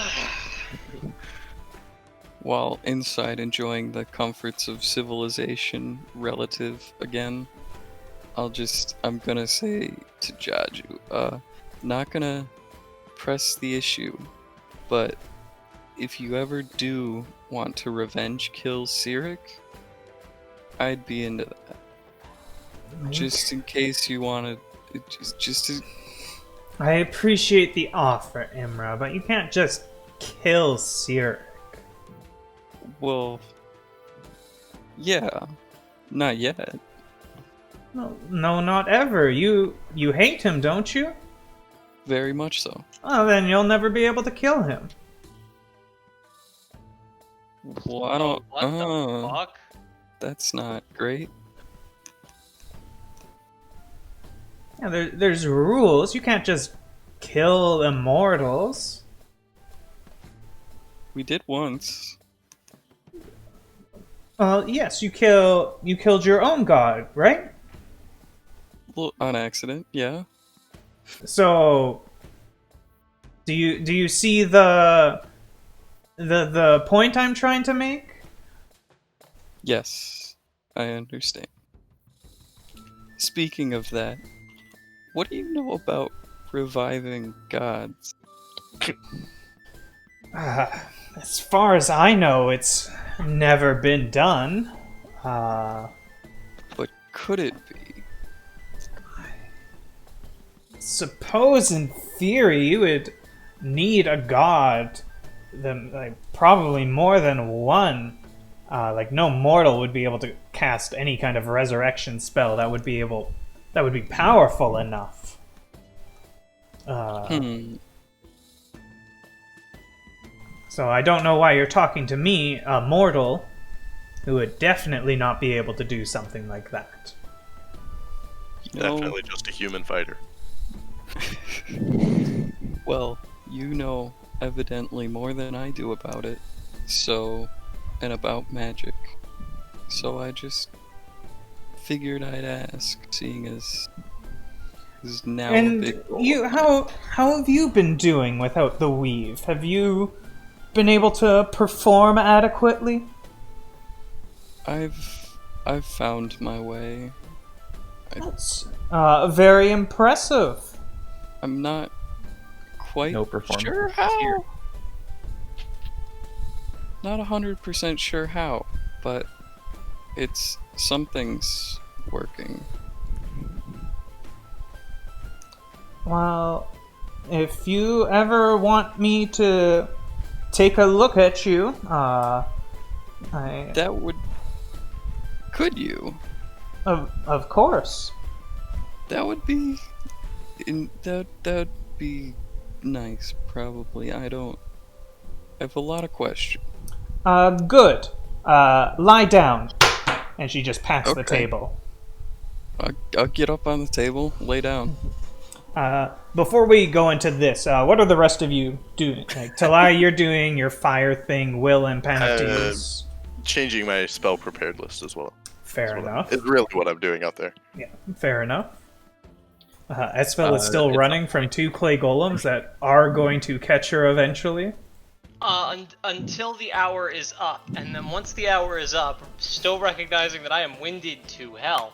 While inside enjoying the comforts of civilization relative again, I'm gonna say to Jaju, not gonna press the issue, but if you ever do want to revenge kill Sirik, I'd be into that. Just in case you wanna, just to, I appreciate the offer, Imra, but you can't just kill Sirik. well, yeah, not yet. No, not ever. You hate him, don't you? Very much so. Oh, then you'll never be able to kill him. Well, I don't. What the fuck? That's not great. Yeah, there's rules. You can't just kill immortals. We did once. Well, yes, you killed your own god, right? Well, on accident, yeah. So, do you see the point I'm trying to make? Yes, I understand. Speaking of that, what do you know about reviving gods? As far as I know, it's never been done. But could it be? Suppose in theory you would need a god, probably more than one. No mortal would be able to cast any kind of resurrection spell that would be powerful enough. So I don't know why you're talking to me, a mortal, who would definitely not be able to do something like that. Definitely just a human fighter. Well, you know evidently more than I do about it. So, and about magic. So I just figured I'd ask, seeing as now a And big role. how have you been doing without the weave? Have you been able to perform adequately? I've found my way. That's very impressive. I'm not quite No performance sure here. how. Not 100% sure how, but something's working. Well, if you ever want me to take a look at you, That would. Could you? of course. That would be. That'd be nice, probably. I have a lot of questions. Good. Lie down. And she just pats the Okay. table. I'll get up on the table, lay down. Before we go into this, what are the rest of you doing? Like, Talai, you're doing your fire thing, Will and Panactius. Changing my spell prepared list as well. Fair enough. It's really what I'm doing out there. Yeah, fair enough. Esvele is still it's running from two clay golems that are going to catch her eventually. Until the hour is up, and then once the hour is up, still recognizing that I am winded to hell.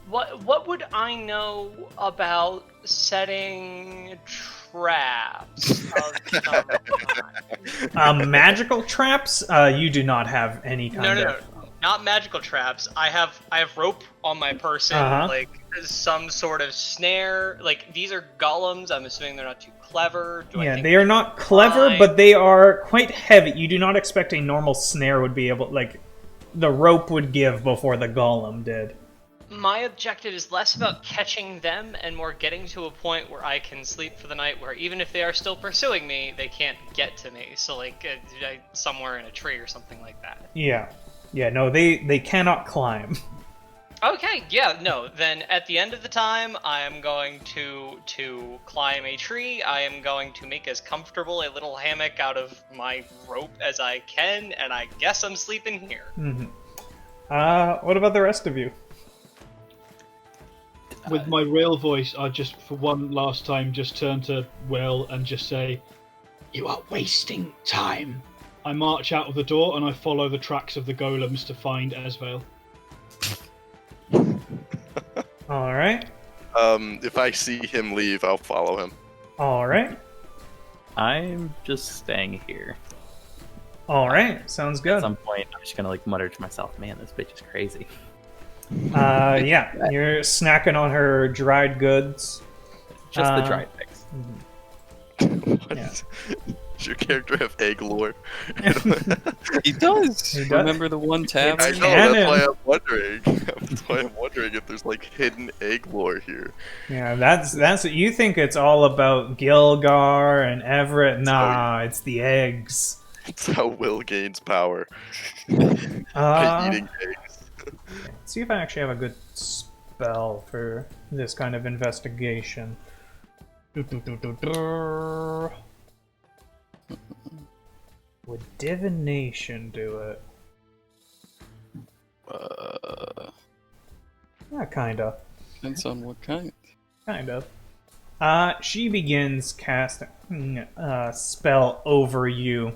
What would I know about setting traps of some kind? Magical traps, you do not have any kind No, of... not magical traps. I have rope on my person, like some sort of snare. Like, these are golems. I'm assuming they're not too clever. Yeah, they are not clever, but they are quite heavy. You do not expect a normal snare would be able... Like, the rope would give before the golem did. My objective is less about catching them and more getting to a point where I can sleep for the night, where even if they are still pursuing me, they can't get to me. So, like, somewhere in a tree or something like that. Yeah. Yeah, no, they cannot climb. Okay, yeah, no, then at the end of the time, I am going to climb a tree. I am going to make as comfortable a little hammock out of my rope as I can, and I guess I'm sleeping here. What about the rest of you? With my real voice, I just, for one last time, just turn to Will and just say, "You are wasting time." I march out of the door and I follow the tracks of the golems to find Esvele. Alright. If I see him leave, I'll follow him. Alright. I'm just staying here. Alright, sounds At good. some point, I'm just gonna mutter to myself, "Man, this bitch is crazy." Yeah, you're snacking on her dried goods. Just the dried things. What? Yeah. Does your character have egg lore? He does. He does. Remember the one tab? I know, canon. that's why I'm wondering. That's why I'm wondering if there's like hidden egg lore here. Yeah, that's what you think. It's all about Gilgar and Everett. Nah, it's the eggs. It's how Will gains power. By eating eggs. Let's see if I actually have a good spell for this kind of investigation. Would divination do it? Yeah, kinda. Depends on what kind. Kind of. She begins casting a spell over you.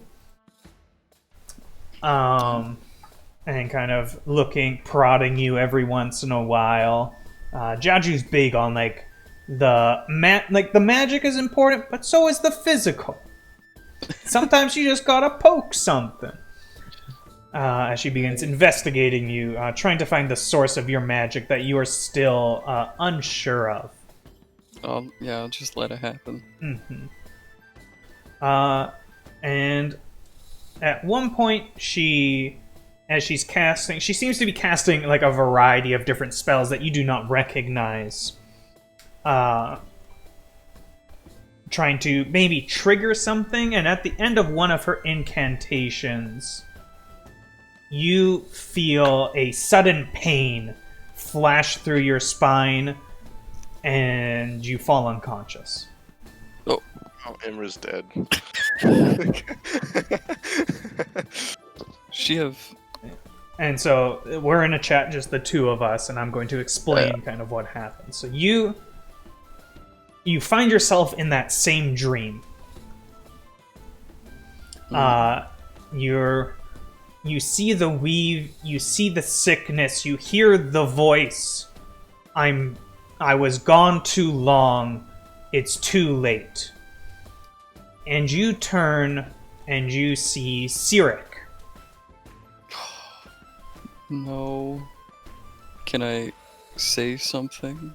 And kind of prodding you every once in a while. Jaju's big on the magic is important, but so is the physical. Sometimes you just gotta poke something. As she begins investigating you, trying to find the source of your magic that you are still unsure of. Yeah, I'll just let it happen. And at one point, as she's casting, she seems to be casting like a variety of different spells that you do not recognize. Trying to maybe trigger something, and at the end of one of her incantations, you feel a sudden pain flash through your spine, and you fall unconscious. Oh, Imra's dead. she have... And so we're in a chat, just the two of us, and I'm going to explain kind of what happened. So you find yourself in that same dream. You see the weave, you see the sickness, you hear the voice. I was gone too long. It's too late. And you turn and you see Sirik. No. Can I say something?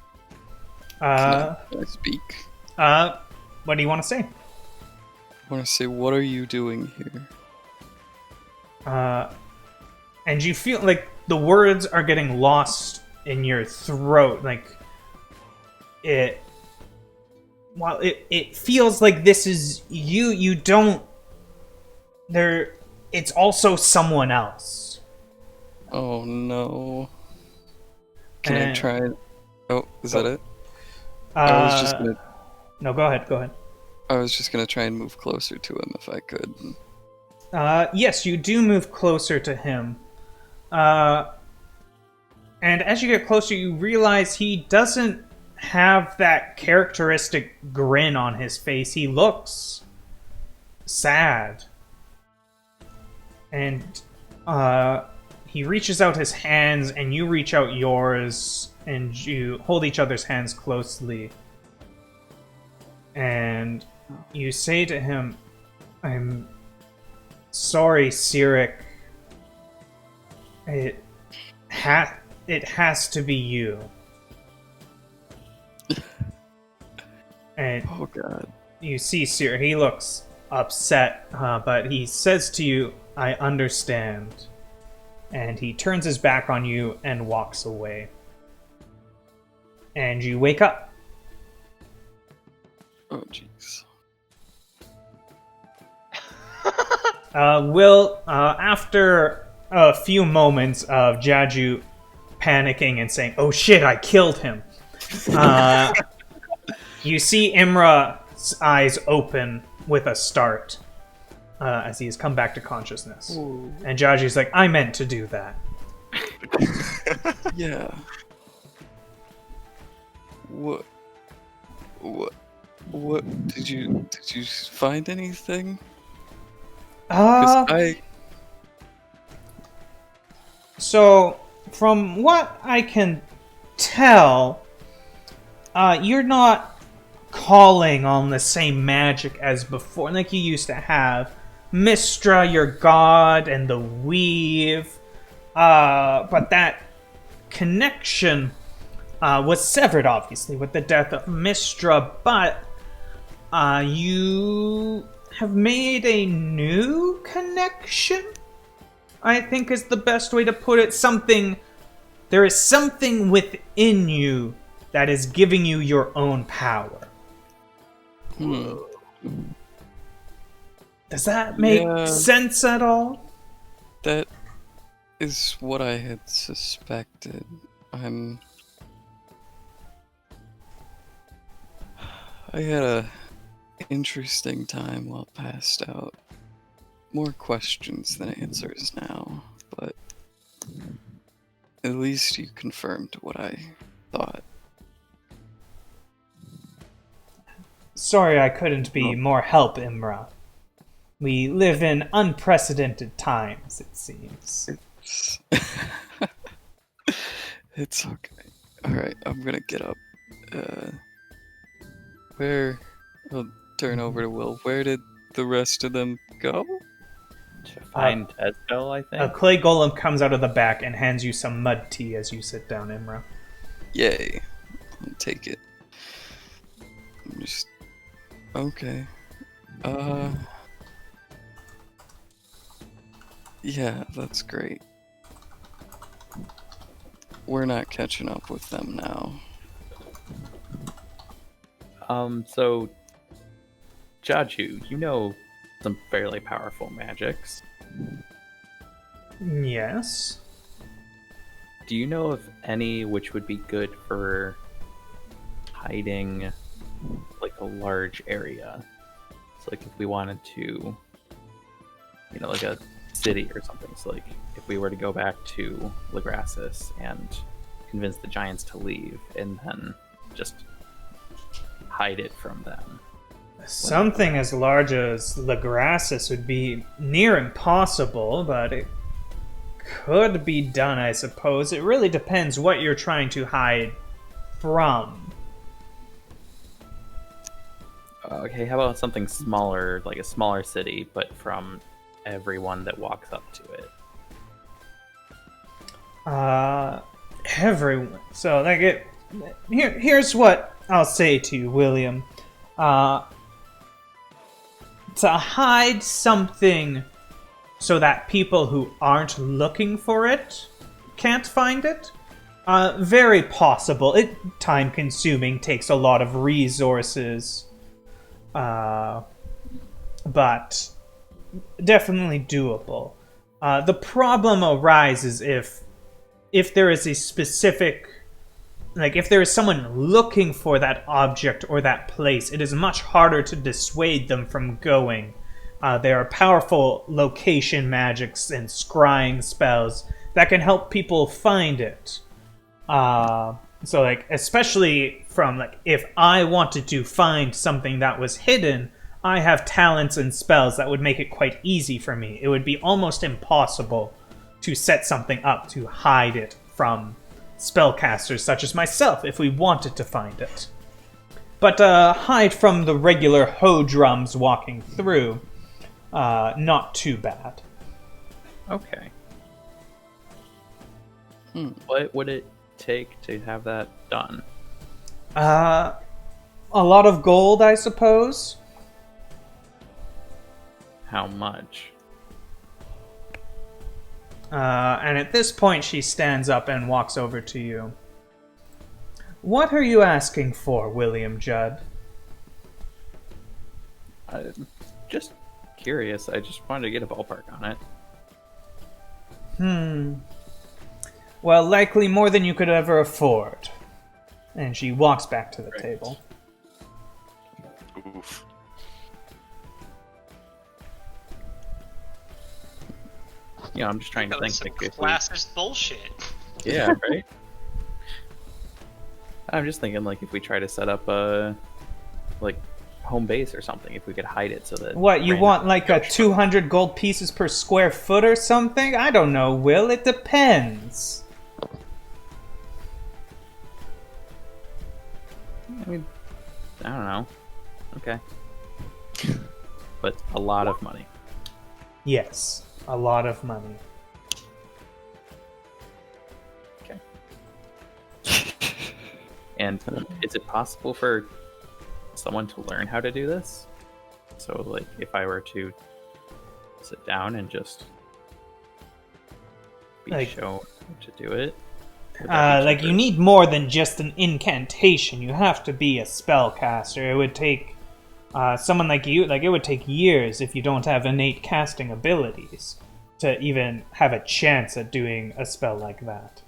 Can I speak? What do you want to say? I want to say, what are you doing here? And you feel like the words are getting lost in your throat. Like, it feels like this is you don't... It's also someone else. Oh no. Can I try it? Oh, is that it? I was just gonna... No, go ahead. I was just gonna try and move closer to him if I could. Yes, you do move closer to him. And as you get closer, you realize he doesn't have that characteristic grin on his face. He looks sad. And he reaches out his hands, and you reach out yours, and you hold each other's hands closely. And you say to him, I'm sorry, Sirik. It has to be you. And Oh god. you see Sirik, he looks upset, but he says to you, I understand. And he turns his back on you and walks away. And you wake up. Oh jeez. After a few moments of Jaju panicking and saying, oh shit, I killed him, you see Imra's eyes open with a start as he has come back to consciousness. Ooh. And Jaju's like, I meant to do that. Yeah. What did you find anything? 'Cause So, from what I can tell, you're not calling on the same magic as before, like you used to have. Mistra, your god, and the weave. But that connection was severed, obviously, with the death of Mistra, but you have made a new connection, I think is the best way to put it. There is something within you that is giving you your own power. Does that make sense at all? That is what I had suspected. I had a interesting time while passed out. More questions than answers now, but at least you confirmed what I thought. Sorry I couldn't be more help, Imra. We live in unprecedented times, it seems. It's okay. Alright, I'm gonna get up. I'll turn over to Will. Where did the rest of them go? To find Esvele, I think. A clay golem comes out of the back and hands you some mud tea as you sit down, Imra. Yay. I'll take it. I'm just... Okay. Yeah, that's great. We're not catching up with them now. So, Jaju, you know some fairly powerful magics. Yes. Do you know of any which would be good for hiding, like, a large area? So, like, if we wanted to, like a city or something. So, like, if we were to go back to Lagrassus and convince the giants to leave, and then just hide it from them. Something as large as Lagrassus would be near impossible, but it could be done, I suppose. It really depends what you're trying to hide from. Okay, how about something smaller, like a smaller city, but from everyone that walks up to it? Everyone. So, like, here's what I'll say to you, William. To hide something so that people who aren't looking for it can't find it, very possible. Time-consuming, takes a lot of resources, but definitely doable. The problem arises if there is a specific... Like, if there is someone looking for that object or that place, it is much harder to dissuade them from going. There are powerful location magics and scrying spells that can help people find it. So, like, especially from, like, if I wanted to find something that was hidden, I have talents and spells that would make it quite easy for me. It would be almost impossible to set something up to hide it from spellcasters such as myself if we wanted to find it. But hide from the regular ho-drums walking through, not too bad. Okay. What would it take to have that done? A lot of gold, I suppose. How much? And at this point, she stands up and walks over to you. What are you asking for, William Judd? Just curious. I just wanted to get a ballpark on it. Well, likely more than you could ever afford. And she walks back to the table. Oof. I'm just trying to think. Some Like, classist bullshit. Yeah, right? I'm just thinking, like, if we try to set up a, like, home base or something, if we could hide it so that... What, you want like a 200 gold pieces per square foot or something? I don't know, Will. It depends. I mean, I don't know. Okay. But a lot of money. Yes, a lot of money. Okay. And is it possible for someone to learn how to do this? So, like, if I were to sit down and just be Like- shown to do it, would that be Like, cheaper? you need more than just an incantation. You have to be a spellcaster. It would take someone like you, like, it would take years if you don't have innate casting abilities to even have a chance at doing a spell like that.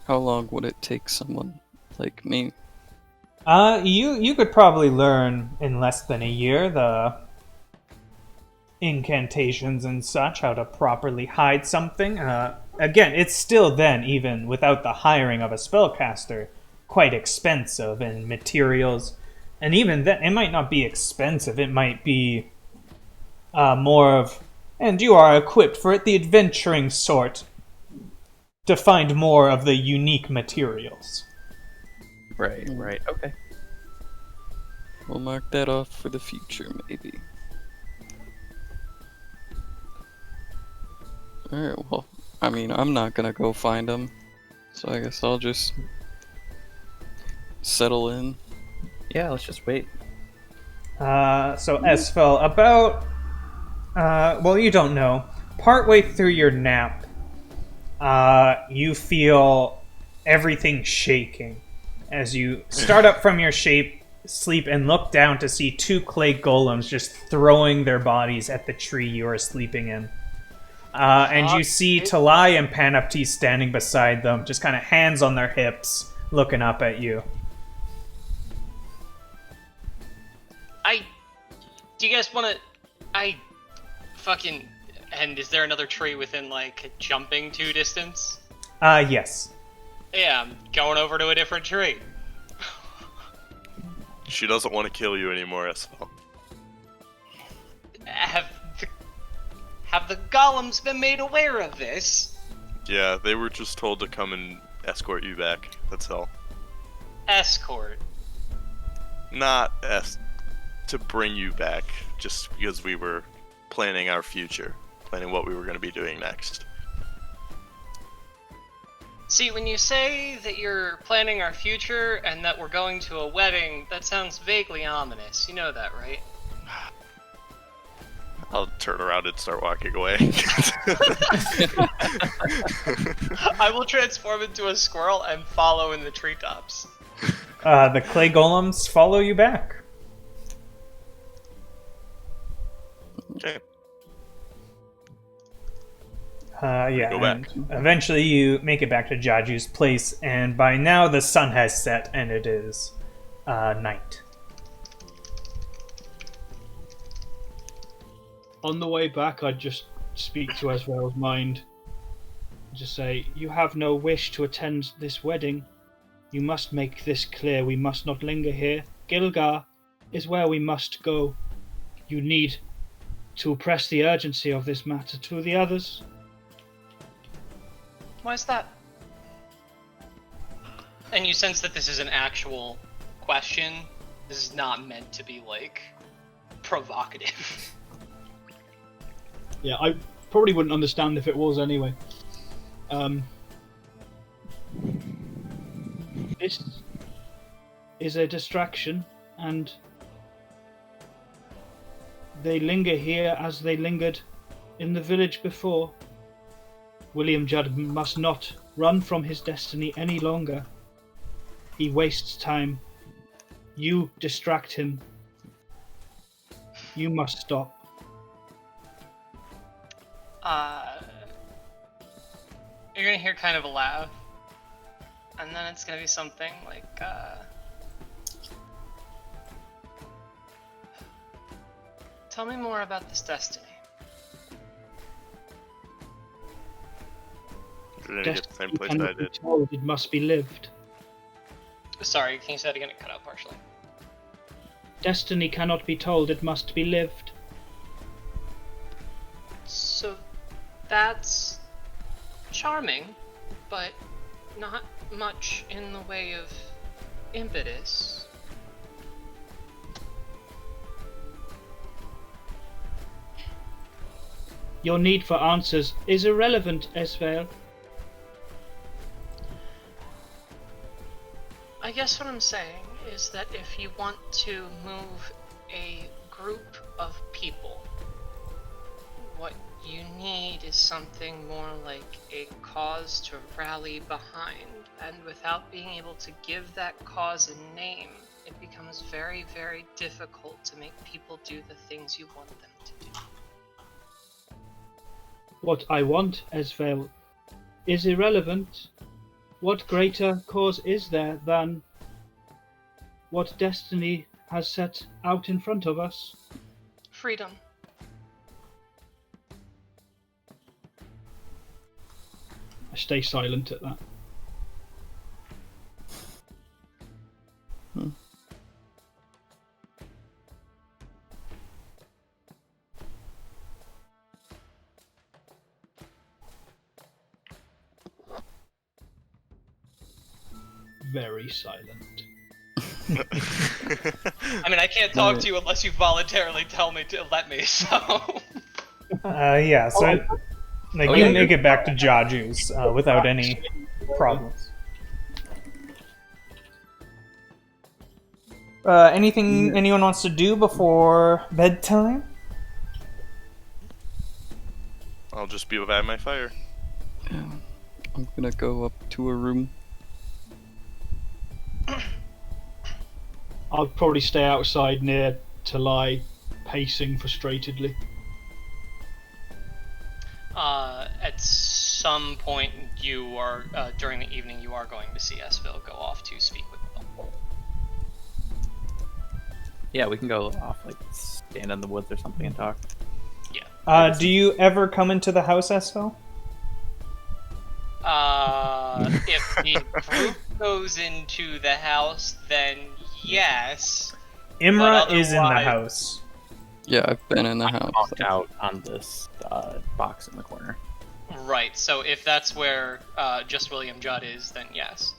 How long would it take someone like me? You could probably learn in less than a year the incantations and such, how to properly hide something. Again, it's still then, even without the hiring of a spellcaster, quite expensive in materials. And even then, it might not be expensive, it might be more of, and you are equipped for it, the adventuring sort, to find more of the unique materials. Right, okay. We'll mark that off for the future, maybe. Alright, well, I mean, I'm not gonna go find him, so I guess I'll just settle in. Yeah, let's just wait. So Esvele, about well, you don't know. Partway through your nap, you feel everything shaking as you start up from your sleep and look down to see two clay golems just throwing their bodies at the tree you are sleeping in. And you see Talai and Panopti standing beside them, just kind of hands on their hips, looking up at you. Do you guys want to... And is there another tree within, like, jumping to distance? Yes. Yeah, I'm going over to a different tree. She doesn't want to kill you anymore, Esvele. Have the golems been made aware of this? Yeah, they were just told to come and escort you back. That's all. Escort. Not to bring you back, just because we were planning our future, planning what we were going to be doing next. See, when you say that you're planning our future and that we're going to a wedding, that sounds vaguely ominous. You know that, right? I'll turn around and start walking away. I will transform into a squirrel and follow in the treetops. The clay golems follow you back. Okay. Yeah, Go back. and eventually you make it back to Jaju's place, and by now the sun has set and it is night. On the way back, I'd just speak to Esvele's mind. Just say, you have no wish to attend this wedding. You must make this clear. We must not linger here. Gilgar is where we must go. You need to press the urgency of this matter to the others. Why is that? And you sense that this is an actual question. This is not meant to be, like, provocative. Yeah, I probably wouldn't understand if it was anyway. This is a distraction, and they linger here as they lingered in the village before. William Judd must not run from his destiny any longer. He wastes time. You distract him. You must stop. You're gonna hear kind of a laugh. And then it's gonna be something like, tell me more about this destiny. Did I get the same place I cannot be did? told, it must be lived. Sorry, can you say that again? It cut out partially. Destiny cannot be told, it must be lived. So, that's charming, but not much in the way of impetus. Your need for answers is irrelevant, Esvele. I guess what I'm saying is that if you want to move a group of people. What you need is something more like a cause to rally behind, and without being able to give that cause a name, it becomes very, very difficult to make people do the things you want them to do. What I want, Esvele, is irrelevant. What greater cause is there than what destiny has set out in front of us? Freedom. I stay silent at that. Very silent. I mean, I can't talk to you unless you voluntarily tell me to let me, so... Yeah, so you can make it back to Jaju's without any problems. Anything anyone wants to do before bedtime? I'll just be by my fire. Yeah. I'm gonna go up to a room. I'll probably stay outside near to lie, pacing frustratedly. At some point, you are during the evening, you are going to see Esvele go off to speak with them. Yeah, we can go off, like, stand in the woods or something and talk. Yeah. Do you ever come into the house, Esvele? If the group goes into the house, then yes. Imra But is in the otherwise- house. Yeah, I've been in the I'm house. knocked out on this box in the corner. Right, so if that's where just William Judd is, then yes.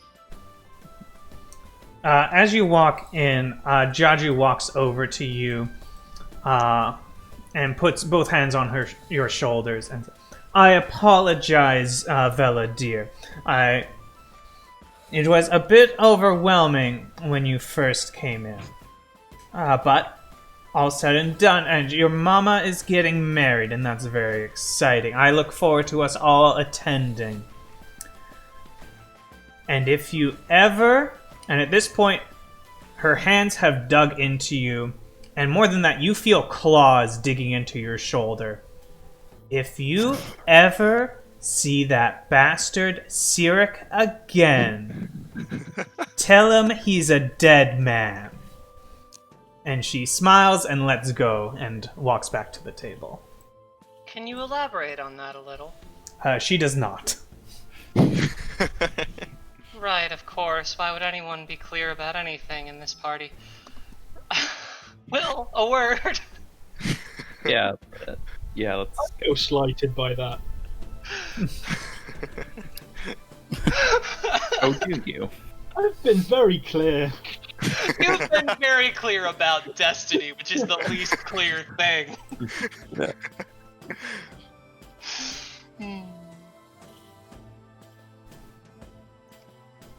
As you walk in, Jaju walks over to you and puts both hands on your shoulders and says, I apologize, Vela dear. It was a bit overwhelming when you first came in. But all said and done, and your mama is getting married, and that's very exciting. I look forward to us all attending. And if you ever... And at this point, her hands have dug into you, and more than that, you feel claws digging into your shoulder. If you ever see that bastard Sirik again, tell him he's a dead man. And she smiles and lets go and walks back to the table. Can you elaborate on that a little? She does not. Right, of course. Why would anyone be clear about anything in this party? Will, a word. Yeah, let's... I feel slighted by that. Oh, do you? I've been very clear. You've been very clear about destiny, which is the least clear thing.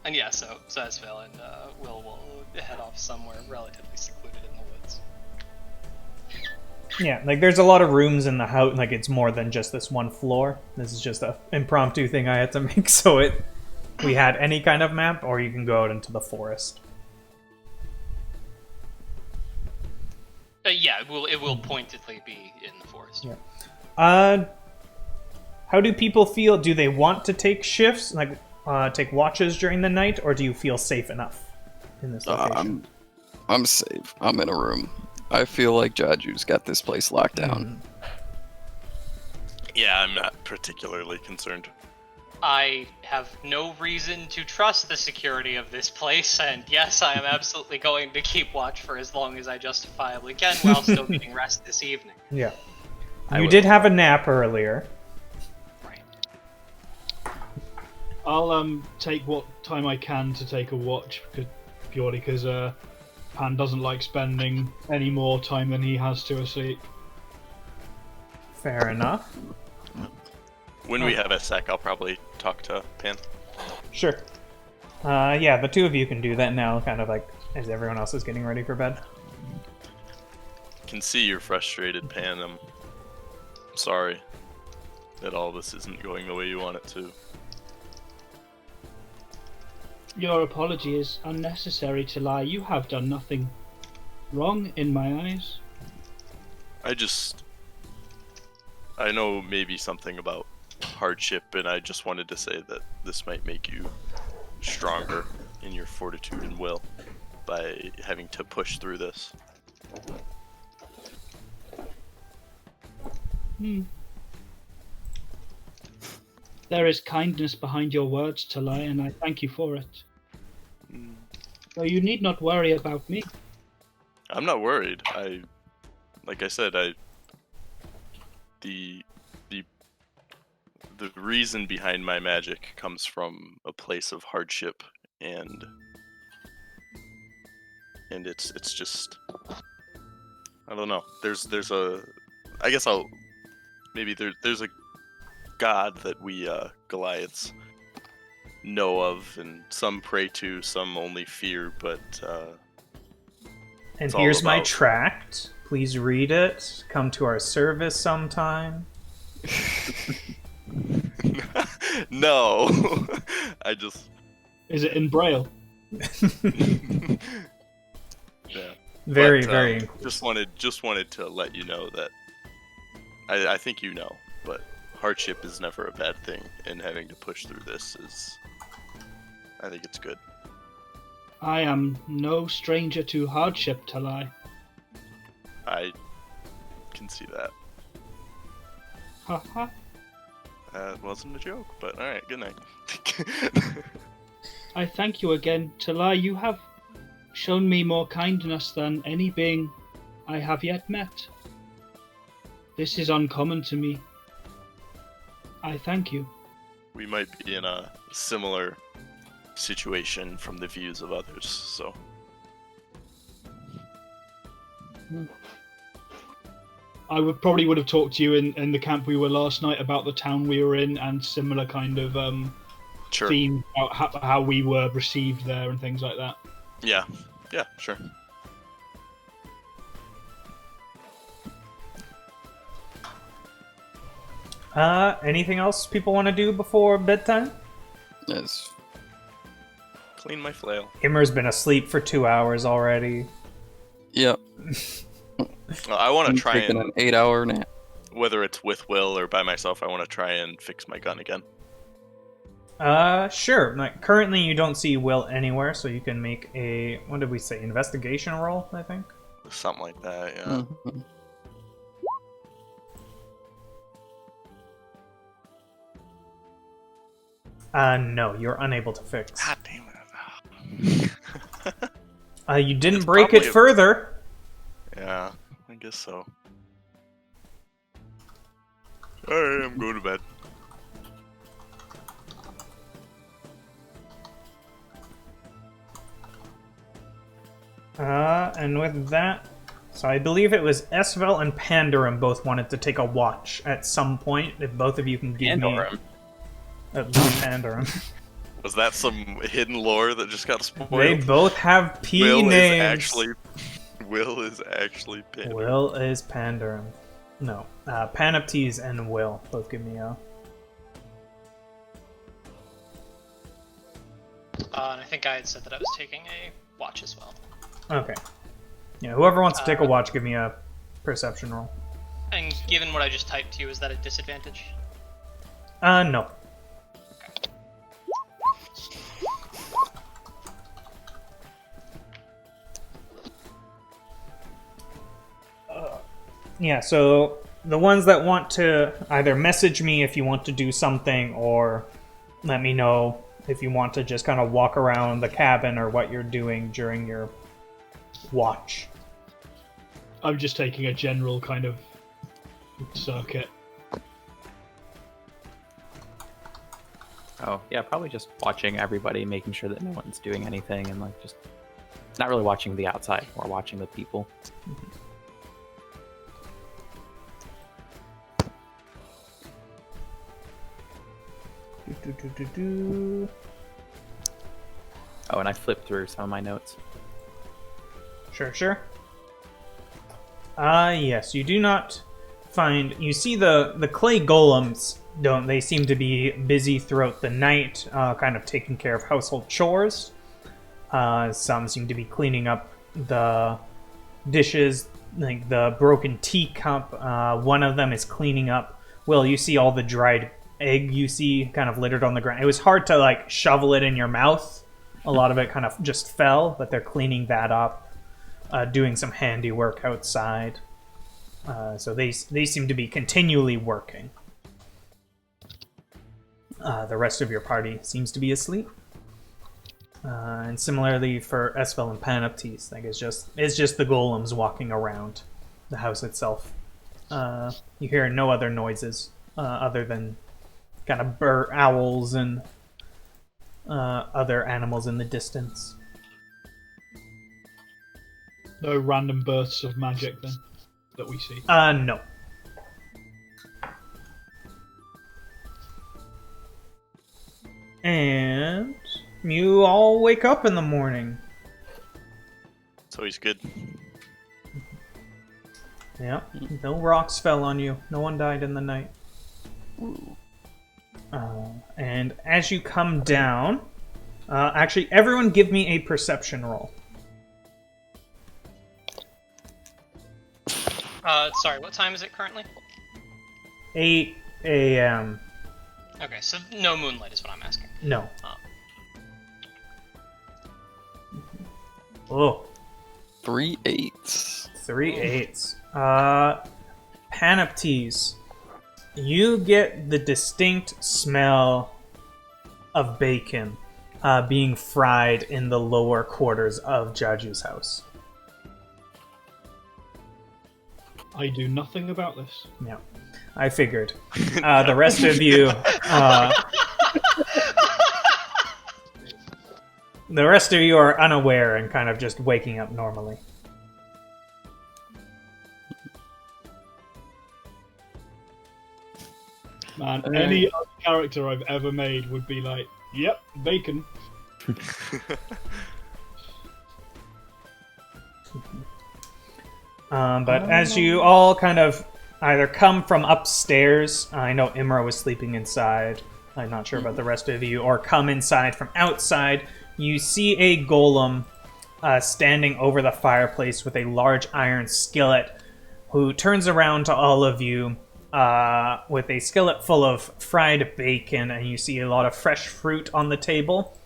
And yeah, so Esvele and will head off somewhere relatively secluded in the woods. Yeah, like there's a lot of rooms in the house. Like it's more than just this one floor. This is just a impromptu thing I had to make so we had any kind of map, or you can go out into the forest. Yeah, it will pointedly be in the forest. Yeah. How do people feel? Do they want to take shifts, like take watches during the night, or do you feel safe enough in this location? I'm safe. I'm in a room. I feel like Jaju's got this place locked down. Yeah, I'm not particularly concerned. I have no reason to trust the security of this place, and yes, I am absolutely going to keep watch for as long as I justifiably can while still getting rest this evening. Yeah. You did have a nap earlier. Right. I'll take what time I can to take a watch, purely because Pan doesn't like spending any more time than he has to asleep. Fair enough. When we have a sec, I'll probably talk to Pan. Sure. Yeah, the two of you can do that now, kind of like as everyone else is getting ready for bed. can see you're frustrated, Pan. I'm sorry that all this isn't going the way you want it to. Your apology is unnecessary, Talai. You have done nothing wrong in my eyes. I know maybe something about hardship, and I just wanted to say that this might make you stronger in your fortitude and will by having to push through this. There is kindness behind your words, Talai, and I thank you for it. So you need not worry about me. I'm not worried. Like I said, the reason behind my magic comes from a place of hardship, and it's just, I don't know. There's a, I guess there's a god that we Goliaths know of, and some pray to, some only fear, but And it's all here's my about- tract. Please read it. Come to our service sometime. No. I just Is it in Braille? yeah. Very, But, very inclusive. just wanted to let you know that I think you know, but hardship is never a bad thing, and having to push through this is, I think it's good. I am no stranger to hardship, Talai. I can see that. Haha. That wasn't a joke, but all right. Good night. I thank you again, Talai. You have shown me more kindness than any being I have yet met. This is uncommon to me. I thank you. We might be in a similar situation from the views of others, so. I probably would have talked to you in the camp we were last night about the town we were in and similar kind of Sure. theme about how we were received there and things like that. Yeah, sure. Anything else people want to do before bedtime? Yes. Clean my flail. Immer's been asleep for 2 hours already. Yep. I want to I'm try taking and, an 8-hour nap. whether it's with Will or by myself, I want to try and fix my gun again. Sure. Like, currently you don't see Will anywhere, so you can make a, what did we say, investigation roll, I think? Something like that, yeah. Mhm. No, you're unable to fix. God damn it. You didn't It's break it probably a- further. Yeah, I guess so. Alright, I'm going to bed. And with that, so I believe it was Esvele and Pandorum both wanted to take a watch at some point. If both of you can give Pandorum. me... not Pandorum. Was that some hidden lore that just got spoiled? They both have P Will names. Will is actually Pandora. Will is Pandorum. No, Panoptes and Will both give me a... And I think I had said that I was taking a watch as well. Okay. Yeah, whoever wants to take a watch, give me a perception roll. And given what I just typed to you, is that a disadvantage? No. Yeah, so the ones that want to either message me if you want to do something, or let me know if you want to just kind of walk around the cabin or what you're doing during your watch. I'm just taking a general kind of circuit. Oh, yeah, probably just watching everybody, making sure that no one's doing anything, and like just not really watching the outside, more watching the people. Oh, and I flipped through some of my notes. Sure, sure. Yes, you do not find... You see the clay golems, don't they seem to be busy throughout the night, kind of taking care of household chores. Some seem to be cleaning up the dishes, like the broken teacup. One of them is cleaning up... Will, you see all the dried egg you see kind of littered on the ground. It was hard to, like, shovel it in your mouth. A lot of it kind of just fell, but they're cleaning that up. Doing some handiwork outside. So they seem to be continually working. The rest of your party seems to be asleep. And similarly for Esvele and Panoptes, like it's just the golems walking around the house itself. You hear no other noises other than kind of owls and other animals in the distance. No random bursts of magic then that we see. No. And you all wake up in the morning. It's always good. Yeah, no rocks fell on you. No one died in the night. And as you come down, actually, everyone give me a perception roll. Sorry, what time is it currently? 8 a.m. Okay, so no moonlight is what I'm asking. No. Oh. 3 8s. 3 8s. Panoptes, you get the distinct smell of bacon being fried in the lower quarters of Jaju's house. I do nothing about this. Yeah, I figured. The rest of you... the rest of you are unaware and kind of just waking up normally. Man, any other character I've ever made would be like, yep, bacon. But as you all kind of either come from upstairs, I know Imra was sleeping inside, I'm not sure about the rest of you, or come inside from outside, you see a golem standing over the fireplace with a large iron skillet, who turns around to all of you with a skillet full of fried bacon, and you see a lot of fresh fruit on the table.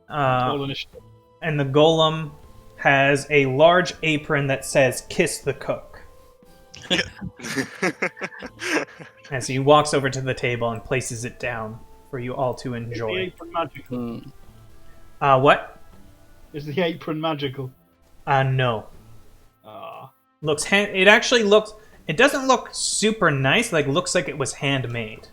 All initiative. And the golem has a large apron that says "Kiss the Cook." As he walks over to the table and places it down for you all to Is the enjoy. apron magical? What? Is the apron magical? No. Ah. It actually looks... It doesn't look super nice, like looks like it was handmade.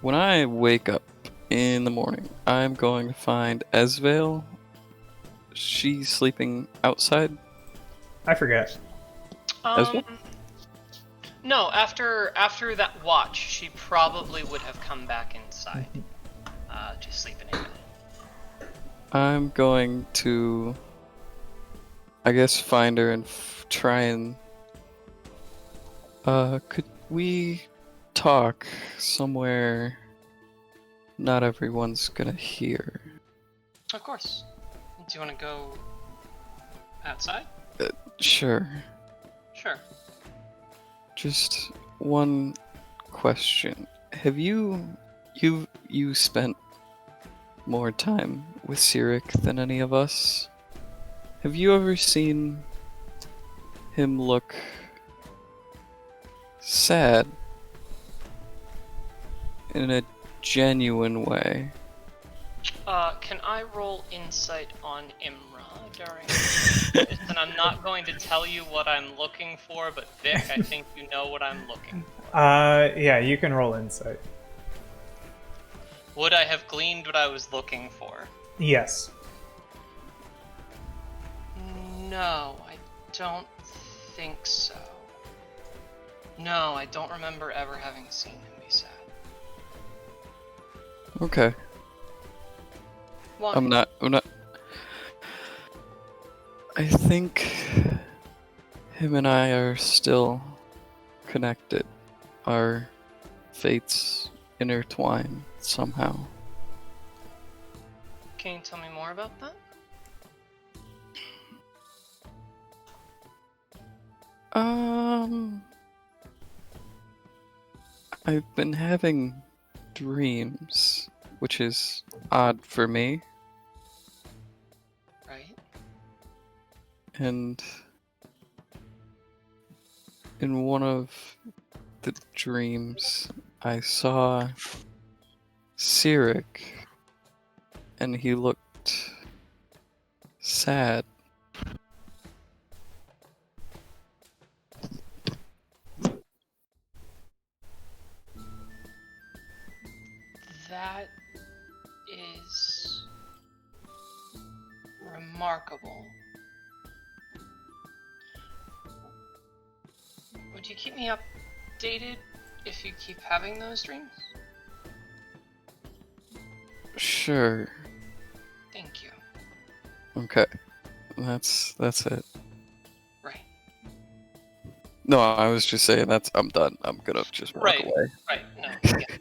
When I wake up in the morning, I'm going to find Esvele. She's sleeping outside. I forget. No, after that watch, she probably would have come back inside to sleep in a minute. I'm going to, I guess, find her and try and... could we talk somewhere not everyone's gonna hear? Of course. Do you want to go outside? Sure. Sure. Just one question. Have you spent more time with Sirik than any of us? Have you ever seen him look sad in a genuine way? Can I roll insight on Imra during this? And I'm not going to tell you what I'm looking for, but Vic, I think you know what I'm looking for. Yeah, you can roll insight. Would I have gleaned what I was looking for? Yes. No, I don't think so. No, I don't remember ever having seen him be sad. Okay. Why? I'm not. I think him and I are still connected. Our fates intertwine somehow. Can you tell me more about that? I've been having dreams, which is odd for me, Right? and in one of the dreams, I saw Cyric, and he looked sad. That is remarkable. Would you keep me updated if you keep having those dreams? Sure. Thank you. Okay. That's it. Right. No, I was just saying I'm done. I'm gonna just walk Right. away. Right. No.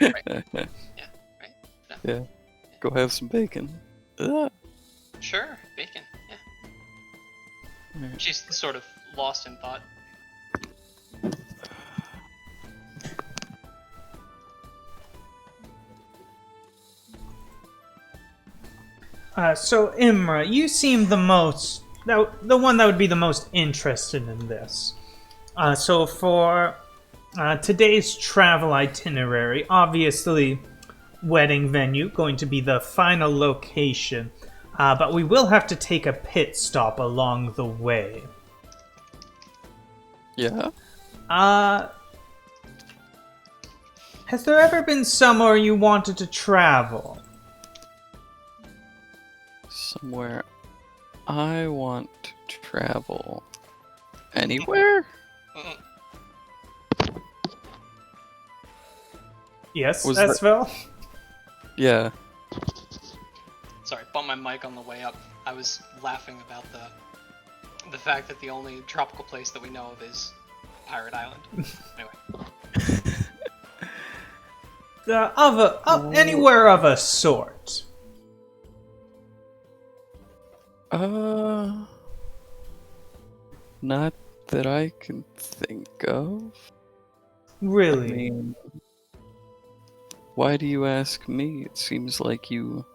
Yeah. Right. Yeah. Right. No. Yeah. Go have some bacon. Ugh. Sure. Bacon. Yeah. Alright. She's sort of lost in thought. So Imra, you seem the one that would be the most interested in this. So for today's travel itinerary, obviously, wedding venue going to be the final location, but we will have to take a pit stop along the way. Yeah. Has there ever been somewhere you wanted to travel? Somewhere I want to travel. Anywhere? Yes, Was that- Esvele? Yeah. Sorry, bumped my mic on the way up. I was laughing about the fact that the only tropical place that we know of is Pirate Island. Anyway. Anywhere of a sort. Not that I can think of. Really? I mean, why do you ask me? It seems like you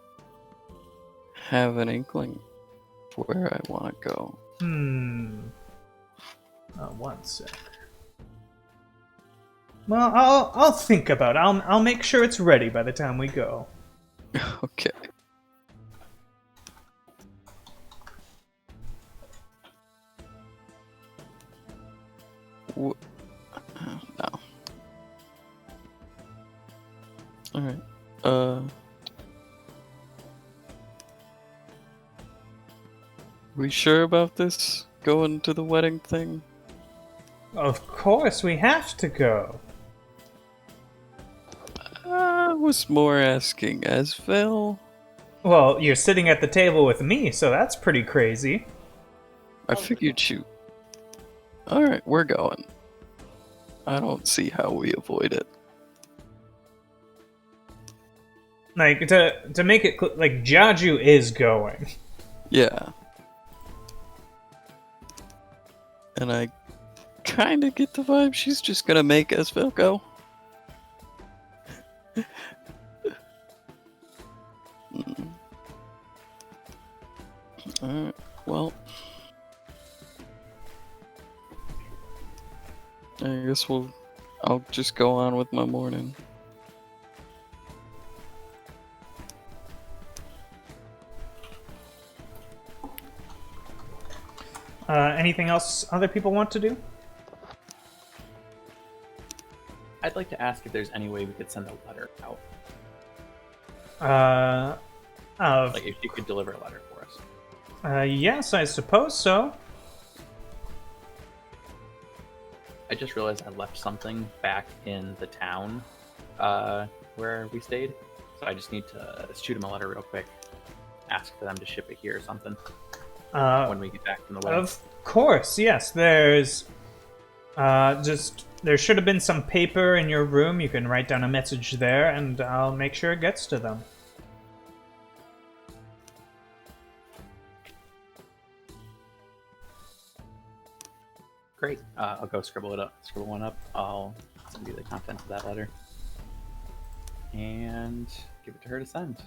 have an inkling for where I want to go. One sec. Well, I'll think about it. I'll make sure it's ready by the time we go. Okay. No. Alright. We sure about this? Going to the wedding thing? Of course, we have to go. I was more asking Esvele. Well, you're sitting at the table with me, so that's pretty crazy. I figured you. Alright, we're going. I don't see how we avoid it. Like, to make it like, Jaju is going. Yeah. And I kind of get the vibe she's just gonna make Esvele go. Alright, well. I guess I'll just go on with my morning. Anything else other people want to do? I'd like to ask if there's any way we could send a letter out. Like if you could deliver a letter for us. Yes, I suppose so. I just realized I left something back in the town where we stayed. So I just need to shoot him a letter real quick. ask for them to ship it here or something When we get back from the wedding? Of course, yes. There's there should have been some paper in your room. You can write down a message there, and I'll make sure it gets to them. Great. I'll go scribble one up. I'll send you the content of that letter. And give it to her to send.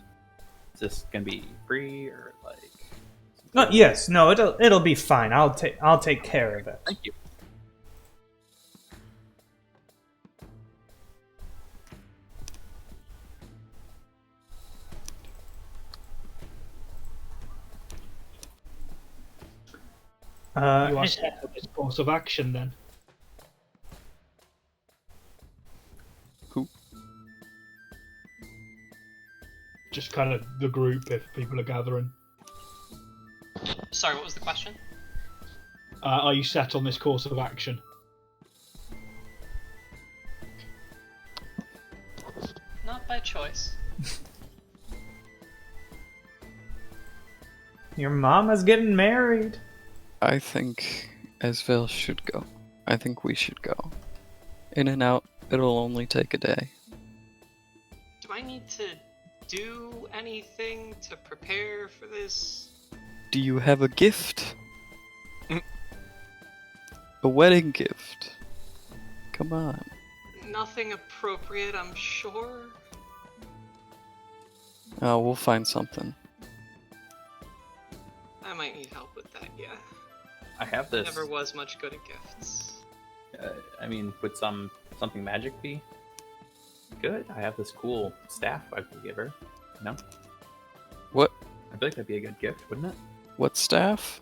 Is this gonna be free or like? Yes, no, it'll be fine. I'll take care of it. Thank you. You are set for this course of action then. Who? Just kind of the group if people are gathering. Sorry, what was the question? Are you set on this course of action? Not by choice. Your mama's getting married. I think Esvele should go. I think we should go. In and out, it'll only take a day. Do I need to do anything to prepare for this? Do you have a gift? A wedding gift? Come on. Nothing appropriate, I'm sure. Oh, we'll find something. I might need help with that, yeah. I have this. Never was much good at gifts. I mean, would something magic be good? I have this cool staff I could give her. No? What? I feel like that'd be a good gift, wouldn't it? What staff?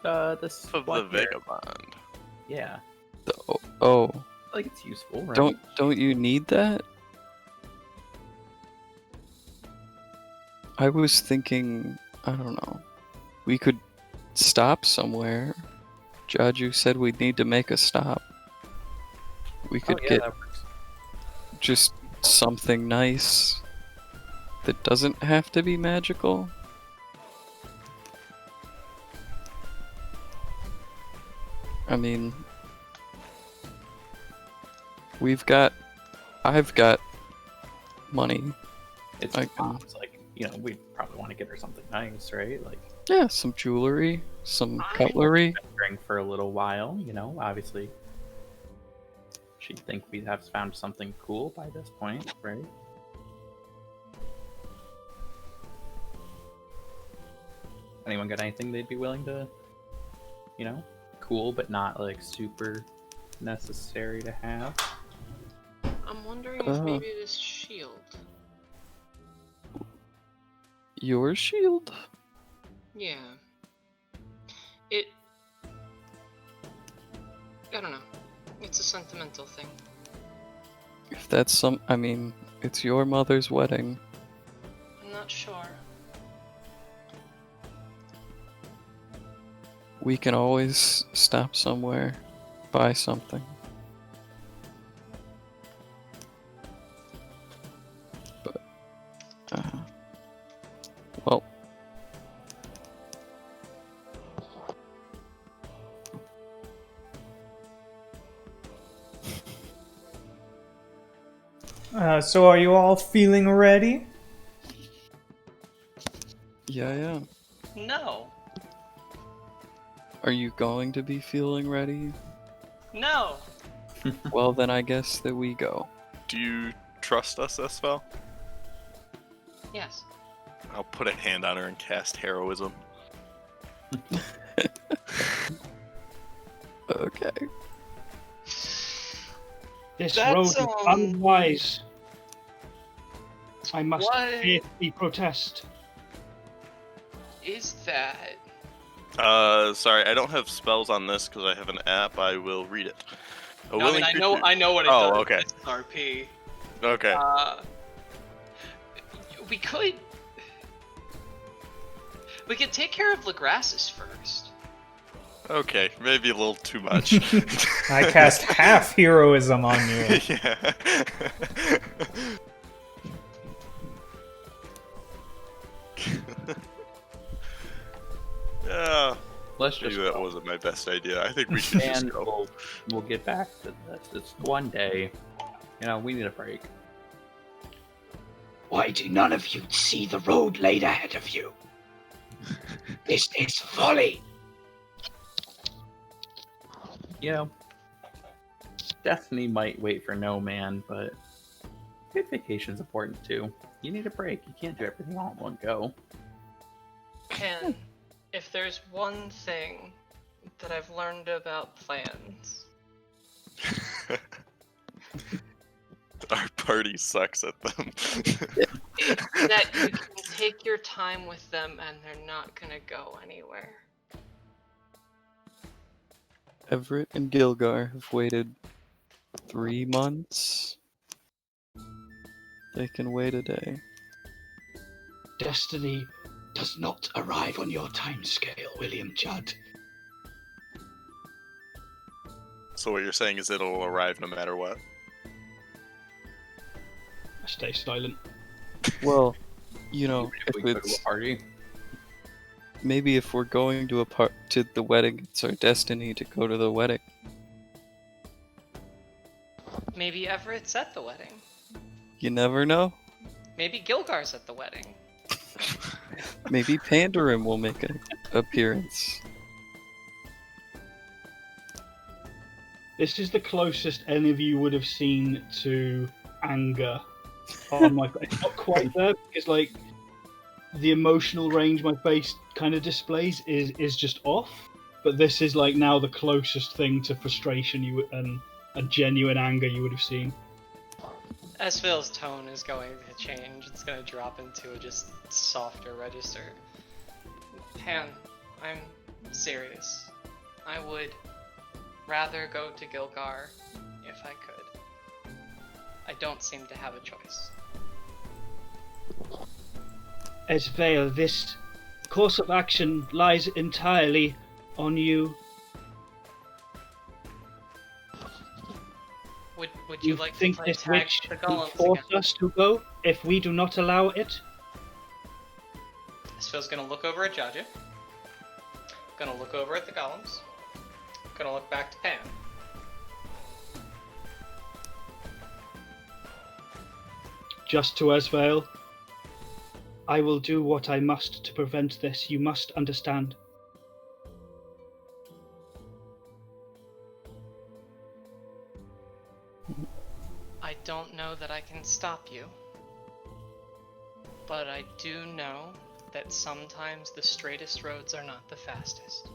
This Of the black bear. Vagabond. Yeah. Oh. I feel like it's useful, right? Don't you need that? I was thinking, I don't know. We could stop somewhere. Jaju said we'd need to make a stop. We could get that works. just something nice that doesn't have to be magical. I mean, I've got money. It's I mom's, like, you know, we probably want to get her something nice, right? Like, Yeah, some jewelry, some cutlery. drink for a little while, you know, obviously. She'd think we'd have found something cool by this point, right? Anyone got anything they'd be willing to, you know, cool but not like super necessary to have? I'm wondering if maybe this shield. Your shield? Yeah. I don't know. It's a sentimental thing. If that's I mean, it's your mother's wedding. I'm not sure. We can always stop somewhere, buy something. But, well. So are you all feeling ready? Yeah. No. Are you going to be feeling ready? No. Well, then I guess that we go. Do you trust us, Esvele? Yes. I'll put a hand on her and cast heroism. Okay. This That's, road is unwise. I must What? fiercely protest. Is that? Sorry, I don't have spells on this because I have an app. I will read it. A No, I mean, willing creature- I know what it Oh, does. okay. It's RP. Okay. We could take care of Legrassus first. Okay, maybe a little too much. I cast half heroism on you. Yeah. Yeah, Let's maybe just that go. wasn't my best idea. I think we should just And go. we'll get back to this. It's one day. We need a break. Why do none of you see the road laid ahead of you? This is folly. Destiny might wait for no man, but good vacation's important too. You need a break. You can't do everything all in one go. And if there's one thing that I've learned about plans, Our party sucks at them. that you can take your time with them and they're not gonna go anywhere. Everett and Gilgar have waited 3 months. They can wait a day. Destiny does not arrive on your timescale, William Judd. So what you're saying is it'll arrive no matter what? I stay silent. Well, if We go to it's a party. maybe if we're going to to the wedding, it's our destiny to go to the wedding. Maybe Everett's at the wedding. You never know. Maybe Gilgar's at the wedding. Maybe Pandarim will make an appearance. This is the closest any of you would have seen to anger on my face. Not quite there, because like the emotional range my face kind of displays is just off. But this is like now the closest thing to frustration and genuine anger you would have seen. Esvele's tone is going to change. It's going to drop into a just softer register. Pan, I'm serious. I would rather go to Gilgar if I could. I don't seem to have a choice. Esvele, this course of action lies entirely on you. Would you like to think play this tag witch with the will golems force again? us to go if we do not allow it? Esvele's going to look over at Jaja. Going to look over at the golems. Going to look back to Pan. Just to Esvele, I will do what I must to prevent this. You must understand. I don't know that I can stop you. But I do know that sometimes the straightest roads are not the fastest.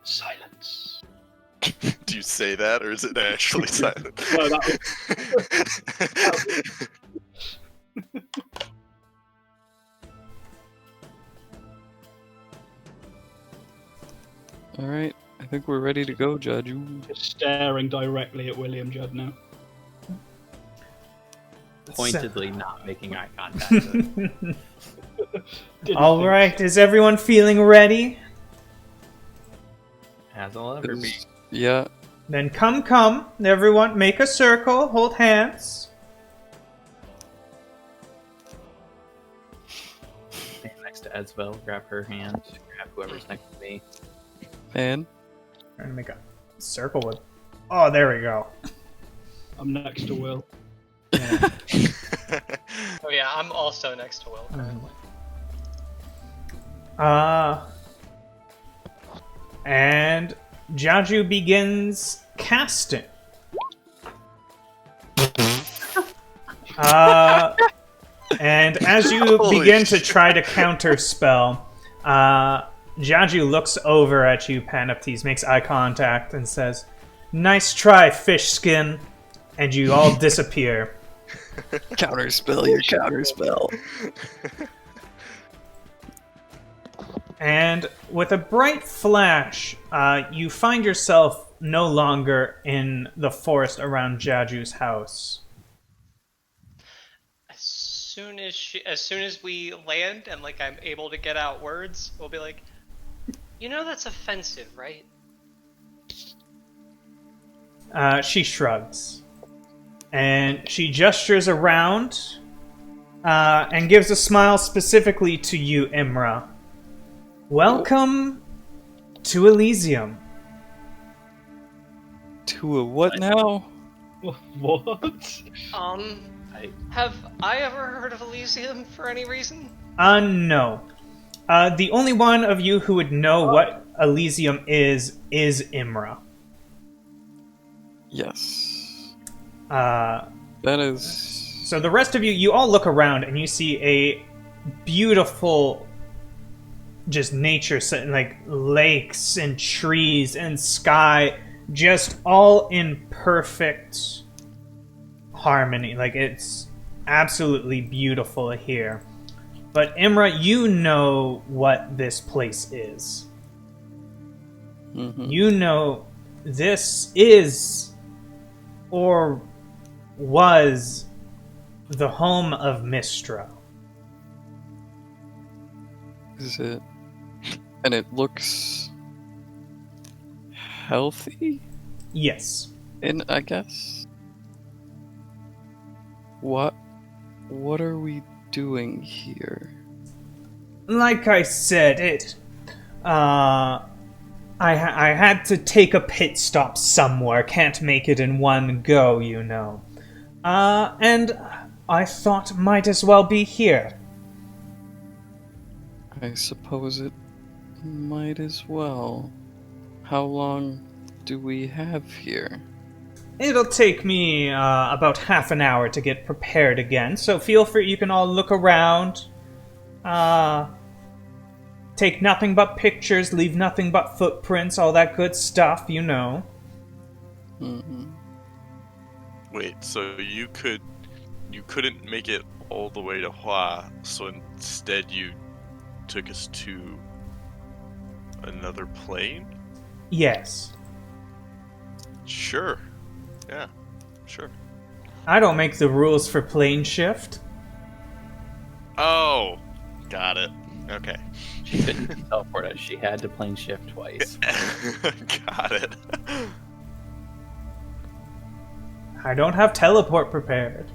Silence. Do you say that, or is it actually silent? No, that Alright, I think we're ready to go, Judge. just staring directly at William Judd now. Pointedly not making eye contact. Didn't All think right, so. is everyone feeling ready? As I'll ever be. Yeah, Then come, everyone, make a circle, hold hands. Stand next to Esvele, grab her hand, grab whoever's next to me. man. Trying to make a circle with. Oh, there we go. I'm next to Will. Yeah. Oh yeah, I'm also next to Will currently. And Jaju begins casting. And as you Holy begin to shit. try to counter spell, Jaju looks over at you, Panoptes, makes eye contact, and says, "Nice try, fish skin," and you all disappear. Counterspell, your counterspell. And with a bright flash, you find yourself no longer in the forest around Jaju's house. As soon as we land and like I'm able to get out words, we'll be like, you know that's offensive, right? She shrugs. And she gestures around and gives a smile specifically to you, Imra. Welcome to Elysium. To a what now? What? Have I ever heard of Elysium for any reason? No. The only one of you who would know what Elysium is Imra. Yes. Uh, That is... so the rest of you, you all look around and you see a beautiful, just nature, like lakes and trees and sky, just all in perfect harmony. Like, it's absolutely beautiful here. But Imra, you know what this place is. Mhm. You know this is or was the home of Mistra. Is it? And it looks healthy, Yes. and I guess. What are we doing here? Like I said, I had to take a pit stop somewhere. Can't make it in one go, you know. And I thought might as well be here. I suppose it might as well. How long do we have here? It'll take me about half an hour to get prepared again, so feel free, you can all look around. Take nothing but pictures, leave nothing but footprints, all that good stuff, you know. Mm-hmm. Wait, so you couldn't make it all the way to Hua, so instead you took us to another plane? Yes. Sure. Yeah, sure. I don't make the rules for plane shift. Oh, got it. Okay. She couldn't teleport us. She had to plane shift twice. Got it. I don't have teleport prepared,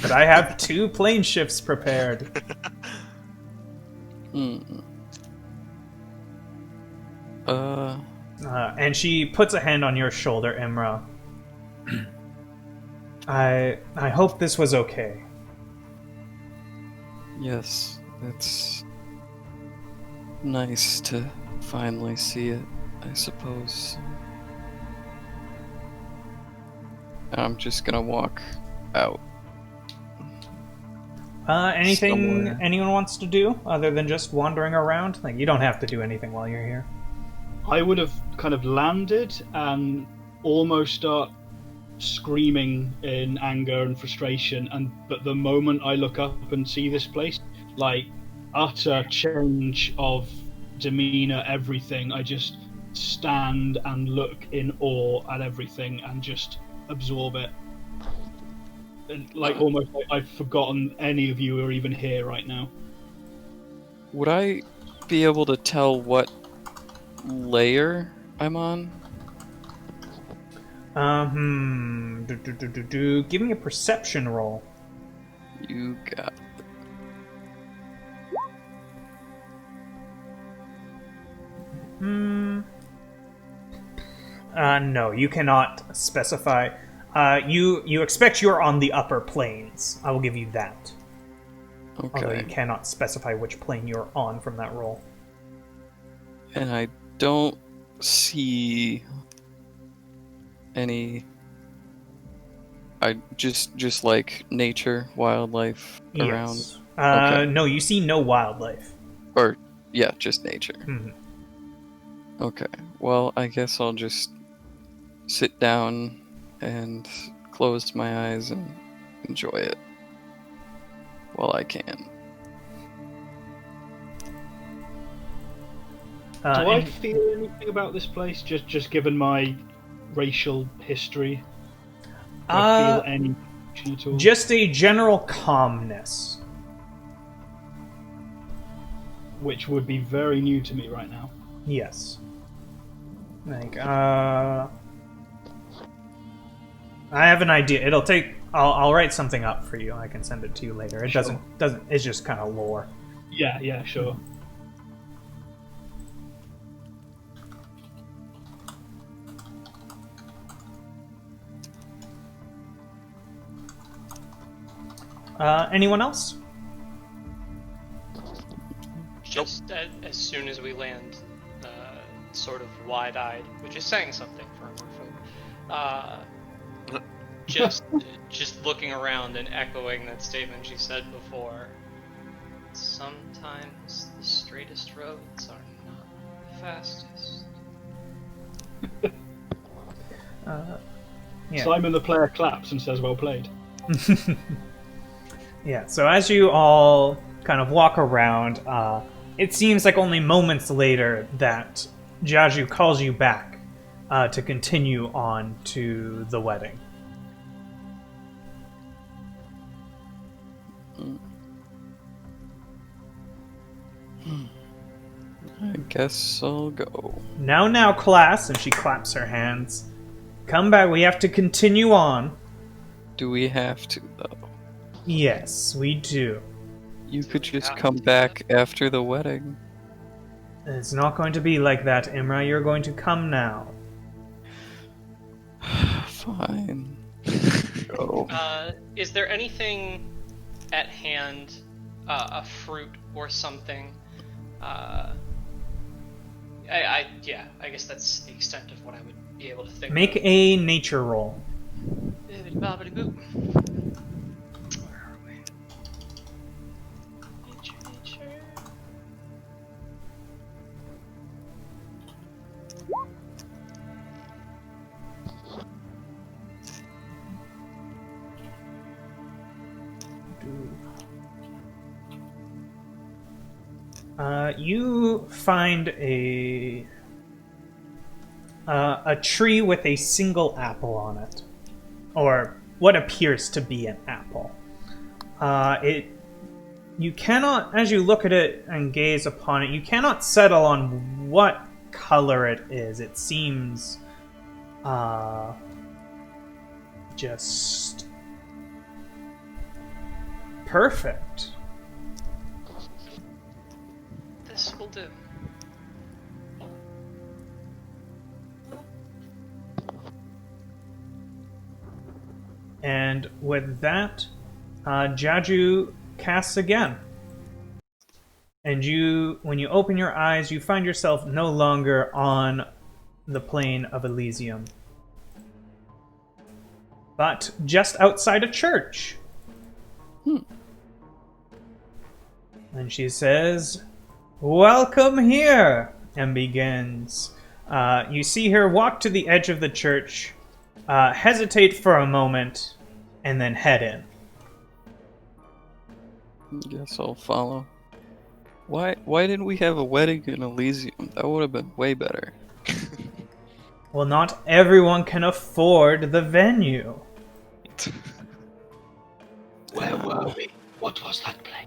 but I have 2 plane shifts prepared. Mm. And she puts a hand on your shoulder, Imra. I hope this was okay. Yes, it's nice to finally see it, I suppose. I'm just gonna walk out. Anything Somewhere. anyone wants to do other than just wandering around? Like, you don't have to do anything while you're here. I would have kind of landed and almost start screaming in anger and frustration, but the moment I look up and see this place, like, utter change of demeanor, everything, I just stand and look in awe at everything and just absorb it. And, like, almost like I've forgotten any of you are even here right now. Would I be able to tell what layer I'm on? Give me a perception roll. You got No, you cannot specify. You expect you're on the upper planes. I will give you that. Although you okay. cannot specify which plane you're on from that roll. And I don't see any. I just like nature, wildlife around. Yes. Okay. No, you see no wildlife. Or yeah, just nature. Mhm. Okay. Well, I guess I'll just sit down and close my eyes and enjoy it while I can. Do I And- feel anything about this place, just given my racial history? Do I feel any connection at all? just a general calmness. Which would be very new to me right now. Yes. Like, I have an idea. It'll take. I'll write something up for you. I can send it to you later. It Sure. doesn't. It's just kind of lore. Yeah, sure. Anyone else? Just as soon as we land, sort of wide-eyed, which is saying something for a merfolk. Just looking around and echoing that statement she said before. Sometimes the straightest roads are not the fastest. Yeah. Simon the player claps and says, "Well played." Yeah, so as you all kind of walk around, it seems like only moments later that Jaju calls you back to continue on to the wedding. I guess I'll go. Now, class, and she claps her hands. Come back, we have to continue on. Do we have to, though? Yes, we do. You could just come back after the wedding. It's not going to be like that, Imra. You're going to come now. Fine. Go. Is there anything at hand, a fruit or something? I guess that's the extent of what I would be able to think. Make of. a nature roll. Bibbidi-bobbidi-boo. Where are we? Nature. You find a tree with a single apple on it, or what appears to be an apple. You cannot, as you look at it and gaze upon it, you cannot settle on what color it is. It seems just perfect. This will do. And with that, Jaju casts again. And when you open your eyes, you find yourself no longer on the plane of Elysium, but just outside a church. And she says, "Welcome here," and begins. You see her walk to the edge of the church, hesitate for a moment, and then head in. Guess I'll follow. Why didn't we have a wedding in Elysium? That would have been way better. Well, not everyone can afford the venue. Where were we? What was that place?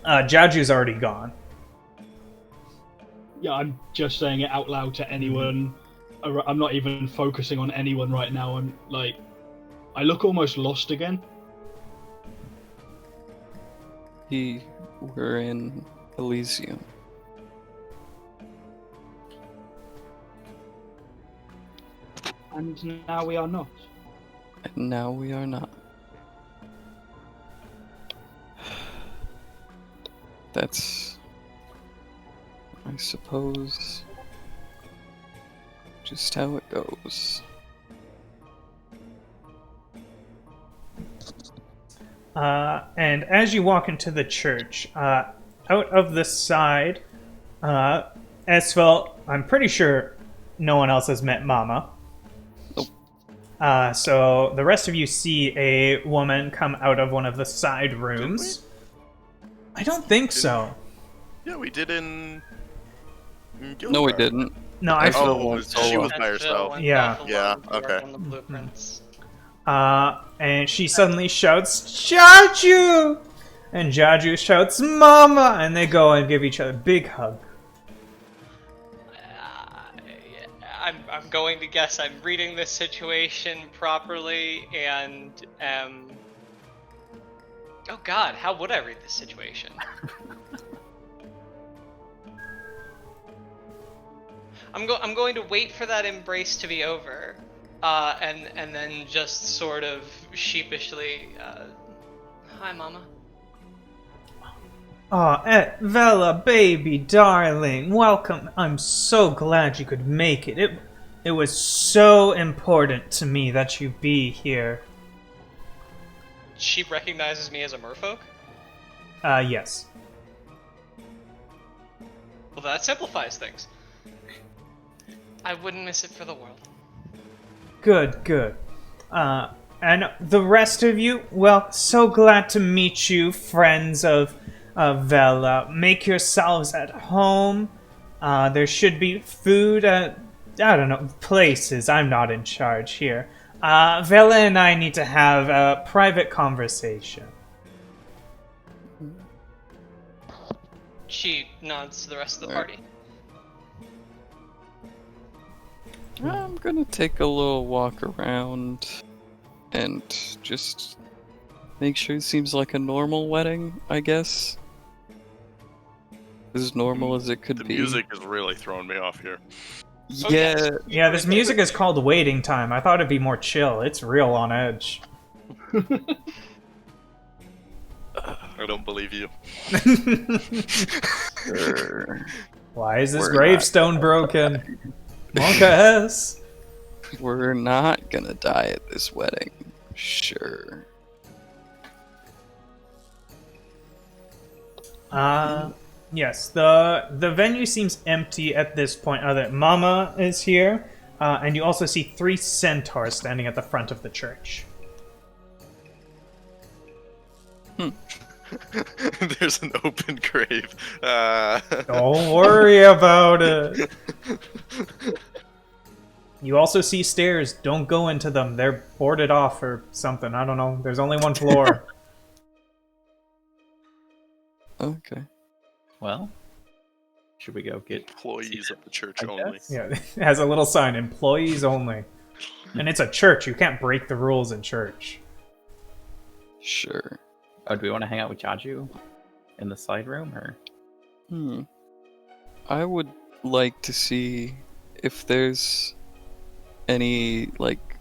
Jaju's already gone. Yeah, I'm just saying it out loud to anyone. I'm not even focusing on anyone right now. I'm like, I look almost lost again. We're in Elysium. And now we are not. And now we are not. That's, I suppose, just how it goes. And as you walk into the church, out of the side, Esvele, I'm pretty sure no one else has met Mama. Nope. So the rest of you see a woman come out of one of the side rooms. I don't think so. Yeah, we did in Gilbert. No, we didn't. No, I. Oh, she was by herself. Yeah. Yeah, okay. On the blueprints. And she suddenly shouts, "Jaju!" And Jaju shouts, "Mama!" And they go and give each other a big hug. I'm going to guess I'm reading this situation properly, and oh God, how would I read this situation? I'm going to wait for that embrace to be over, and then just sort of sheepishly, hi, Mama. Oh, Esvele, baby, darling, welcome. I'm so glad you could make it. It was so important to me that you be here. She recognizes me as a merfolk? Yes. Well, that simplifies things. I wouldn't miss it for the world. Good, good. And the rest of you, well, so glad to meet you, friends of Vela. Make yourselves at home. There should be food at, I don't know, places. I'm not in charge here. Vela and I need to have a private conversation. She nods to the rest of the party. I'm gonna take a little walk around and just make sure it seems like a normal wedding, I guess. As normal as it could The be. music is really throwing me off here. Yeah, Yeah, this music is called Waiting Time. I thought it'd be more chill. It's real on edge. I don't believe you. sure. Why is this We're gravestone broken? Monkas! We're not gonna die at this wedding. Sure. Yes, the venue seems empty at this point. That Mama is here, and you also see 3 centaurs standing at the front of the church. There's an open grave. Don't worry about it. You also see stairs. Don't go into them. They're boarded off or something. I don't know. There's only one floor. Okay. Well, should we go get Employees of the church I only. guess? Yeah, it has a little sign, employees only. And it's a church. You can't break the rules in church. Sure. Oh, do we want to hang out with Jaju in the side room, or? I would like to see if there's any, like,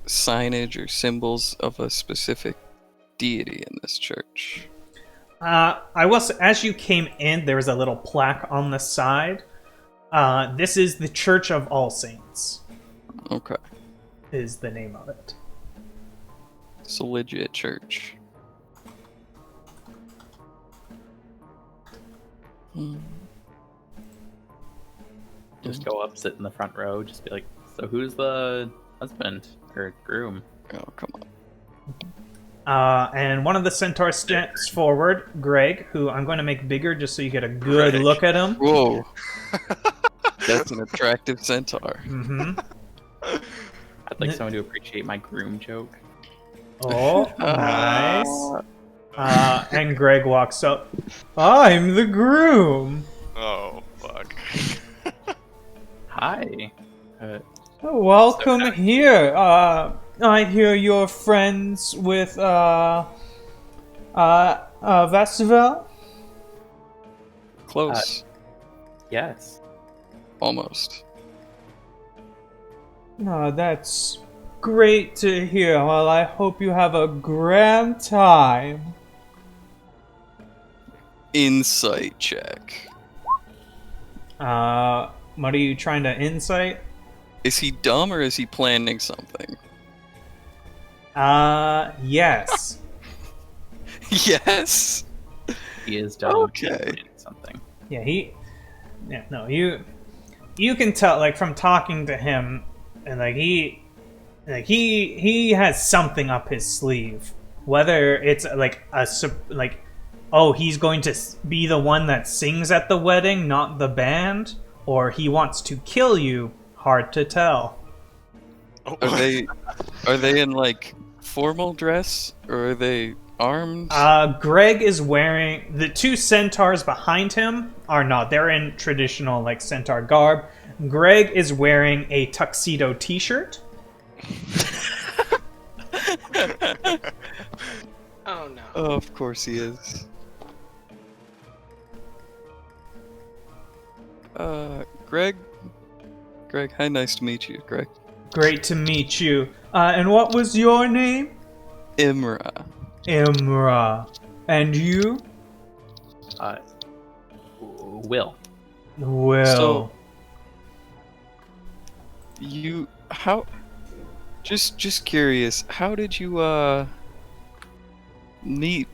signage or symbols of a specific deity in this church. I will say, as you came in, there was a little plaque on the side. This is the Church of All Saints, Okay. is the name of it. It's a legit church. Just go up, sit in the front row, just be like, so who's the husband or groom? Oh, come on. And one of the centaurs steps forward, Greg, who I'm going to make bigger just so you get a good Greg. look at him. Whoa. That's an attractive centaur. Mm-hmm. I'd like someone to appreciate my groom joke. Oh, nice. And Greg walks up. I'm the groom. Oh, fuck. Hi. Welcome here. I hear you're friends with, Esvele? Close. Yes. Almost. Oh, that's great to hear. Well, I hope you have a grand time. Insight check. What are you trying to insight? Is he dumb or is he planning something? Yes. Yes. He is dumb. Okay. Something. Yeah, you can tell, like, from talking to him, and he has something up his sleeve. Whether it's he's going to be the one that sings at the wedding, not the band, or he wants to kill you, hard to tell. Oh, Are they in, like, formal dress or are they armed? Greg is wearing, the 2 centaurs behind him are not. They're in traditional, like, centaur garb. Greg is wearing a tuxedo t-shirt. Oh no. Oh, of course he is. Greg? Greg, hi, nice to meet you, Greg. Great to meet you. And what was your name? Imra. Imra. And you? Will. Will. So, just curious, how did you, meet...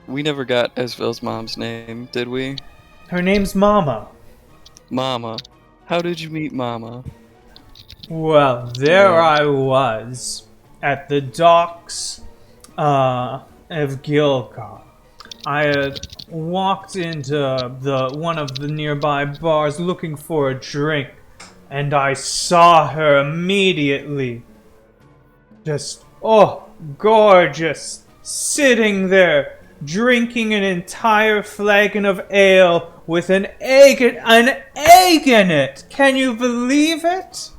We never got Esvele's mom's name, did we? Her name's Mama. Mama. How did you meet Mama? Well, there Yeah. I was at the docks of Gilgar. I had walked into one of the nearby bars looking for a drink, and I saw her immediately. Just, gorgeous, sitting there, drinking an entire flagon of ale with an egg in it. Can you believe it?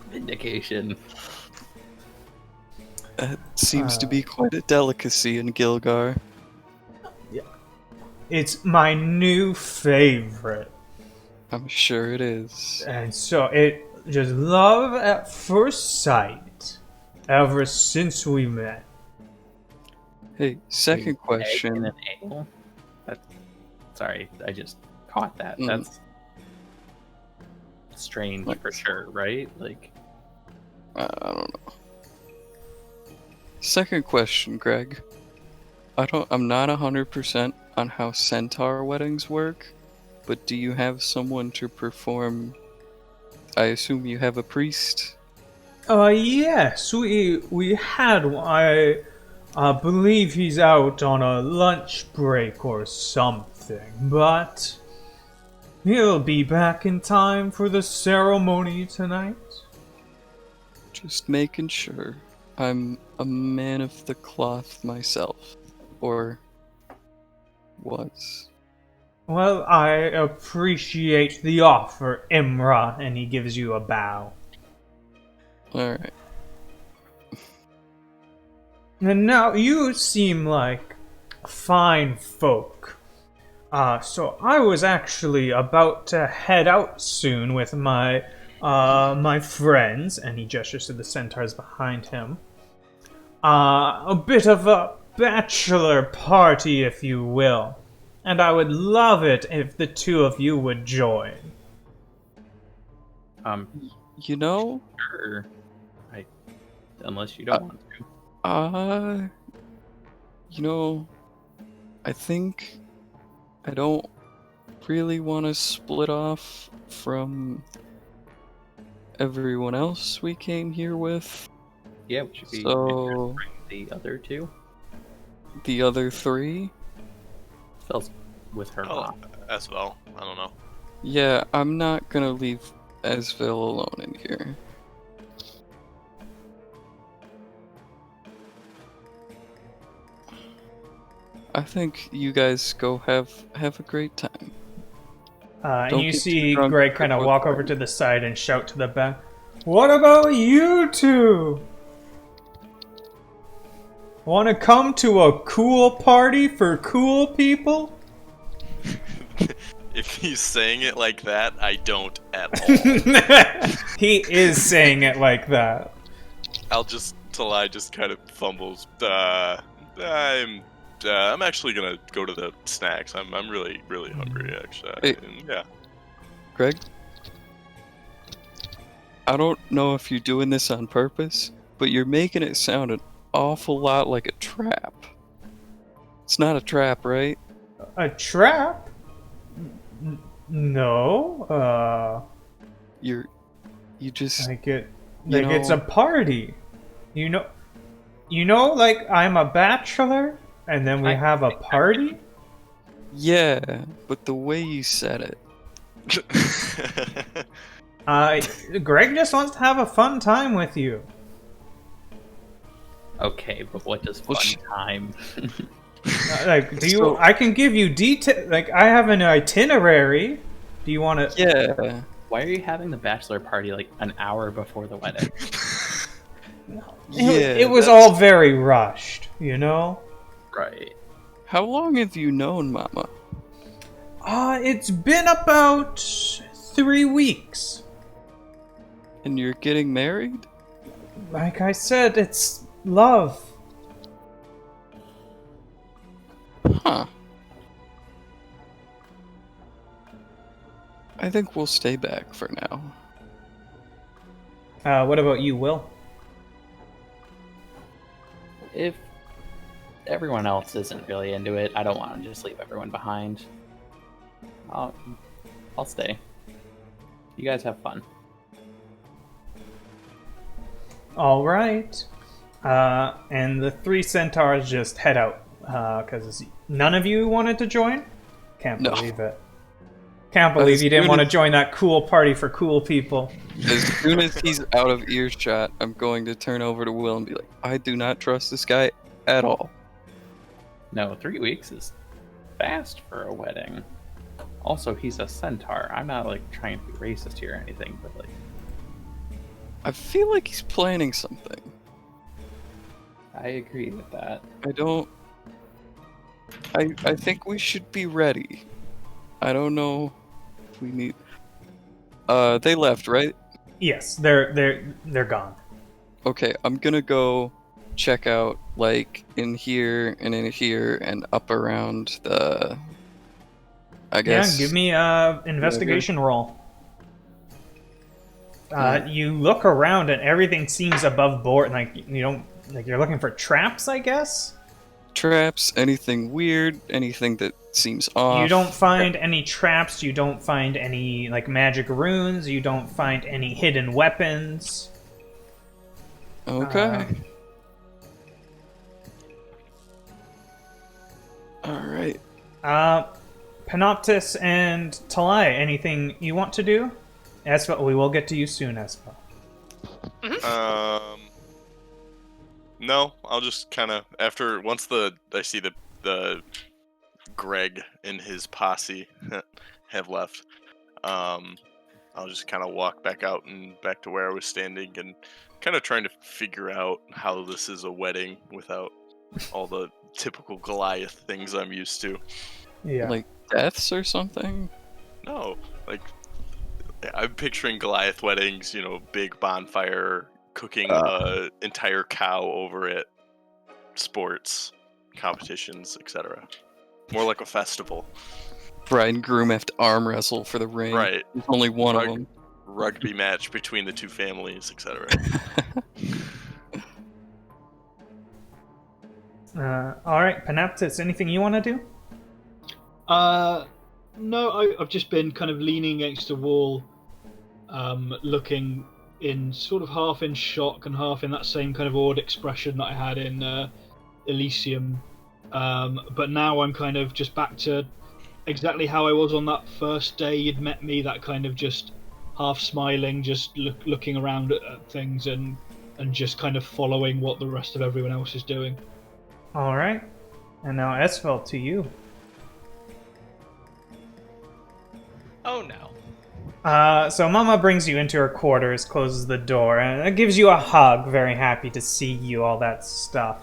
Vindication. That seems to be quite a delicacy in Gilgar. It's my new favorite. I'm sure it is. And so it just love at first sight ever since we met. Hey, second Egg question. in an ale? Sorry, I just caught that. Mm. That's strange for sure, right? Like, I don't know. Second question, Greg. I'm not 100% on how centaur weddings work, but do you have someone to perform? I assume you have a priest? Yes, we had one. I believe he's out on a lunch break or something, but he'll be back in time for the ceremony tonight. Just making sure. I'm a man of the cloth myself. Or was. Well, I appreciate the offer, Imra, and he gives you a bow. Alright. And now you seem like fine folk. So I was actually about to head out soon with my friends, and he gestures to the centaurs behind him. A bit of a bachelor party, if you will. And I would love it if the two of you would join. You know, sure. Unless you don't want to. you know, I think I don't really want to split off from everyone else we came here with. Yeah, we should be So, bring the other two. the other three? Fel's with her mom. As well. I don't know. Yeah, I'm not gonna leave Esvele alone in here. I think you guys go have a great time. And Don't you get see too drunk Greg kind of before walk the over party. to the side and shout to the back, "What about you two? Want to come to a cool party for cool people?" If he's saying it like that, I don't at all. He is saying it like that. Talai just kind of fumbles. I'm actually gonna go to the snacks. I'm really hungry actually. Hey. And, yeah. Greg? I don't know if you're doing this on purpose, but you're making it sound an awful lot like a trap. It's not a trap, right? A trap? No. You just Like it. You Like it's a know- party. You know, like I'm a bachelor, and then we have a party. yeah, but the way you said it. Greg just wants to have a fun time with you. Okay, but what does fun Well, time? Like, do you? So- I can give you detail. Like, I have an itinerary. Do you want to? Yeah. Why are you having the bachelor party like an hour before the wedding? It was all very rushed, you know? Right. How long have you known Mama? It's been about 3 weeks. And you're getting married? Like I said, it's love. Huh. I think we'll stay back for now. What about you, Will? If everyone else isn't really into it, I don't want to just leave everyone behind. I'll stay. You guys have fun. All right. And the 3 centaurs just head out because none of you wanted to join. Can't No. believe it. Can't believe you didn't want to join that cool party for cool people. As soon as he's out of earshot, I'm going to turn over to Will and be like, I do not trust this guy at all. No, 3 weeks is fast for a wedding. Also, he's a centaur. I'm not like trying to be racist here or anything, but like, I feel like he's planning something. I agree with that. I think we should be ready. I don't know if we need... they left, right? Yes, they're gone. Okay, I'm gonna go check out, like, in here and up around the... I guess... Yeah, give me a investigation roll. You look around and everything seems above board. Like you don't like you're looking for traps, I guess. Traps, anything weird, anything that seems off. You don't find any traps. You don't find any like magic runes. You don't find any hidden weapons. Okay. All right. Panoptis and Talai, anything you want to do? Esvele, we will get to you soon, Esvele. No, I'll just kind of once I see the Greg and his posse have left. I'll just kind of walk back out and back to where I was standing and kind of trying to figure out how this is a wedding without all the typical Goliath things I'm used to. Yeah. Like deaths or something? No, like I'm picturing Goliath weddings, big bonfire, cooking entire cow over it, sports, competitions, etc. More like a festival. Bride and groom have to arm wrestle for the ring. Right. There's only one of them. Rugby match between the two families, etc. All right, Panoptis, anything you want to do? No, I've just been kind of leaning against a wall, looking in sort of half in shock and half in that same kind of awed expression that I had in Elysium. But now I'm kind of just back to exactly how I was on that first day you'd met me, that kind of just half smiling, just looking around at things and just kind of following what the rest of everyone else is doing. All right. And now Esvele, to you. Oh no. So Mama brings you into her quarters, closes the door, and gives you a hug, very happy to see you, all that stuff.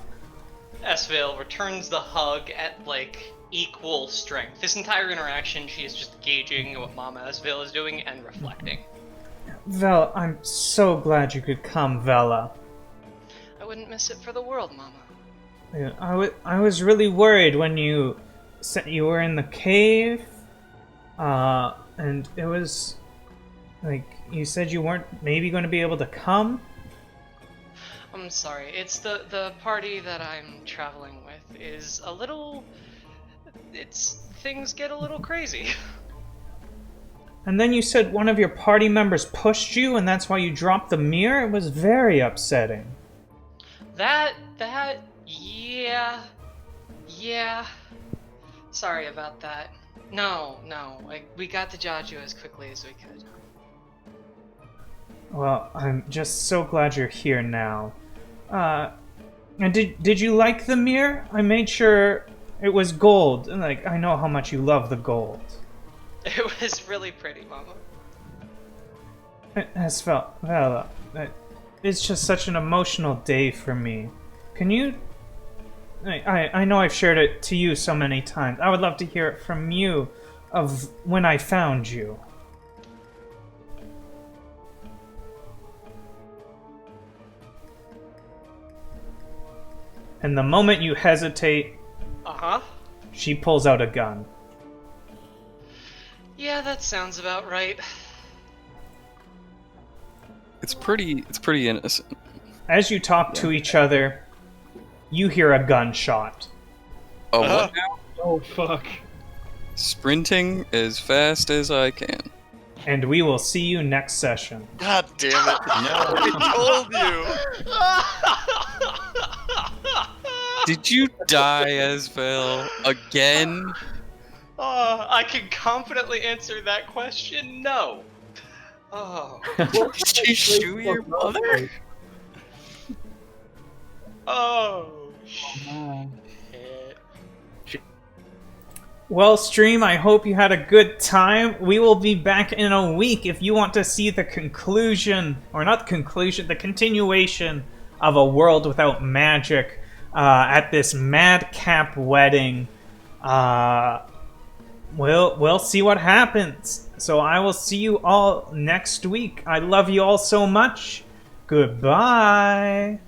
Esvele returns the hug at, like, equal strength. This entire interaction, she is just gauging what Mama Esvele is doing and reflecting. Vela, I'm so glad you could come, Vela. I wouldn't miss it for the world, Mama. Yeah, I was really worried when you said you were in the cave, and it was, like, you said you weren't maybe going to be able to come? I'm sorry. It's the party that I'm traveling with is a little... things get a little crazy. And then you said one of your party members pushed you, and that's why you dropped the mirror? It was very upsetting. Yeah. Sorry about that. No. We got to Jaju as quickly as we could. Well, I'm just so glad you're here now. And did you like the mirror? I made sure it was gold. Like, I know how much you love the gold. It was really pretty, Mama. Esvele, it's just such an emotional day for me. Can you... I know I've shared it to you so many times. I would love to hear it from you of when I found you. And the moment you hesitate, she pulls out a gun. Yeah, that sounds about right. It's pretty innocent. As you talk to each other, you hear a gunshot. Oh, what now? Oh, fuck. Sprinting as fast as I can. And we will see you next session. God damn it! I told you. Did you die, Esvele? Again? I can confidently answer that question. No. Oh. Did you shoot your mother? Oh. Man. Well, stream, I hope you had a good time. We will be back in a week if you want to see the conclusion, or not conclusion, the continuation of A World Without Magic at this madcap wedding. We'll see what happens. So I will see you all next week. I love you all so much. Goodbye.